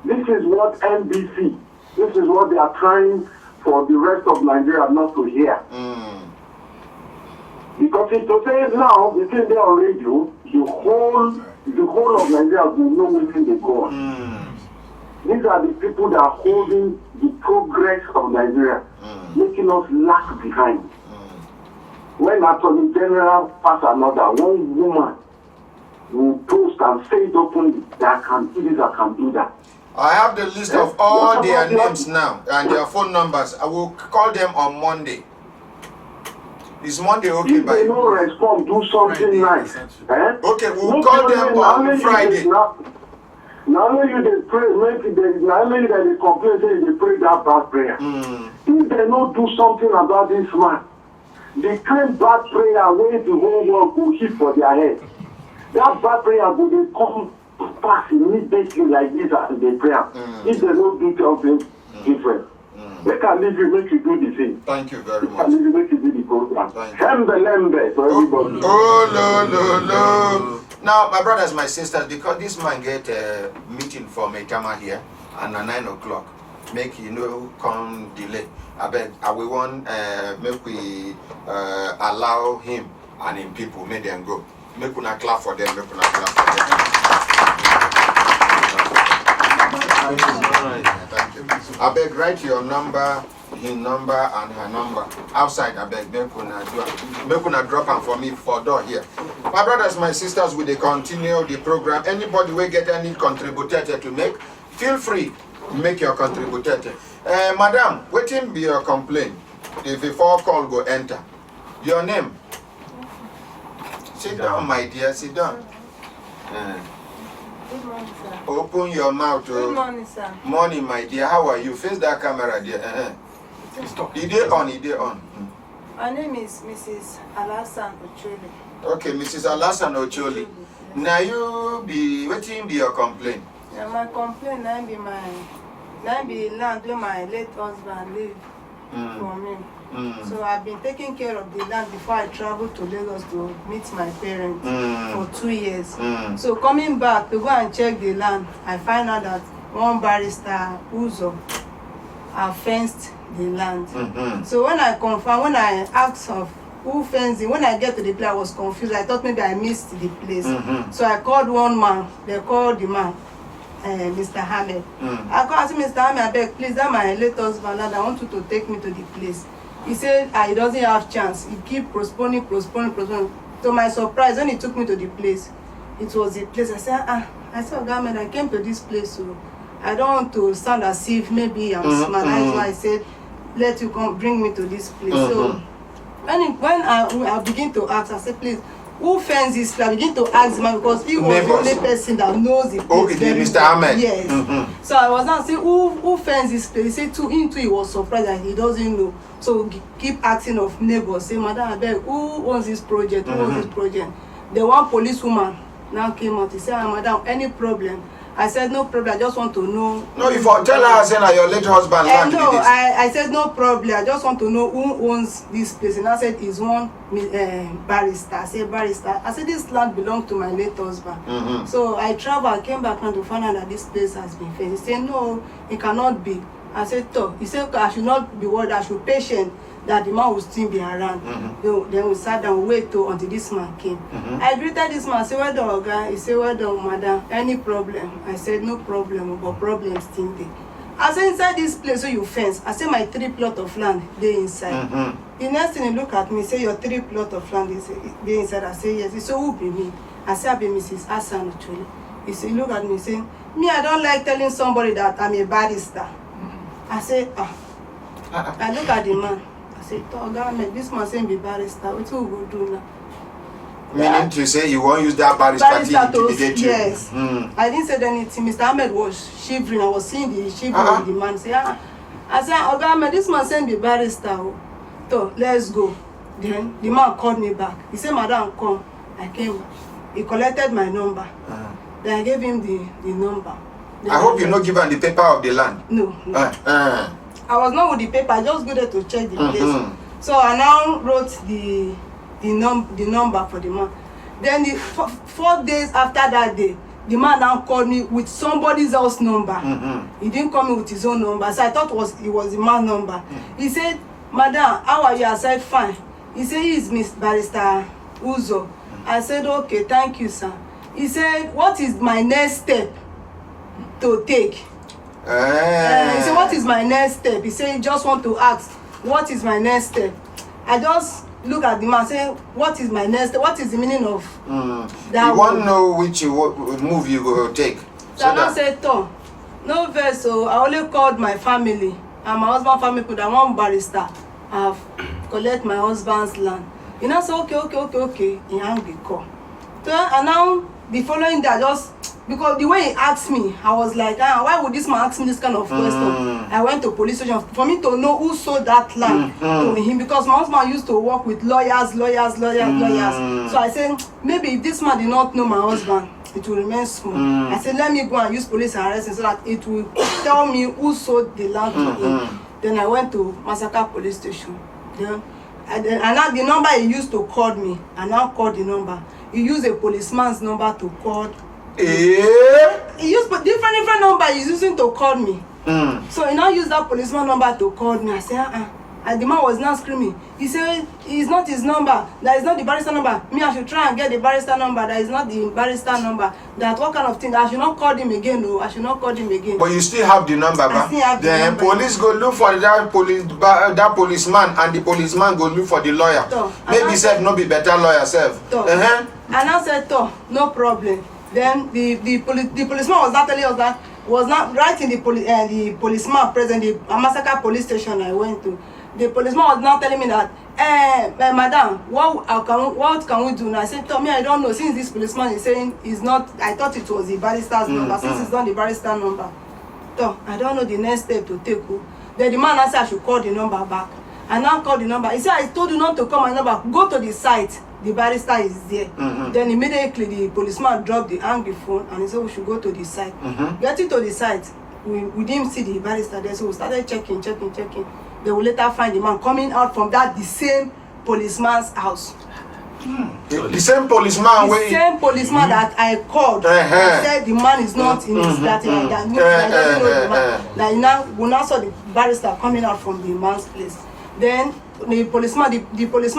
this is what NBC, this is what they are trying for the rest of Nigeria not to hear. Because if to say it now, the thing there on radio, the whole of Nigeria will know where they go on. These are the people that are holding the progress of Nigeria, making us lag behind. When Attorney General pass another, one woman will post and say it openly that I can do this, I can do that. I have the list of all their names now and their phone numbers. I will call them on Monday. Is Monday okay if by they you? don't respond, do something nice. Okay, we'll call them on Friday. Now only you they pray, now only that they complain, say they pray that bad prayer. If they don't do something about this man, they claim bad prayer where the whole world will hit for their head. That bad prayer will they come pass immediately like this as they pray. If they don't do something different. They can leave you, make you do the thing. Thank you very They much. can leave you, make you do the program. Thank you. Hembe for everybody. No. Now, my brothers, my sisters, because this man get a meeting for Metama here and at 9 o'clock, make come delay. I beg, I will want make we allow him and him people make them go. Make una clap for them. Make una clap for them. Thank you. I beg, write your number, his number, and her number outside. I beg, make una drop them for me for door here. My brothers, my sisters, will they continue the program? Anybody will get any contributor to make? Feel free, make your contributor. Madam, waiting be your complaint. If a phone call go enter, your name. Sit down, my dear. Sit down. Good morning, sir. Open your mouth. Good morning, sir. Morning, my dear. How are you? Face that camera, dear. Ide on. My name is Mrs. Alasan Ocholi. Okay, Mrs. Alasan Ocholi. Now you be waiting be your complaint. Yeah, my complaint now be land where my late husband live for me. So I've been taking care of the land before I traveled to Lagos to meet my parents for 2 years. So coming back to go and check the land, I find out that one barrister Uzo have fenced the land. So when I asked of who fenced it, when I get to the place I was confused. I thought maybe I missed the place. So I called one man, they called the man, Mr. Hamed. I called him, Mr. Hamed, I beg, please, that my late husband, I want you to take me to the place. He said he doesn't have chance. He keep postponing. To my surprise, when he took me to the place, it was the place. I said, Hamed, I came to this place, so I don't want to sound as if maybe I'm smart. That's why I said, let you come bring me to this place. So when I begin to ask, I said, please, who fenced this place? I begin to ask the man because he was the only person that knows the place. Okay, Mr. Ahmed. Yes. So I was now saying, who fenced this place? He said, he was surprised that he doesn't know. So keep asking of neighbors, say, Madam, I beg, who owns this project? Who owns this project? The one policewoman now came out. He said, Madam, any problem? I said, no problem. I just want to know. No, if I tell her, say, your late husband land no, this. I said, no problem. I just want to know who owns this place. And I said, it's one barrister. I said, barrister. I said, this land belongs to my late husband. So I traveled, I came back and to find out that this place has been fenced. He said, no, it cannot be. I said, he said, I should not be worried. I should be patient that the man will still be around. Then we sat down, wait until this man came. I greeted this man, I said, well done, guy. He said, well done, madam. Any problem? I said, no problem, but problem still there. I said, inside this place where you fence, I said, my 3 plot of land, they inside. The next thing he look at me, say, your 3 plot of land is they inside. I say, yes. He said, who be me? I said, I be Mrs. Hassan actually. He said, look at me, saying, me, I don't like telling somebody that I'm a barrister. I said, I look at the man. I said, oh, government, this man saying be barrister. What we go do now? Meaning to say you won't use that barrister to intimidate you? Yes. I didn't say anything. Mr. Ahmed was shivering. I was seeing the shivering of the man. Say, I said, oh, government, this man saying be barrister. So, let's go. Then the man called me back. He said, madam, come. I came. He collected my number. Then I gave him the number. Then I hope you not given the paper of the land. No. I was not with the paper. I just go there to check the place. So I now wrote the number for the man. Then 4 days after that day, the man now called me with somebody else's number. He didn't call me with his own number. So I thought it was the man's number. He said, madam, how are you? I said, fine. He said, he is Miss Barrister Uzo. I said, okay, thank you, sir. He said, what is my next step to take? He said, what is my next step? He said, he just want to ask, what is my next step? I just look at the man and say, what is my next step? What is the meaning of that? You won't know which move you will take. So I said, Tom, no verse, so I only called my family and my husband's family put that one barrister. I've collect my husband's land. You know, so okay. He hang the call. So, and now the following day, I just, because the way he asked me, I was like, why would this man ask me this kind of question? I went to police station for me to know who sold that land to him, because my husband used to work with lawyers. So I said, maybe if this man did not know my husband, it will remain small. I said, let me go and use police and arrest him so that it will tell me who sold the land to him. Then I went to Massacre police station. And now the number he used to call me, I now called the number. He used a policeman's number to call. He used different number he's using to call me. So he now used that policeman number to call me. I said, and the man was now screaming. He said, it's not his number. That is not the barrister number. Me, I should try and get the barrister number. That is not the barrister number. That what kind of thing? I should not call him again. No, I should not call him again. But you still have the number, I still have the number. Police go look for that policeman, and the policeman go look for the lawyer. Maybe self no be better lawyer self. And I said, no problem. Then the policeman was not telling us that, was not right in the policeman present, the Massacre police station I went to. The policeman was not telling me that, madam, what can we do now? I said, Tommy, I don't know. Since this policeman is saying it's not, I thought it was the barrister's number. Since it's not the barrister number, so I don't know the next step to take. Then the man said I should call the number back. I now called the number. He said, I told you not to call my number. Go to the site. The barrister is there. Then immediately the policeman dropped the angry phone and he said we should go to the site. Getting to the site, we didn't see the barrister there, so we started checking. They will later find the man coming out from the same policeman's house. The same policeman that I called. I said the man is not in his that we now saw the barrister coming out from the man's place. Then the policeman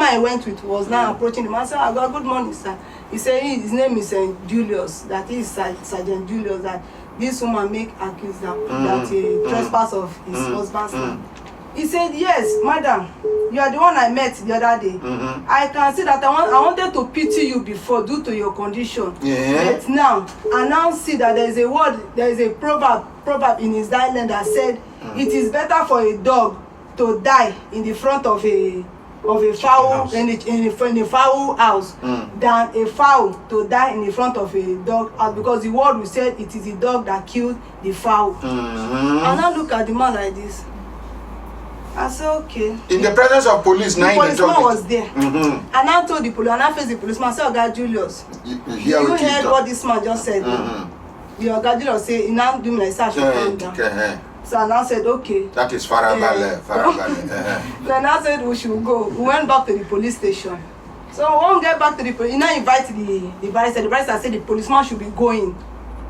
I went with was now approaching the man. I said, I got good morning, sir. He said his name is Julius, that is Sergeant Julius, that this woman make accused that a trespass of his husband's land. He said, yes, madam, you are the one I met the other day. I can see that I wanted to pity you before due to your condition. But now, I now see that there is a proverb in his dialect that said, it is better for a dog to die in the front of a fowl in a fowl house than a fowl to die in the front of a dog house, because the word we said it is the dog that killed the fowl. And I look at the man like this. I said, okay. In the presence of police, the policeman was there. And I told the police, and I faced the policeman. I said, Oga Julius, you heard what this man just said? The Oga Julius said, he now do me like I should calm down. So I now said, okay. That is Farabale. Then I said we should go. We went back to the police station. So when we get back to the police, he now invited the barrister. The barrister said the policeman should be going.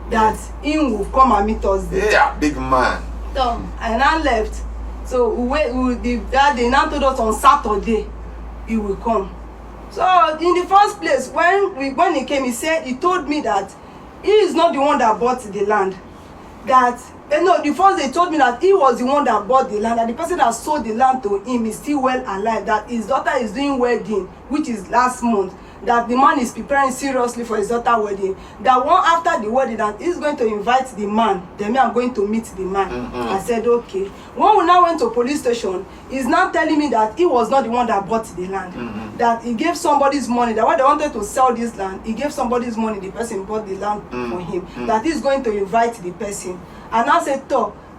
That he will come and meet us there. Yeah, big man. So I now left. So that day now told us on Saturday he will come. So in the first place, when he came, he told me that he is not the one that bought the land. The first they told me that he was the one that bought the land, that the person that sold the land to him is still well alive, that his daughter is doing wedding, which is last month, that the man is preparing seriously for his daughter wedding, that one after the wedding that he's going to invite the man, then me I'm going to meet the man. I said okay. When we now went to police station, he's now telling me that he was not the one that bought the land, that he gave somebody's money, that when they wanted to sell this land, he gave somebody's money, the person bought the land for him, that he's going to invite the person. And I said,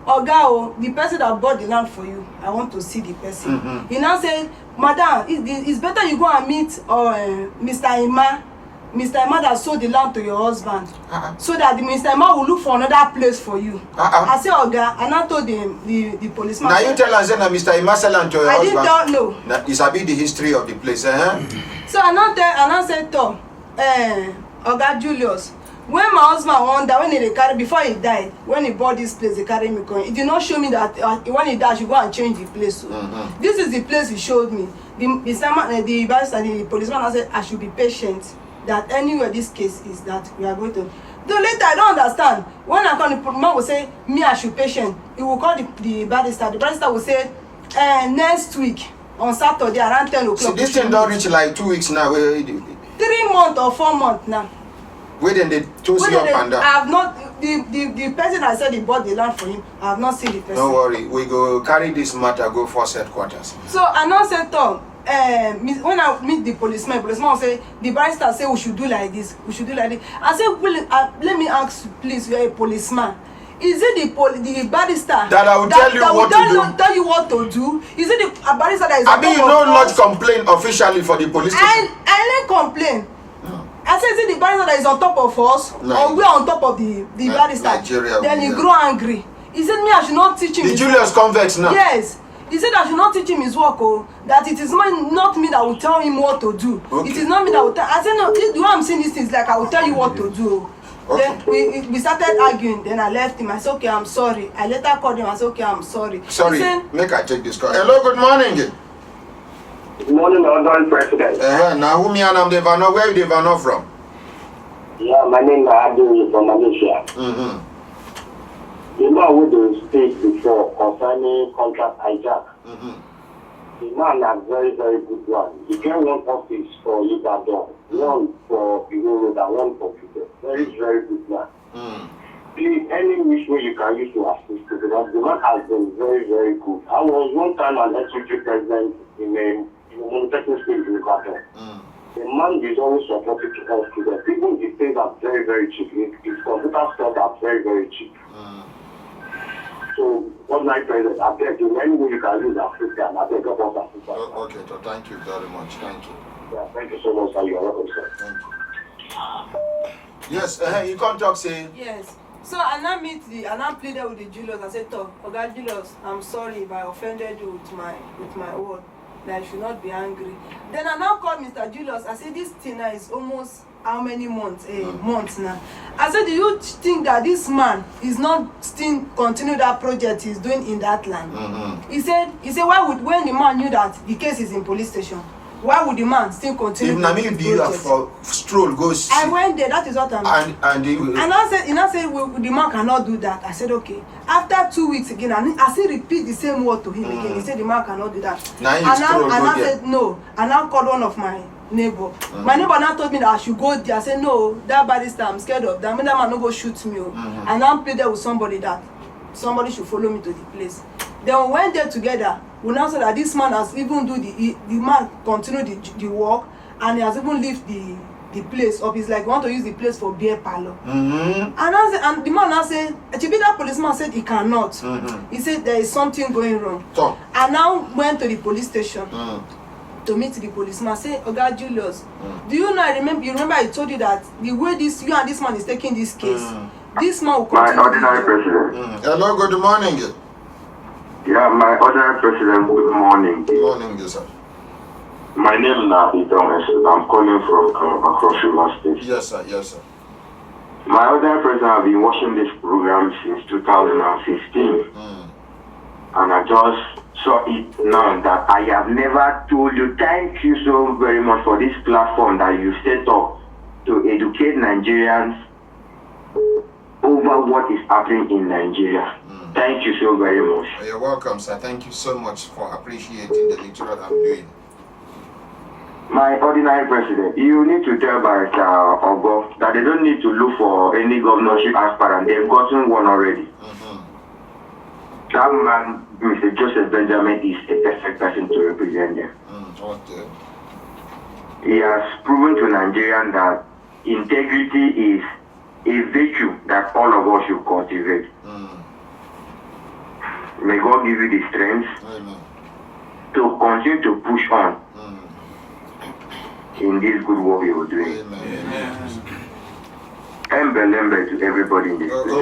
Oga, oh, the person that bought the land for you, I want to see the person. He now said, Madam, it's better you go and meet Mr. Ima that sold the land to your husband, so that the Mr. Ima will look for another place for you. I said, Oga, and I told the policeman. Now you tell us that Mr. Ima sell land to your husband. I didn't know. That is a bit the history of the place, So I said, Oga Julius, when my husband wonder, when he carry, before he died, when he bought this place, he carried me going. He did not show me that when he died, I should go and change the place. This is the place he showed me. The barrister and the policeman, I said, I should be patient. That anywhere this case is, that we are going to. Then later, I don't understand. When I call the man will say, me, I should be patient. He will call the barrister. The barrister will say, next week, on Saturday, around 10 o'clock. So this thing don't reach like 2 weeks now. 3 months or 4 months now. Where then they toast you up and down? I have not, the person I said he bought the land for him, I have not seen the person. Don't worry, we go carry this matter, go force headquarters. So I now said, Tom, when I meet the policeman will say, the barrister say we should do like this, we should do like this. I said, let me ask you, please, you are a policeman. Is it the barrister that I will tell you what to do? Tell you what to do? Is it the barrister that is I mean, you don't lodge complaint officially for the police station? I didn't complain. I said, is it the barrister that is on top of us, or we are on top of the barrister? Nigeria, then he grew angry. He said, me, I should not teach him. The Julius convex now? Yes. He said I should not teach him his work, that it is not me that will tell him what to do. Okay. It is not me that will tell. I said, no, the way I'm seeing these things, like I will tell you what to do. Okay. Then we started arguing. Then I left him. I said, okay, I'm sorry. I later called him. I said, okay, I'm sorry. Sorry, said, make I take this call. Hello, good morning. Good morning, Honorable President. Now, who me and I'm Devano? Where are you Devano from? Yeah, my name is Adu from Malaysia. You know what they speak before concerning contract hijack. The man is very, very good one. He can one office for Ibadan, one for Igoro, and one for Peter. Very, very good man. Please, any which way you can use to assist, because the man has been very, very good. I was one time an executive president in a monotechnical school in Ibadan. The man is always supported to help students. Even the things are very, very cheap. His computer stuff are very, very cheap. So, one night president, I beg you, any way you can use Africa, I beg about Africa. Okay, so thank you very much. Thank you. Yeah, thank you so much, sir. You are welcome, sir. Thank you. Yes, you can't talk, say. Yes. So I now pleaded with the Julius. I said, Oga Julius, I'm sorry if I offended you with my word. That I should not be angry. Then I now called Mr. Julius. I said, this thing now is almost how many months? Months now. I said, do you think that this man is not still continue that project he's doing in that land? He said, when the man knew that the case is in police station, why would the man still continue? If Nami be for stroll, go see. I went there, that is what I'm saying. And I said, well, the man cannot do that. I said, okay. After 2 weeks again, I still repeat the same word to him again. He said, the man cannot do that. Now I said, no. And I called one of my neighbor. My neighbor now told me that I should go there. I said, no, that barrister, I'm scared of that. That man no go shoot me. And I pleaded with somebody that somebody should follow me to the place. Then we went there together. We now said that this man has even do the man continued the work, and he has even lift the place up. He's like, want to use the place for beer parlor. And the man now said, that policeman said he cannot. He said there is something going wrong. I now went to the police station to meet the policeman. I said, Oga Julius, do you know? You remember I told you that the way you and this man is taking this case, this man will continue. My ordinary president. Hello, good morning. Yeah, my ordinary president, good morning. Good morning, yes, sir. My name is Idom. I'm calling from across River State. Yes, sir. Yes, sir. My ordinary president, I've been watching this program since 2015. And I just saw it now that I have never told you. Thank you so very much for this platform that you set up to educate Nigerians over what is happening in Nigeria. Thank you so very much. You're welcome, sir. Thank you so much for appreciating the literature I'm doing. My ordinary president, you need to tell Barrister Ogo that they don't need to look for any governorship aspirant. They've gotten one already. That man, Mr. Joseph Benjamin, is a perfect person to represent them. Okay. He has proven to Nigerians that integrity is a virtue that all of us should cultivate. May God give you the strength to continue to push on in this good work you are doing. Embelembe to everybody in this place.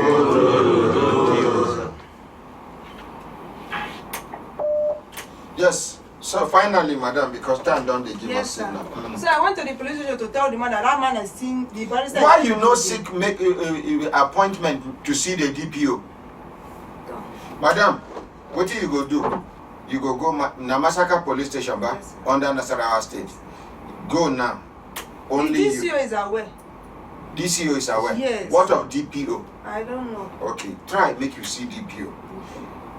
Yes. So finally, madam, because time don't they give us Sir. signal. So I went to the police station to tell the man that man has seen the barrister. Why you no seek make appointment to see the DPO? Madam, what you go do? You go Namasaka police station back under Nasarawa State. Go now. Only the DCO is aware. DCO is aware. Yes. What of DPO? I don't know. Okay, try make you see DPO.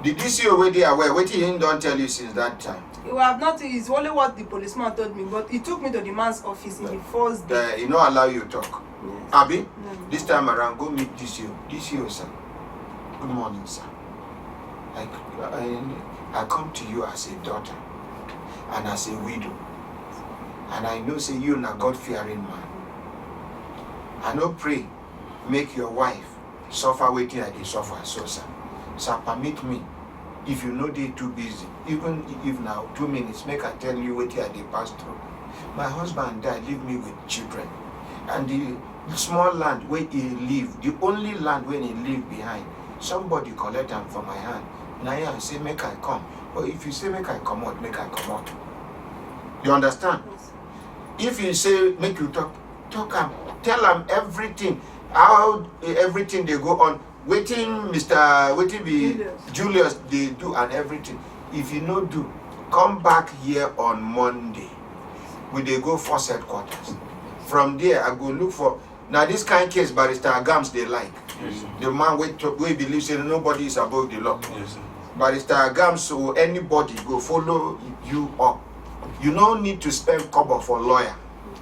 The DCO where they aware, what he don't tell you since that time. You have not. It's only what the policeman told me, but he took me to the man's office in the first day. He not allow you to talk. Yes. Abi, No. this time around, go meet DCO. DCO, sir. Good morning, sir. I come to you as a daughter and as a widow. And I know say you na God-fearing man. I no pray make your wife suffer waiting I dey suffer, so sir. Sir, permit me, if you know they too busy, even if now 2 minutes, make I tell you what I dey pass through. My husband died, leave me with children. And the small land where he live, the only land where he leave behind, somebody collect them from my hand. Now I say make I come. But if you say make I come out, make I come out. You understand? If you say make you talk him, tell him everything, how everything they go on, waiting be Julius they do and everything. If you no do, come back here on Monday. We they go for headquarters. From there I go look for now this kind of case Barrister Agams they like. Yes, the man we believes that nobody is above the law. Yes, Barrister Agams, so anybody go follow you up. You don't need to spend cover for lawyer,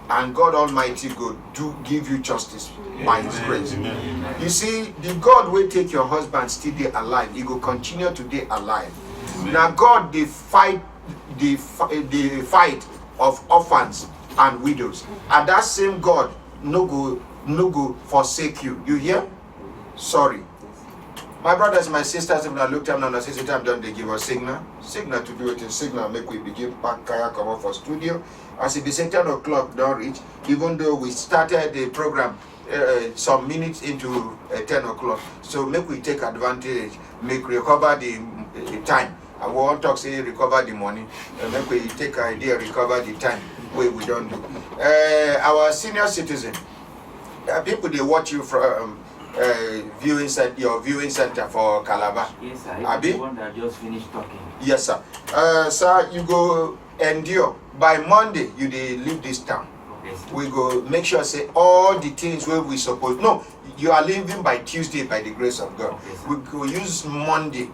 and God Almighty go do give you justice by His grace. Amen. You see, the God will take your husband still there alive. He will continue to be alive. Amen. Now God the fight of orphans and widows, and that same God no go forsake you. You hear? Sorry. My brothers, my sisters, if I look at them and say, time done, they give us signal to do it in signal, make we begin pack kaya come up for studio. As it be 10 o'clock, don't reach, even though we started the program some minutes into 10 o'clock. So make we take advantage, make recover the time. I won't talk say recover the money, make we take idea, recover the time, way we don't do. Our senior citizen, people they watch you from your viewing center for Calabar. Yes, sir. Abi? The one that just finished talking. Yes, sir. Sir, you go endure. By Monday, you dey leave this town. Okay, sir. We go make sure say all the things where we suppose. No, you are leaving by Tuesday by the grace of God. Okay, sir. We go use Monday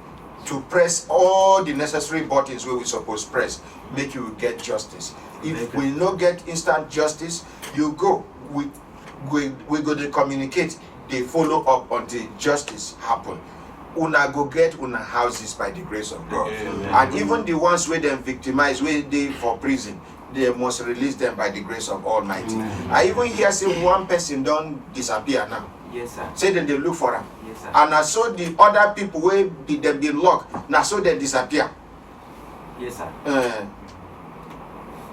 to press all the necessary buttons where we suppose press. Make you get justice. If we no get instant justice, you go. We go to communicate. They follow up until justice happen. Una go get una houses by the grace of God. Amen. And even the ones where them victimized, where they for prison, they must release them by the grace of Almighty. Amen. I even hear say one person don't disappear now. Yes, sir. Say that they look for him. Yes, sir. And I saw the other people where them be locked. Now so they disappear. Yes, sir.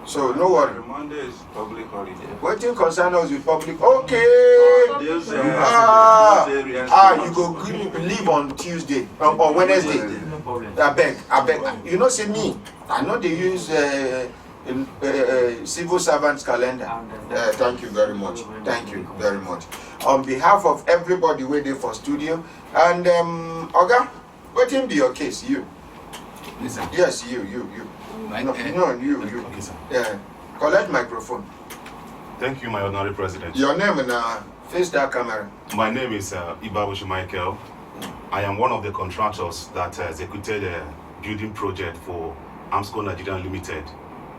So no worry. Monday is public holiday. What thing concern us with public? Okay. You go leave on Tuesday or Wednesday. No problem. I beg. You know, say me. I know they use civil servants calendar. Thank you very much. Thank you very much. On behalf of everybody waiting for studio and Oga, what will be your case? You. Listen. Yes, you. No, you. Okay, sir. Yeah. Collect microphone. Thank you, my honorary president. Your name and face that camera. My name is Ibabushi Michael. I am one of the contractors that executed a building project for Amsco Nigeria Limited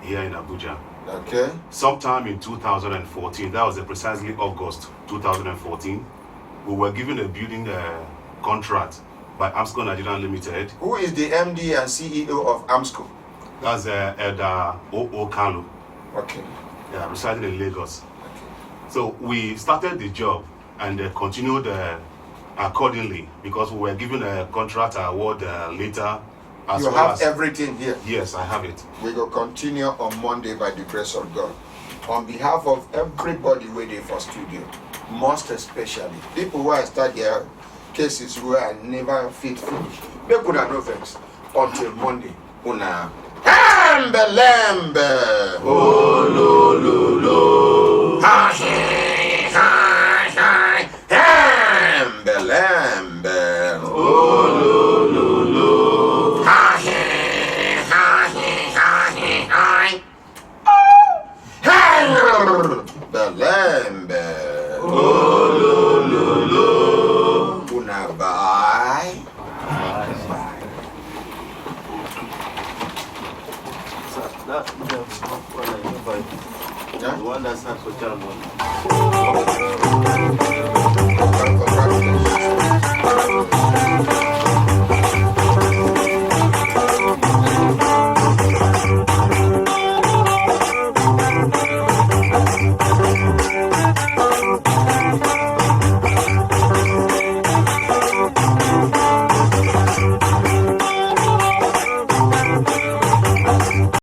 here in Abuja. Okay. Sometime in 2014, that was precisely August 2014, we were given a building contract by Amsco Nigeria Limited. Who is the MD and CEO of Amsco? That's Elder O.O. Kalu. Okay. Yeah, residing in Lagos. Okay. So we started the job and continued accordingly because we were given a contract award later. As You well have as, everything here. Yes, I have it. We will continue on Monday by the grace of God. On behalf of everybody waiting for studio, most especially people who start their cases where I never fit finish. They could have no thanks until Monday. Una Lambe lambe. Oh lo lo lo. Ha ha ha. Lambe lambe. Oh lo lo lo. Ha ha ha. Lambe. Oh lo lo lo. Una bye. That the one I invite, the one that's not for child.